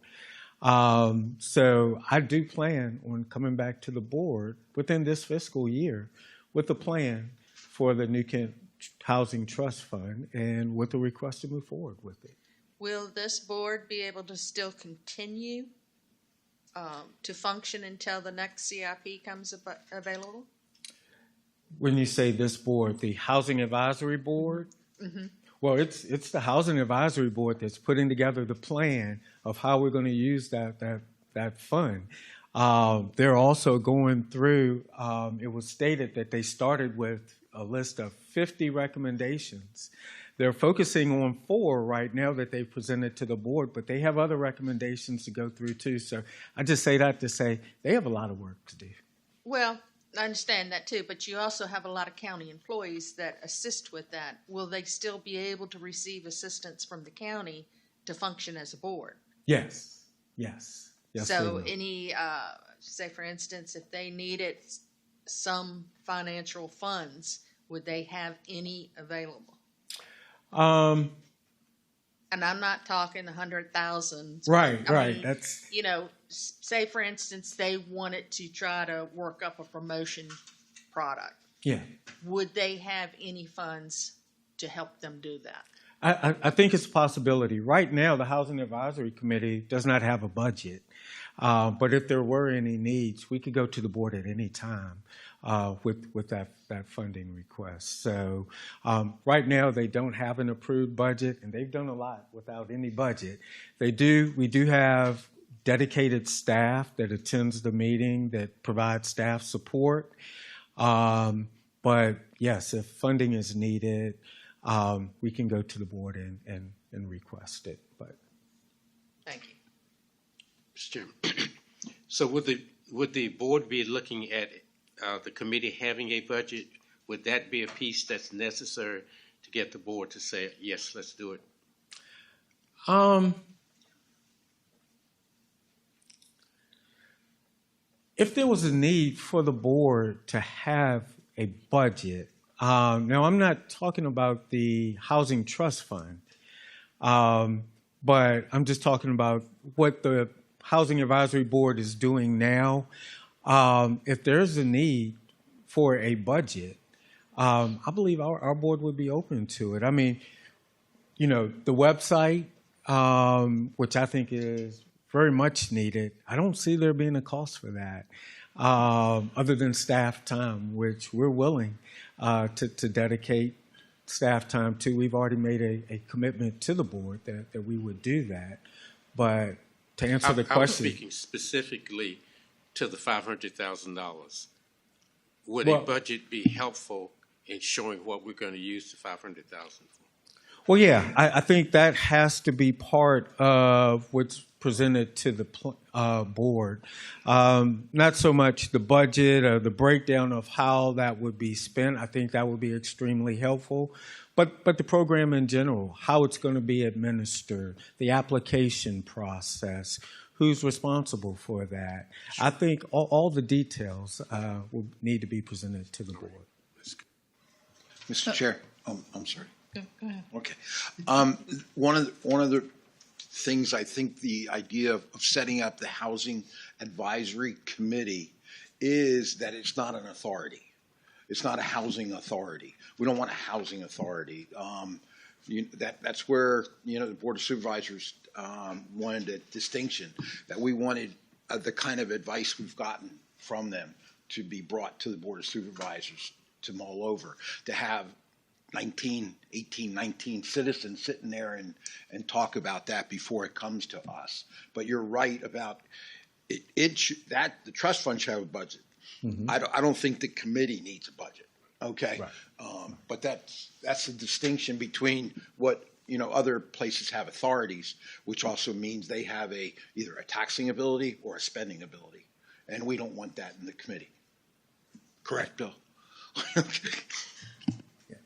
[SPEAKER 19] So I do plan on coming back to the board within this fiscal year with a plan for the New Kent Housing Trust Fund, and with a request to move forward with it.
[SPEAKER 4] Will this board be able to still continue to function until the next CIP comes available?
[SPEAKER 19] When you say this board, the Housing Advisory Board,
[SPEAKER 4] Mm-hmm.
[SPEAKER 19] well, it's the Housing Advisory Board that's putting together the plan of how we're going to use that fund. They're also going through, it was stated that they started with a list of 50 recommendations. They're focusing on 4 right now that they've presented to the board, but they have other recommendations to go through too. So I just say that to say they have a lot of work to do.
[SPEAKER 4] Well, I understand that too, but you also have a lot of county employees that assist with that. Will they still be able to receive assistance from the county to function as a board?
[SPEAKER 19] Yes, yes. Yes, they
[SPEAKER 4] So
[SPEAKER 19] will.
[SPEAKER 4] any, say for instance, if they needed some financial funds, would they have any available? And I'm not talking 100,000.
[SPEAKER 19] Right,
[SPEAKER 4] I
[SPEAKER 19] right.
[SPEAKER 4] mean,
[SPEAKER 19] That's
[SPEAKER 4] you know, say for instance, they wanted to try to work up a promotion product.
[SPEAKER 19] yeah.
[SPEAKER 4] Would they have any funds to help them do that?
[SPEAKER 19] I think it's a possibility. Right now, the Housing Advisory Committee does not have a budget. But if there were any needs, we could go to the board at any time with that funding request. So right now, they don't have an approved budget, and they've done a lot without any budget. We do have dedicated staff that attends the meeting, that provides staff support. But yes, if funding is needed, we can go to the board and request it. But
[SPEAKER 4] Thank you.
[SPEAKER 7] Mr. Chairman. So would the board be looking at the committee having a budget? Would that be a piece that's necessary to get the board to say, yes, let's do it?
[SPEAKER 19] If there was a need for the board to have a budget, now I'm not talking about the Housing Trust Fund, but I'm just talking about what the Housing Advisory Board is doing now. If there's a need for a budget, I believe our board would be open to it. I mean, you know, the website, which I think is very much needed, I don't see there being a cost for that, other than staff time, which we're willing to dedicate staff time to. We've already made a commitment to the board that we would do that. But to answer the
[SPEAKER 7] I was
[SPEAKER 19] question,
[SPEAKER 7] speaking specifically to the $500,000. Would
[SPEAKER 19] Well-
[SPEAKER 7] a budget be helpful in showing what we're going to use the $500,000 for?
[SPEAKER 19] well, yeah, I think that has to be part of what's presented to the board. Not so much the budget or the breakdown of how that would be spent. I think that would be extremely helpful. But the program in general, how it's going to be administered, the application process, who's responsible for that. I think all the details will need to be presented to the board.
[SPEAKER 12] Mr. Chair, I'm sorry.
[SPEAKER 6] Go ahead.
[SPEAKER 12] Okay. One of the things, I think the idea of setting up the Housing Advisory Committee is that it's not an authority. It's not a housing authority. We don't want a housing authority. That's where, the Board of Supervisors wanted a distinction, that we wanted the kind of advice we've gotten from them to be brought to the Board of Supervisors to mull over, to have 18, 19 citizens sitting there and talk about that before it comes to us. But you're right about that the trust fund should have a budget.
[SPEAKER 19] Mm-hmm.
[SPEAKER 12] I don't think the committee needs a budget. Okay,
[SPEAKER 19] Right.
[SPEAKER 12] but that's the distinction between what other places have authorities, which also means they have either a taxing ability or a spending ability, and we don't want that in the committee. Correct, Bill?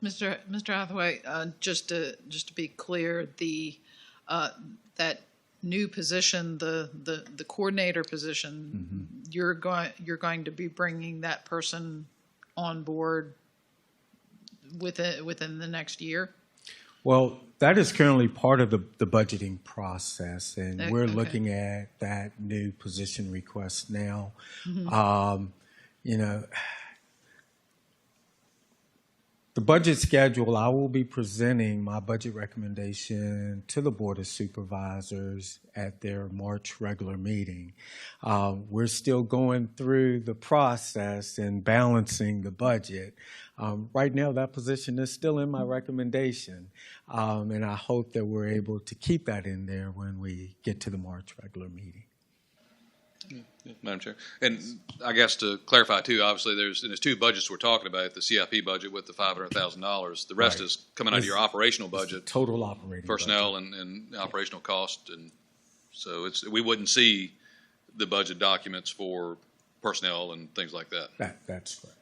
[SPEAKER 6] Mr. Hathaway, just to be clear, that new position, the coordinator position, you're going to be bringing that person on board within the next year?
[SPEAKER 19] Well, that is currently part of the budgeting process, and we're
[SPEAKER 6] Okay.
[SPEAKER 19] looking at that new position request now. the budget schedule, I will be presenting my budget recommendation to the Board of Supervisors at their March regular meeting. We're still going through the process and balancing the budget. Right now, that position is still in my recommendation, and I hope that we're able to keep that in there when we get to the March regular meeting.
[SPEAKER 2] Madam Chair. And I guess to clarify too, obviously there's two budgets we're talking about, the CIP budget with the $500,000. The rest
[SPEAKER 19] Right.
[SPEAKER 2] is coming out of your operational budget.
[SPEAKER 19] Total operating
[SPEAKER 2] personnel and operational cost. And so we wouldn't see the budget documents for personnel and things like that.
[SPEAKER 19] That's correct.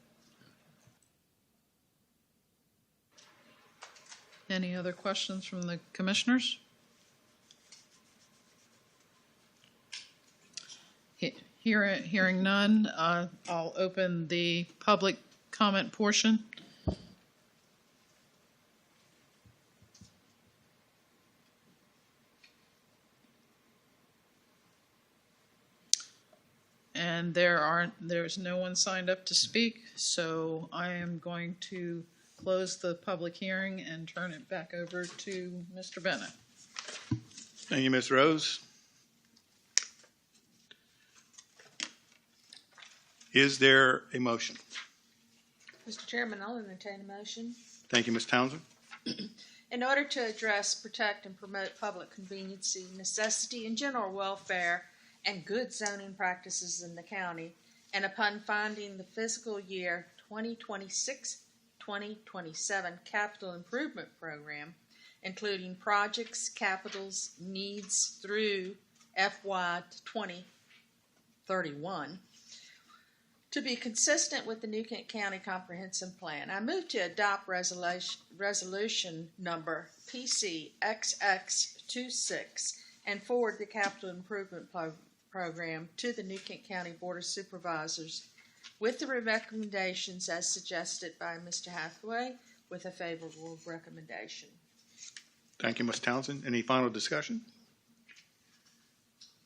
[SPEAKER 6] Any other questions from the commissioners? Hearing none, I'll open the public comment portion. And there's no one signed up to speak, so I am going to close the public hearing and turn it back over to Mr. Bennett.
[SPEAKER 5] Thank you, Ms. Rose. Is there a motion?
[SPEAKER 4] Mr. Chairman, I'll entertain a motion.
[SPEAKER 5] Thank you, Ms. Townsend.
[SPEAKER 4] In order to address, protect, and promote public conveniency, necessity, and general welfare, and good zoning practices in the county, and upon finding the fiscal year 2026-2027 capital improvement program, including projects, capitals, needs through FY 2031, to be consistent with the New Kent County Comprehensive Plan, I move to adopt resolution number PCXX26 and forward the capital improvement program to the New Kent County Board of Supervisors with the recommendations as suggested by Mr. Hathaway, with a favorable recommendation.
[SPEAKER 5] Thank you, Ms. Townsend. Any final discussion?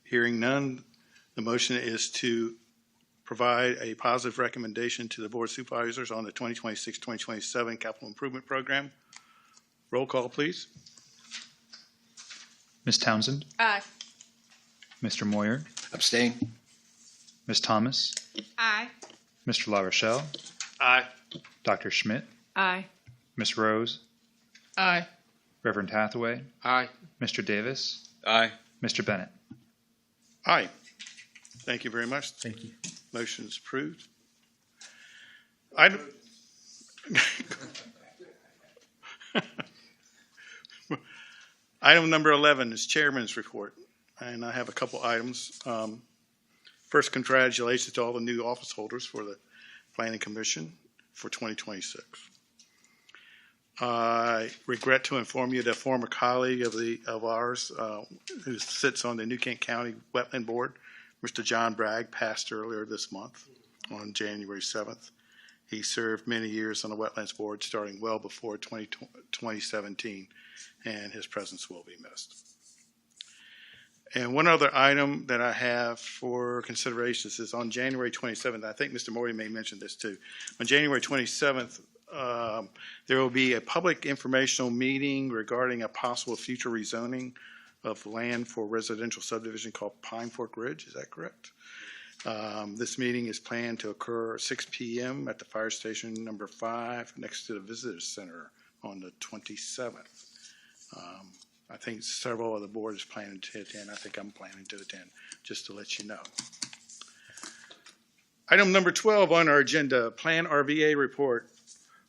[SPEAKER 5] Hearing none, the motion is to provide a positive recommendation to the Board of Supervisors on the 2026-2027 Capital Improvement Program. Roll call, please.
[SPEAKER 3] Ms. Townsend?
[SPEAKER 4] Aye.
[SPEAKER 3] Mr. Moyer?
[SPEAKER 12] Abstain.
[SPEAKER 3] Ms. Thomas?
[SPEAKER 9] Aye.
[SPEAKER 3] Mr. La Rochelle?
[SPEAKER 10] Aye.
[SPEAKER 3] Dr. Schmidt?
[SPEAKER 6] Aye.
[SPEAKER 3] Ms. Rose?
[SPEAKER 6] Aye.
[SPEAKER 3] Reverend Hathaway?
[SPEAKER 7] Aye.
[SPEAKER 3] Mr. Davis?
[SPEAKER 2] Aye.
[SPEAKER 3] Mr. Bennett?
[SPEAKER 5] Aye. Thank you very much.
[SPEAKER 19] Thank you.
[SPEAKER 5] Motion is approved. Item number 11 is Chairman's Report, and I have a couple items. First, congratulations to all the new office holders for the Planning Commission for 2026. I regret to inform you that a former colleague of ours who sits on the New Kent County Wetland Board, Mr. John Bragg, passed earlier this month on January 7th. He served many years on the Wetlands Board, starting well before 2017, and his presence will be missed. And one other item that I have for considerations is on January 27th, I think Mr. Morty may mention this too. On January 27th, there will be a public informational meeting regarding a possible future rezoning of land for residential subdivision called Pine Fork Ridge. Is that correct? This meeting is planned to occur at 6 p.m. at the fire station number 5 next to the visitor center on the 27th. I think several of the board is planning to attend. I think I'm planning to attend, just to let you know. Item number 12 on our agenda, Plan RVA report.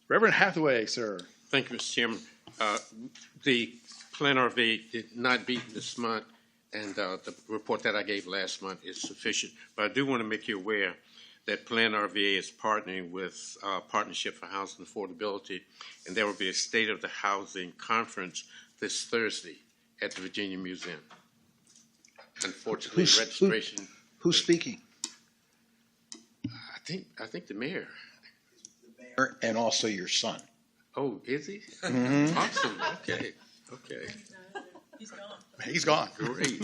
[SPEAKER 5] Reverend Hathaway, sir.
[SPEAKER 7] Thank you, Mr. Chairman. The Plan RV did not beat this month, and the report that I gave last month is sufficient. But I do want to make you aware that Plan RVA is partnering with Partnership for Housing Affordability, and there will be a State of the Housing Conference this Thursday at the Virginia Museum. Unfortunately, registration.
[SPEAKER 12] Who's speaking?
[SPEAKER 7] I think the mayor.
[SPEAKER 12] And also your son.
[SPEAKER 7] Oh, is he?
[SPEAKER 12] Mhm.
[SPEAKER 7] Awesome. Okay.
[SPEAKER 6] He's gone.
[SPEAKER 5] He's gone.
[SPEAKER 7] Great.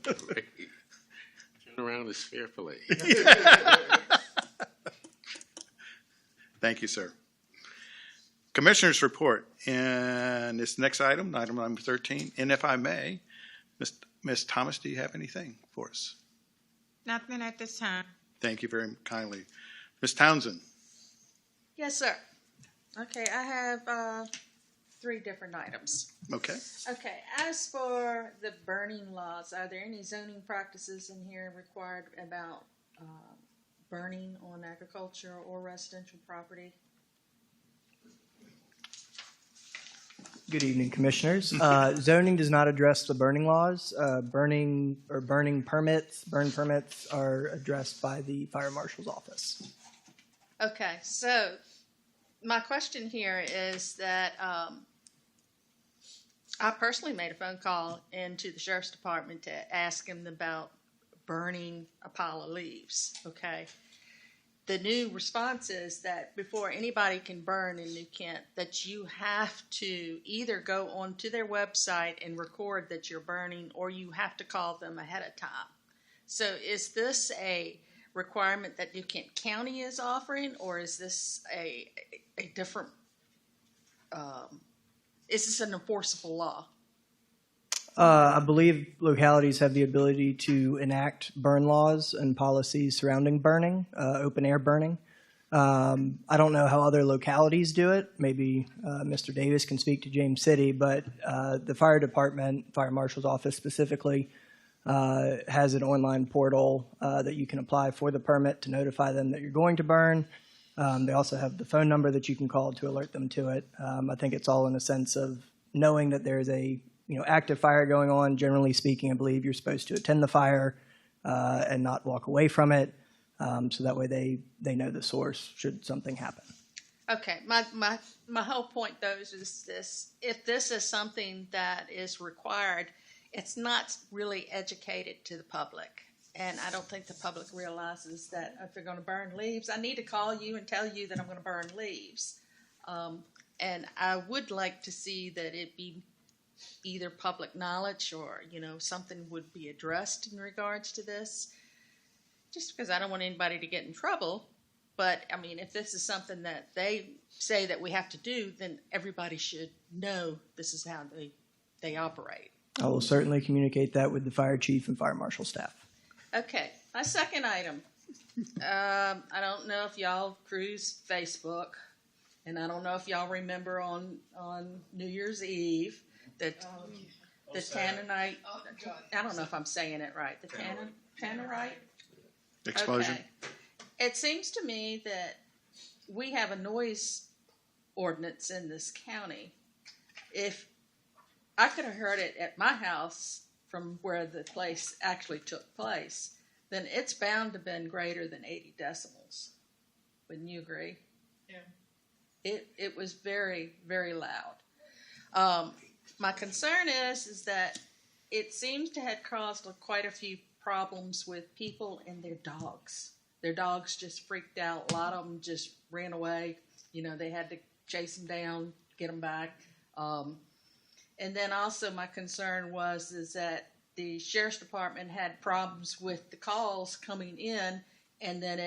[SPEAKER 7] Great. Turn around is fair play.
[SPEAKER 5] Thank you, sir. Commissioners report, and this next item number 13, and if I may, Ms. Thomas, do you have anything for us?
[SPEAKER 9] Nothing at this time.
[SPEAKER 5] Thank you very kindly. Ms. Townsend?
[SPEAKER 4] Yes, sir. Okay, I have 3 different items.
[SPEAKER 5] Okay.
[SPEAKER 4] Okay, as for the burning laws, are there any zoning practices in here required about burning on agriculture or residential property?
[SPEAKER 20] Good evening, Commissioners. Zoning does not address the burning laws. Burning permits are addressed by the Fire Marshal's office.
[SPEAKER 4] Okay, so my question here is that I personally made a phone call into the Sheriff's Department to ask him about burning a pile of leaves, okay? The new response is that before anybody can burn in New Kent, that you have to either go onto their website and record that you're burning, or you have to call them ahead of time. So is this a requirement that New Kent County is offering, or is this a different, is this an enforceable law?
[SPEAKER 20] I believe localities have the ability to enact burn laws and policies surrounding burning, open air burning. I don't know how other localities do it. Maybe Mr. Davis can speak to James City, but the fire department, fire marshal's office specifically, has an online portal that you can apply for the permit to notify them that you're going to burn. They also have the phone number that you can call to alert them to it. I think it's all in a sense of knowing that there's a active fire going on. Generally speaking, I believe you're supposed to attend the fire and not walk away from it, so that way they know the source should something happen.
[SPEAKER 4] Okay, my whole point though is this: if this is something that is required, it's not really educated to the public. And I don't think the public realizes that if they're going to burn leaves, I need to call you and tell you that I'm going to burn leaves. And I would like to see that it be either public knowledge or, something would be addressed in regards to this. Just because I don't want anybody to get in trouble. But, I mean, if this is something that they say that we have to do, then everybody should know this is how they operate.
[SPEAKER 20] I will certainly communicate that with the fire chief and fire marshal staff.
[SPEAKER 4] Okay, my second item. I don't know if y'all cruise Facebook, and I don't know if y'all remember on New Year's Eve that the Tannerite, I don't know if I'm saying it right, the Tannerite
[SPEAKER 5] explosion.
[SPEAKER 4] Okay. It seems to me that we have a noise ordinance in this county. If I could have heard it at my house from where the place actually took place, then it's bound to have been greater than 80 decibels. Wouldn't you agree? Yeah. It was very, very loud. My concern is that it seems to have caused quite a few problems with people and their dogs. Their dogs just freaked out. A lot of them just ran away. They had to chase them down, get them back. And then also my concern is that the Sheriff's Department had problems with the calls coming in, and then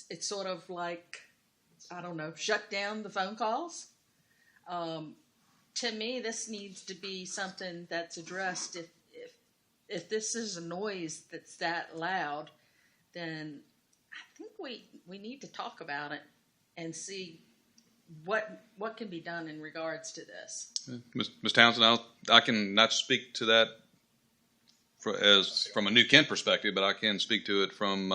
[SPEAKER 4] it's sort of like, I don't know, shut down the phone calls. To me, this needs to be something that's addressed. If this is a noise that's that loud, then I think we need to talk about it and see what can be done in regards to this.
[SPEAKER 2] Ms. Townsend, I can not speak to that from a New Kent perspective, but I can speak to it from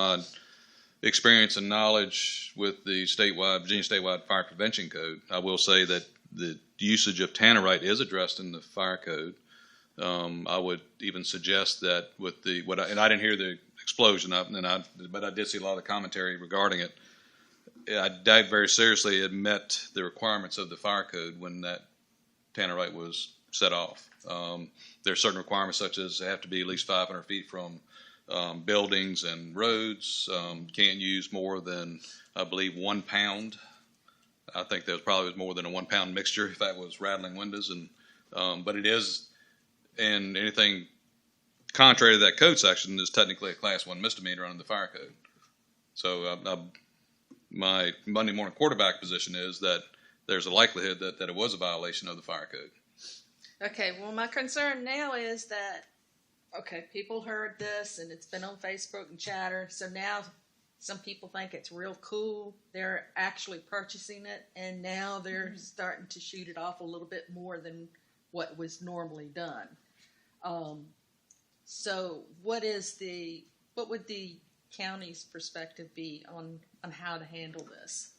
[SPEAKER 2] experience and knowledge with the Virginia statewide fire prevention code. I will say that the usage of tannerite is addressed in the fire code. I would even suggest that with and I didn't hear the explosion, but I did see a lot of the commentary regarding it. I doubt very seriously it met the requirements of the fire code when that tannerite was set off. There are certain requirements such as they have to be at least 500 feet from buildings and roads. Can't use more than, I believe, 1 pound. I think there probably was more than a 1 pound mixture if that was rattling windows. But it is, and anything contrary to that code section is technically a Class 1 misdemeanor under the fire code. So my Monday morning quarterback position is that there's a likelihood that it was a violation of the fire code.
[SPEAKER 4] Okay, well, my concern now is that, okay, people heard this and it's been on Facebook and chatter, so now some people think it's real cool. They're actually purchasing it, and now they're starting to shoot it off a little bit more than what was normally done. So what would the county's perspective be on how to handle this?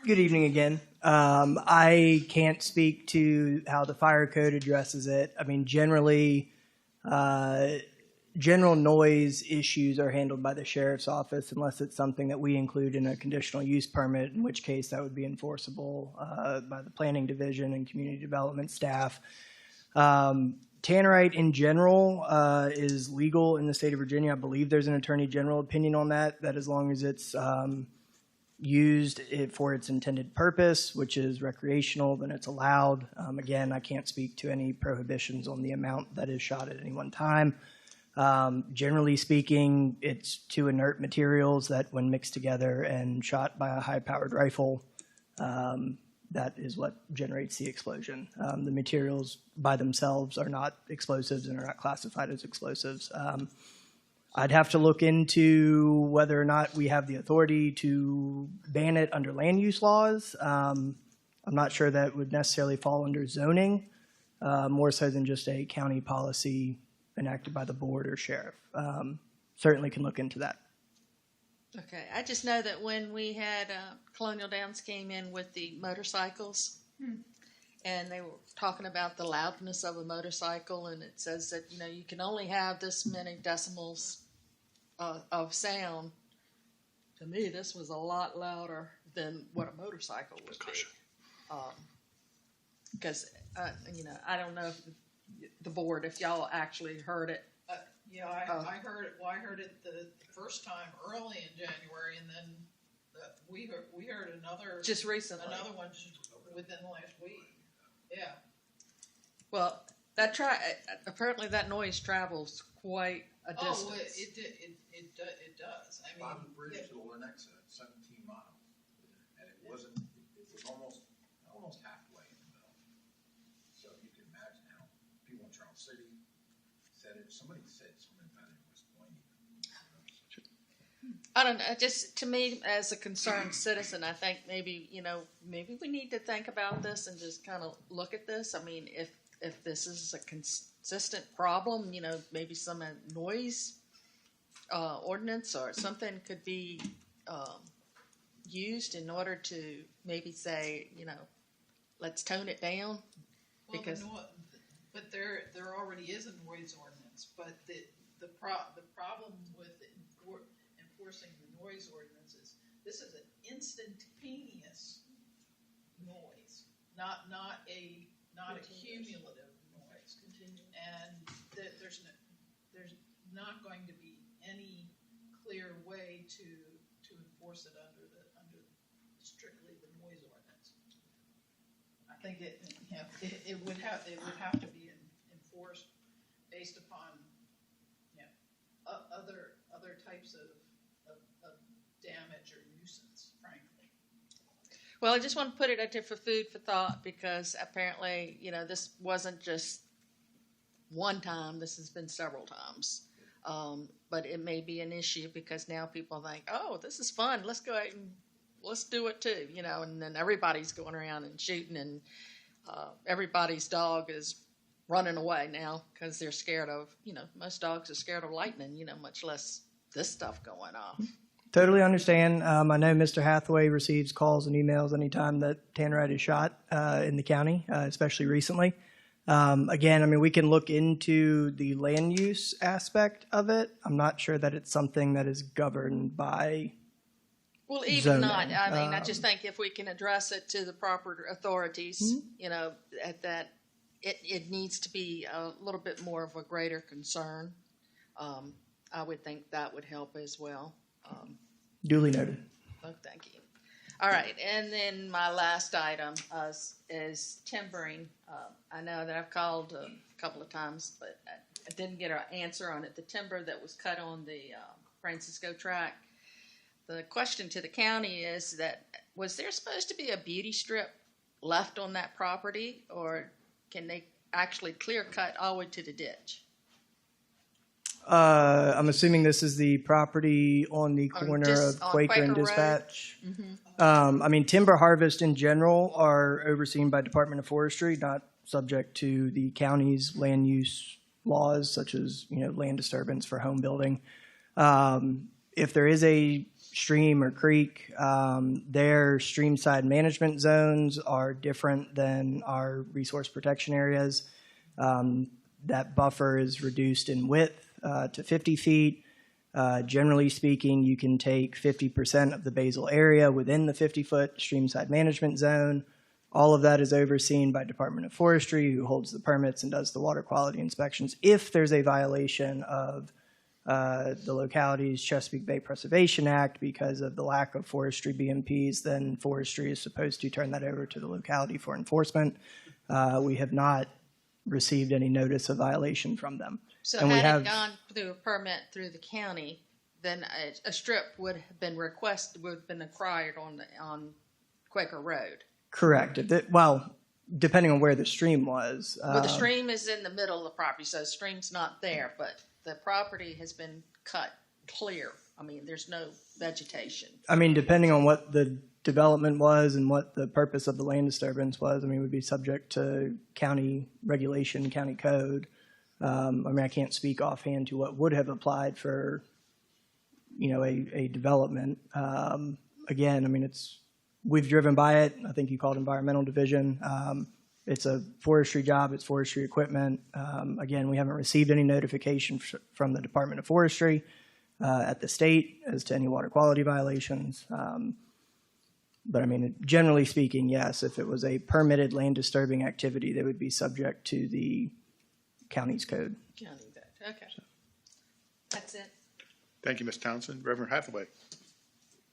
[SPEAKER 20] Good evening again. I can't speak to how the fire code addresses it. I mean, generally, general noise issues are handled by the sheriff's office unless it's something that we include in a conditional use permit, in which case that would be enforceable by the planning division and community development staff. Tannerite in general is legal in the state of Virginia. I believe there's an attorney general opinion on that as long as it's used for its intended purpose, which is recreational, then it's allowed. Again, I can't speak to any prohibitions on the amount that is shot at any one time. Generally speaking, it's two inert materials that when mixed together and shot by a high-powered rifle, that is what generates the explosion. The materials by themselves are not explosives and are not classified as explosives. I'd have to look into whether or not we have the authority to ban it under land use laws. I'm not sure that would necessarily fall under zoning, more so than just a county policy enacted by the board or sheriff. Certainly can look into that.
[SPEAKER 4] Okay, I just know that when we had Colonial Downs came in with the motorcycles, and they were talking about the loudness of a motorcycle, and it says that, you know, you can only have this many decibels of sound. To me, this was a lot louder than what a motorcycle would be. Because, you know, I don't know if the board, if y'all actually heard it.
[SPEAKER 6] Yeah, I heard it. Well, I heard it the first time early in January, and then we heard another
[SPEAKER 4] Just recently.
[SPEAKER 6] Another one within the last week. Yeah.
[SPEAKER 4] Well, apparently that noise travels quite a distance.
[SPEAKER 6] Oh, it does. I mean,
[SPEAKER 12] Bobby Bridge to Lenexa, 17 miles, and it was almost halfway in the middle. So you can imagine how people in Charles City said it. Somebody said something about it in West Point.
[SPEAKER 4] I don't know. Just to me, as a concerned citizen, I think maybe we need to think about this and just kind of look at this. I mean, if this is a consistent problem, you know, maybe some noise ordinance or something could be used in order to maybe say, you know, let's tone it down.
[SPEAKER 6] Well, but there already is a noise ordinance, but the problem with enforcing the noise ordinance is this is an instantaneous noise, not a cumulative noise, and that there's not going to be any clear way to enforce it under strictly the noise ordinance. I think it would have to be enforced based upon other types of damage or nuisance, frankly.
[SPEAKER 4] Well, I just want to put it out there for food for thought, because apparently, you know, this wasn't just one time. This has been several times. But it may be an issue because now people think, oh, this is fun. Let's go out and let's do it too, you know, and then everybody's going around and shooting, and everybody's dog is running away now because they're scared of, you know, most dogs are scared of lightning, you know, much less this stuff going off.
[SPEAKER 20] Totally understand. I know Mr. Hathaway receives calls and emails anytime that Tannerite is shot in the county, especially recently. Again, I mean, we can look into the land use aspect of it. I'm not sure that it's something that is governed by
[SPEAKER 4] Well, even
[SPEAKER 20] zoning.
[SPEAKER 4] not. I mean, I just think if we can address it to the proper authorities, you know, at that, it needs to be a little bit more of a greater concern. I would think that would help as well.
[SPEAKER 20] Duly noted.
[SPEAKER 4] Oh, thank you. All right, and then my last item is timbering. I know that I've called a couple of times, but I didn't get an answer on it. The timber that was cut on the Francisco track, the question to the county is that, was there supposed to be a beauty strip left on that property, or can they actually clear cut all the way to the ditch?
[SPEAKER 20] I'm assuming this is the property on the corner of Quaker and Dispatch. I mean, timber harvest in general are overseen by Department of Forestry, not subject to the county's land use laws, such as, land disturbance for home building. If there is a stream or creek, their streamside management zones are different than our resource protection areas. That buffer is reduced in width to 50 feet. Generally speaking, you can take 50% of the basal area within the 50-foot streamside management zone. All of that is overseen by Department of Forestry, who holds the permits and does the water quality inspections. If there's a violation of the locality's Chesapeake Bay Preservation Act because of the lack of forestry BMPs, then forestry is supposed to turn that over to the locality for enforcement. We have not received any notice of violation from them.
[SPEAKER 4] So
[SPEAKER 20] and
[SPEAKER 4] had it gone through a permit through the county, then a strip would have been acquired on Quaker Road.
[SPEAKER 20] Correct. Well, depending on where the stream was.
[SPEAKER 4] Well, the stream is in the middle of the property, so the stream's not there, but the property has been cut clear. I mean, there's no vegetation.
[SPEAKER 20] I mean, depending on what the development was and what the purpose of the land disturbance was, I mean, would be subject to county regulation, county code. I mean, I can't speak offhand to what would have applied for, a development. Again, I mean, we've driven by it. I think you called Environmental Division. It's a forestry job. It's forestry equipment. Again, we haven't received any notification from the Department of Forestry at the state as to any water quality violations. But I mean, generally speaking, yes, if it was a permitted land disturbing activity, they would be subject to the county's code.
[SPEAKER 4] County code, okay. That's it.
[SPEAKER 5] Thank you, Ms. Townsend. Reverend Hathaway.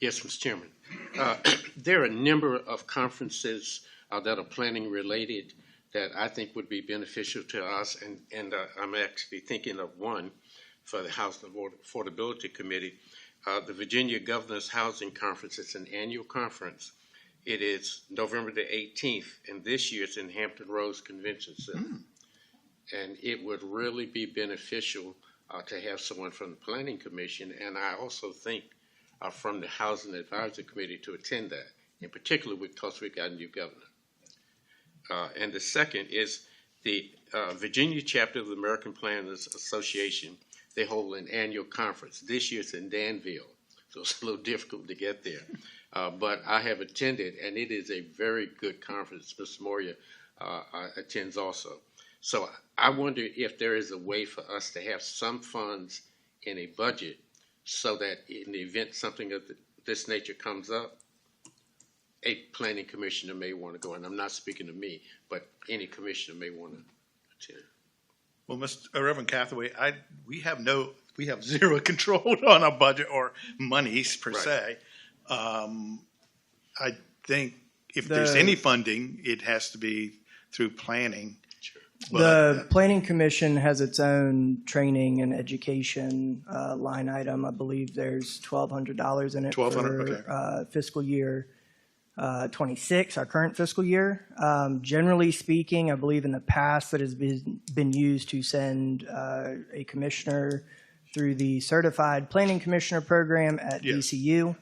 [SPEAKER 7] Yes, Mr. Chairman. There are a number of conferences that are planning related that I think would be beneficial to us, and I'm actually thinking of one for the Housing Affordability Committee. The Virginia Governor's Housing Conference. It's an annual conference. It is November the 18th, and this year it's in Hampton Roads Convention Center. And it would really be beneficial to have someone from the Planning Commission, and I also think from the Housing Advisory Committee to attend that, in particular because we got a new governor. And the second is the Virginia chapter of the American Planners Association. They hold an annual conference. This year it's in Danville, so it's a little difficult to get there. But I have attended, and it is a very good conference. Ms. Moria attends also. So I wonder if there is a way for us to have some funds in a budget so that in the event something of this nature comes up, a planning commissioner may want to go. And I'm not speaking to me, but any commissioner may want to attend.
[SPEAKER 5] Well, Reverend Cathaway, we have zero control on our budget or monies per se. I think if there's any funding, it has to be through planning.
[SPEAKER 20] The Planning Commission has its own training and education line item. I believe there's $1,200 in it for fiscal year 26, our current fiscal year. Generally speaking, I believe in the past that has been used to send a commissioner through the Certified Planning Commissioner Program at VCU.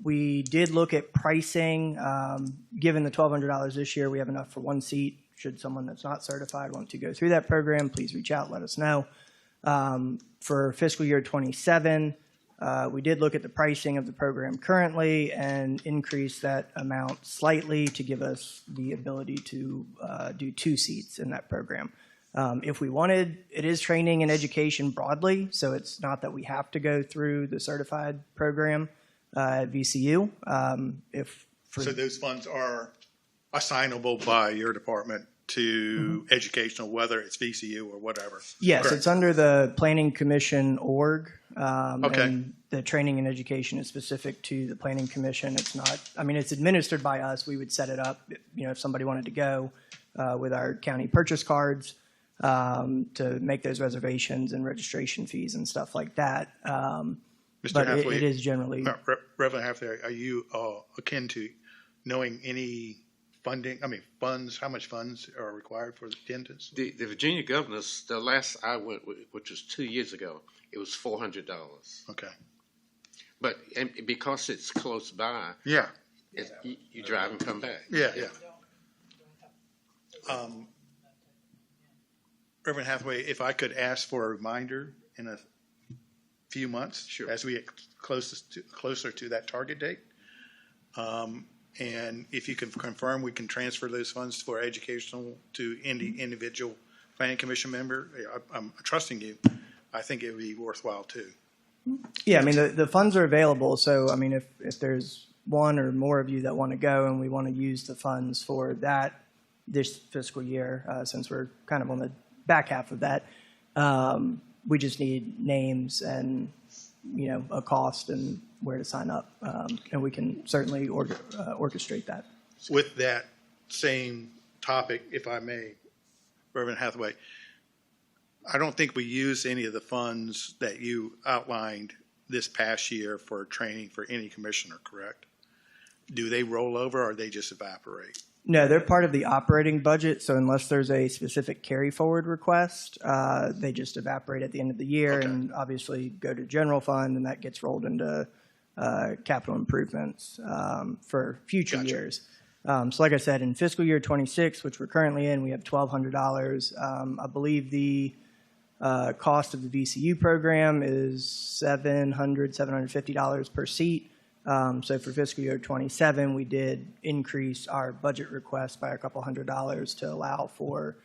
[SPEAKER 20] We did look at pricing. Given the $1,200 this year, we have enough for one seat. Should someone that's not certified want to go through that program, please reach out, let us know. For fiscal year 27, we did look at the pricing of the program currently and increase that amount slightly to give us the ability to do 2 seats in that program. If we wanted, it is training and education broadly, so it's not that we have to go through the certified program at VCU.
[SPEAKER 5] So those funds are assignable by your department to educational, whether it's VCU or whatever.
[SPEAKER 20] Yes,
[SPEAKER 5] Correct.
[SPEAKER 20] It's under the Planning Commission org.
[SPEAKER 5] Okay.
[SPEAKER 20] And the training and education is specific to the Planning Commission. It's not, I mean, it's administered by us. We would set it up, if somebody wanted to go with our county purchase cards to make those reservations and registration fees and stuff like that.
[SPEAKER 5] Mr.
[SPEAKER 20] But
[SPEAKER 5] Hathaway,
[SPEAKER 20] it is generally,
[SPEAKER 5] Reverend Hathaway, are you akin to knowing any funds, how much funds are required for attendance?
[SPEAKER 7] The Virginia governors, the last I went, which was 2 years ago, it was $400.
[SPEAKER 5] Okay.
[SPEAKER 7] But and because it's close by,
[SPEAKER 5] Yeah.
[SPEAKER 7] You drive and come back.
[SPEAKER 5] Yeah. Reverend Hathaway, if I could ask for a reminder in a few months,
[SPEAKER 7] Sure.
[SPEAKER 5] as we get closer to that target date, and if you can confirm, we can transfer those funds for educational to any individual planning commission member. I'm trusting you. I think it would be worthwhile too.
[SPEAKER 20] yeah, I mean, the funds are available. So, I mean, if there's one or more of you that want to go and we want to use the funds for that this fiscal year, since we're kind of on the back half of that, we just need names and, a cost and where to sign up. And we can certainly orchestrate that.
[SPEAKER 5] With that same topic, if I may, Reverend Hathaway, I don't think we used any of the funds that you outlined this past year for training for any commissioner, correct? Do they roll over or they just evaporate?
[SPEAKER 20] No, they're part of the operating budget. So unless there's a specific carry forward request, they just evaporate at the end of the year and obviously go to general fund, and that gets rolled into capital improvements for future years. So like I said, in fiscal year 26, which we're currently in, we have $1,200. I believe the cost of the VCU program is $750 per seat. So for fiscal year 27, we did increase our budget request by a couple $100 to allow for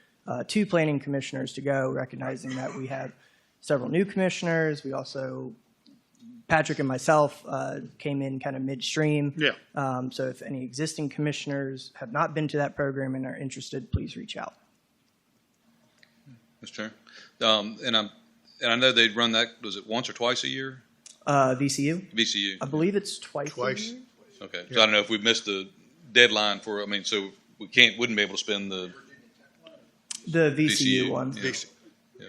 [SPEAKER 20] 2 planning commissioners to go, recognizing that we have several new commissioners. We also, Patrick and myself came in kind of midstream.
[SPEAKER 5] Yeah.
[SPEAKER 20] So if any existing commissioners have not been to that program and are interested, please reach out.
[SPEAKER 2] Mr. Chair. And I know they run that, was it once or twice a year?
[SPEAKER 20] VCU?
[SPEAKER 2] VCU.
[SPEAKER 20] I believe it's twice.
[SPEAKER 5] Twice.
[SPEAKER 2] Okay. So I don't know if we missed the deadline for, so we wouldn't be able to spend the
[SPEAKER 20] VCU one.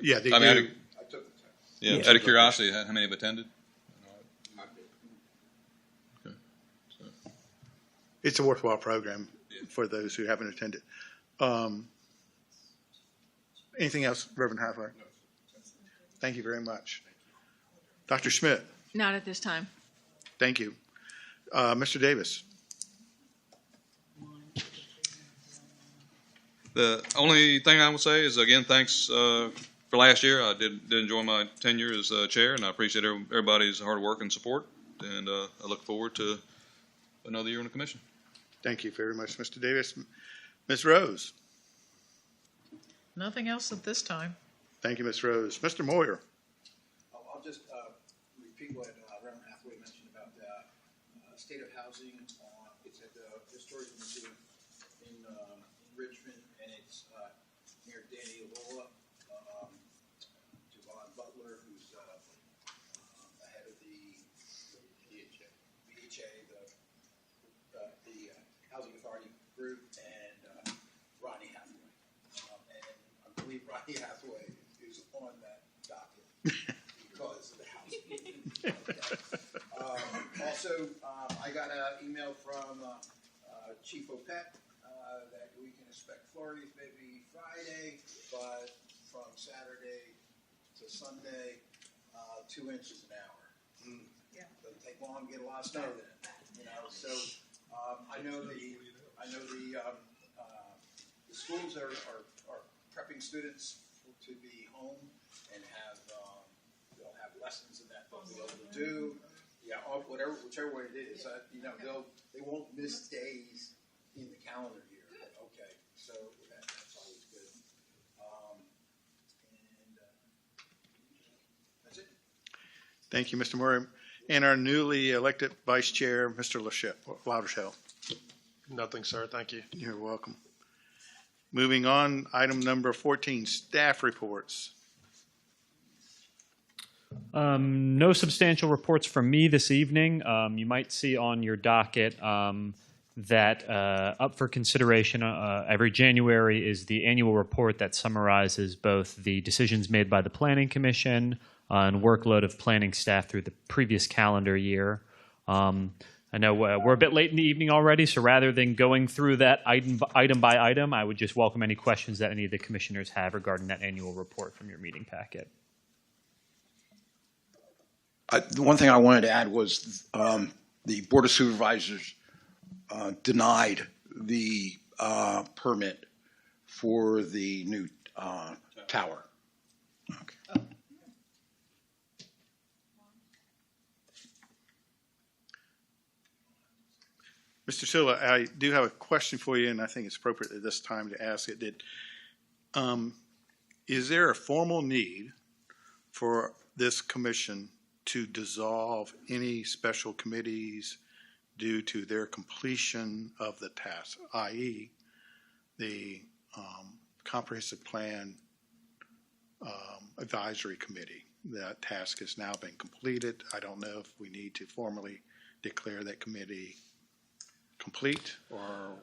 [SPEAKER 5] Yeah, they
[SPEAKER 2] I mean,
[SPEAKER 5] do.
[SPEAKER 2] Yeah, out of curiosity, how many have attended? Okay. So.
[SPEAKER 5] It's a worthwhile program for those who haven't attended. Anything else, Reverend Hathaway? Thank you very much. Dr. Schmidt,
[SPEAKER 8] Not at this time.
[SPEAKER 5] thank you. Mr. Davis.
[SPEAKER 2] The only thing I would say is, again, thanks for last year. I did enjoy my tenure as chair, and I appreciate everybody's hard work and support. And I look forward to another year on the commission.
[SPEAKER 5] Thank you very much, Mr. Davis. Ms. Rose.
[SPEAKER 6] Nothing else at this time.
[SPEAKER 5] Thank you, Ms. Rose. Mr. Moyer.
[SPEAKER 21] I'll just repeat what Reverend Hathaway mentioned about the state of housing. It's at the Historic Museum in Richmond, and it's near Danny Lola. Javon Butler, who's ahead of the BHA, the Housing Authority group, and Rodney Hathaway. And I believe Rodney Hathaway is on that docket because of the housing. Also, I got an email from Chief Opet that we can expect flurries maybe Friday, but from Saturday to Sunday, 2 inches an hour. Doesn't take long to get a lot of snow then, So I know the schools are prepping students to be home and they'll have lessons and that they'll be able to do. Yeah, whichever way it is, they won't miss days in the calendar year. Okay, so that's always good. And that's it.
[SPEAKER 5] Thank you, Mr. Murray. And our newly elected Vice Chair, Mr. Laudershell.
[SPEAKER 10] Nothing, sir. Thank you.
[SPEAKER 5] You're welcome. Moving on, item number 14, staff reports.
[SPEAKER 11] No substantial reports from me this evening. You might see on your docket that up for consideration every January is the annual report that summarizes both the decisions made by the Planning Commission, and workload of planning staff through the previous calendar year. I know we're a bit late in the evening already, so rather than going through that item by item, I would just welcome any questions that any of the commissioners have regarding that annual report from your meeting packet.
[SPEAKER 12] The one thing I wanted to add was the Board of Supervisors denied the permit for the new tower. Okay.
[SPEAKER 5] Mr. Silva, I do have a question for you, and I think it's appropriate at this time to ask it. Is there a formal need for this commission to dissolve any special committees due to their completion of the task, i.e., the Comprehensive Plan Advisory Committee? That task has now been completed. I don't know if we need to formally declare that committee complete, or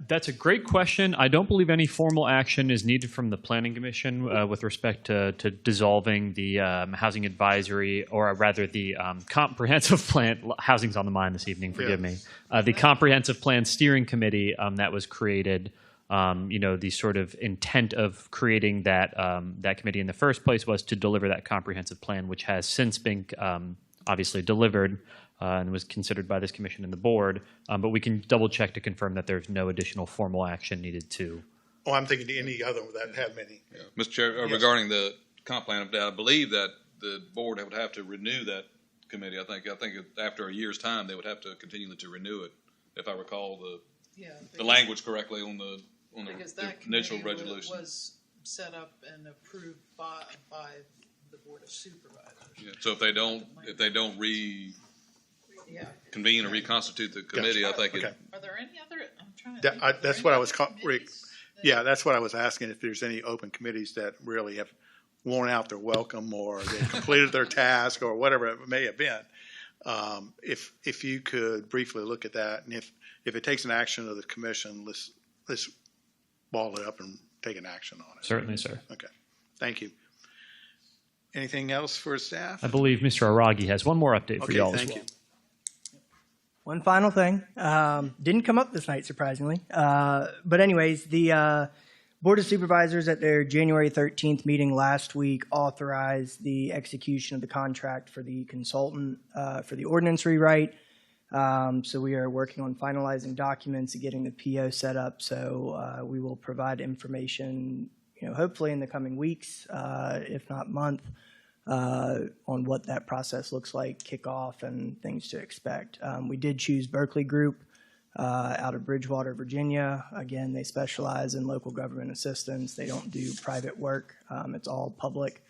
[SPEAKER 11] that's a great question. I don't believe any formal action is needed from the Planning Commission with respect to dissolving the Housing Advisory, or rather the Comprehensive Plan. Housing's on the mind this evening. Forgive me. The Comprehensive Plan Steering Committee that was created. The sort of intent of creating that that committee in the first place was to deliver that comprehensive plan, which has since been obviously delivered. And was considered by this commission and the board, but we can double check to confirm that there's no additional formal action needed to.
[SPEAKER 5] Oh, I'm thinking any other that have many.
[SPEAKER 2] Yeah. Mr. Chair,
[SPEAKER 5] Yes.
[SPEAKER 2] Regarding the comp plan, I believe that the board would have to renew that committee. I think after a year's time, they would have to continue to renew it, if I recall the language correctly on the
[SPEAKER 6] Because that
[SPEAKER 2] initial
[SPEAKER 6] committee
[SPEAKER 2] resolution.
[SPEAKER 6] was set up and approved by the Board of Supervisors.
[SPEAKER 2] Yeah. So if they don't convene or reconstitute the committee, I think it.
[SPEAKER 6] Are there any other? I'm trying to.
[SPEAKER 5] That's what I was. Yeah, that's what I was asking. If there's any open committees that really have worn out their welcome, or they completed their task, or whatever it may have been. If you could briefly look at that, and if it takes an action of the commission, let's ball it up and take an action on it.
[SPEAKER 11] Certainly, sir.
[SPEAKER 5] Okay, thank you. Anything else for staff?
[SPEAKER 11] I believe Mr. Aragi has one more update for y'all as well.
[SPEAKER 5] Thank you.
[SPEAKER 20] One final thing. Didn't come up this night, surprisingly. But anyways, the Board of Supervisors at their January 13th meeting last week authorized the execution of the contract for the consultant for the ordinance rewrite. So we are working on finalizing documents and getting the PO set up. So we will provide information, hopefully in the coming weeks, if not month, on what that process looks like, kickoff, and things to expect. We did choose Berkeley Group out of Bridgewater, Virginia. Again, they specialize in local government assistance. They don't do private work. It's all public.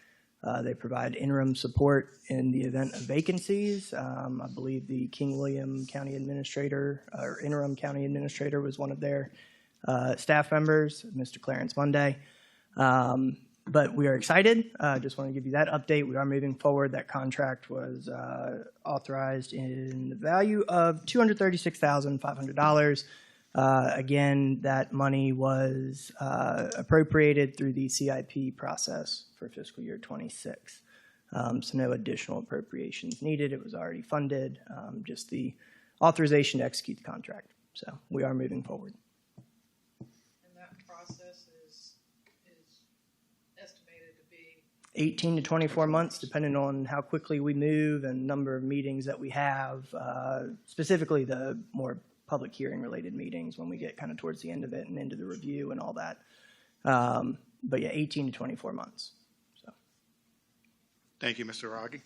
[SPEAKER 20] They provide interim support in the event of vacancies. I believe the King William County Administrator, or interim county administrator, was one of their staff members, Mr. Clarence Monday. But we are excited. Just want to give you that update. We are moving forward. That contract was authorized in the value of $236,500. Again, that money was appropriated through the CIP process for fiscal year 26. So no additional appropriations needed. It was already funded, just the authorization to execute the contract. So we are moving forward.
[SPEAKER 6] And that process is estimated to be
[SPEAKER 20] 18 to 24 months, depending on how quickly we move and number of meetings that we have, specifically the more public hearing related meetings when we get kind of towards the end of it and into the review and all that. But yeah, 18 to 24 months. So.
[SPEAKER 5] Thank you, Mr. Aragi.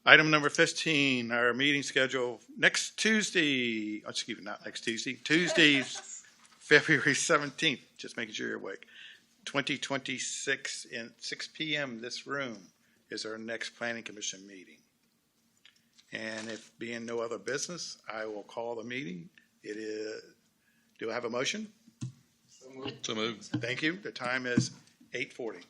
[SPEAKER 5] Item number 15, our meeting schedule next Tuesday, excuse me, not next Tuesday, Tuesdays, February 17th, just making sure you're awake. 2026 at 6 p.m. this room is our next Planning Commission meeting. And if being no other business, I will call the meeting. It is, do I have a motion?
[SPEAKER 2] So moved.
[SPEAKER 5] Thank you. The time is 8:40.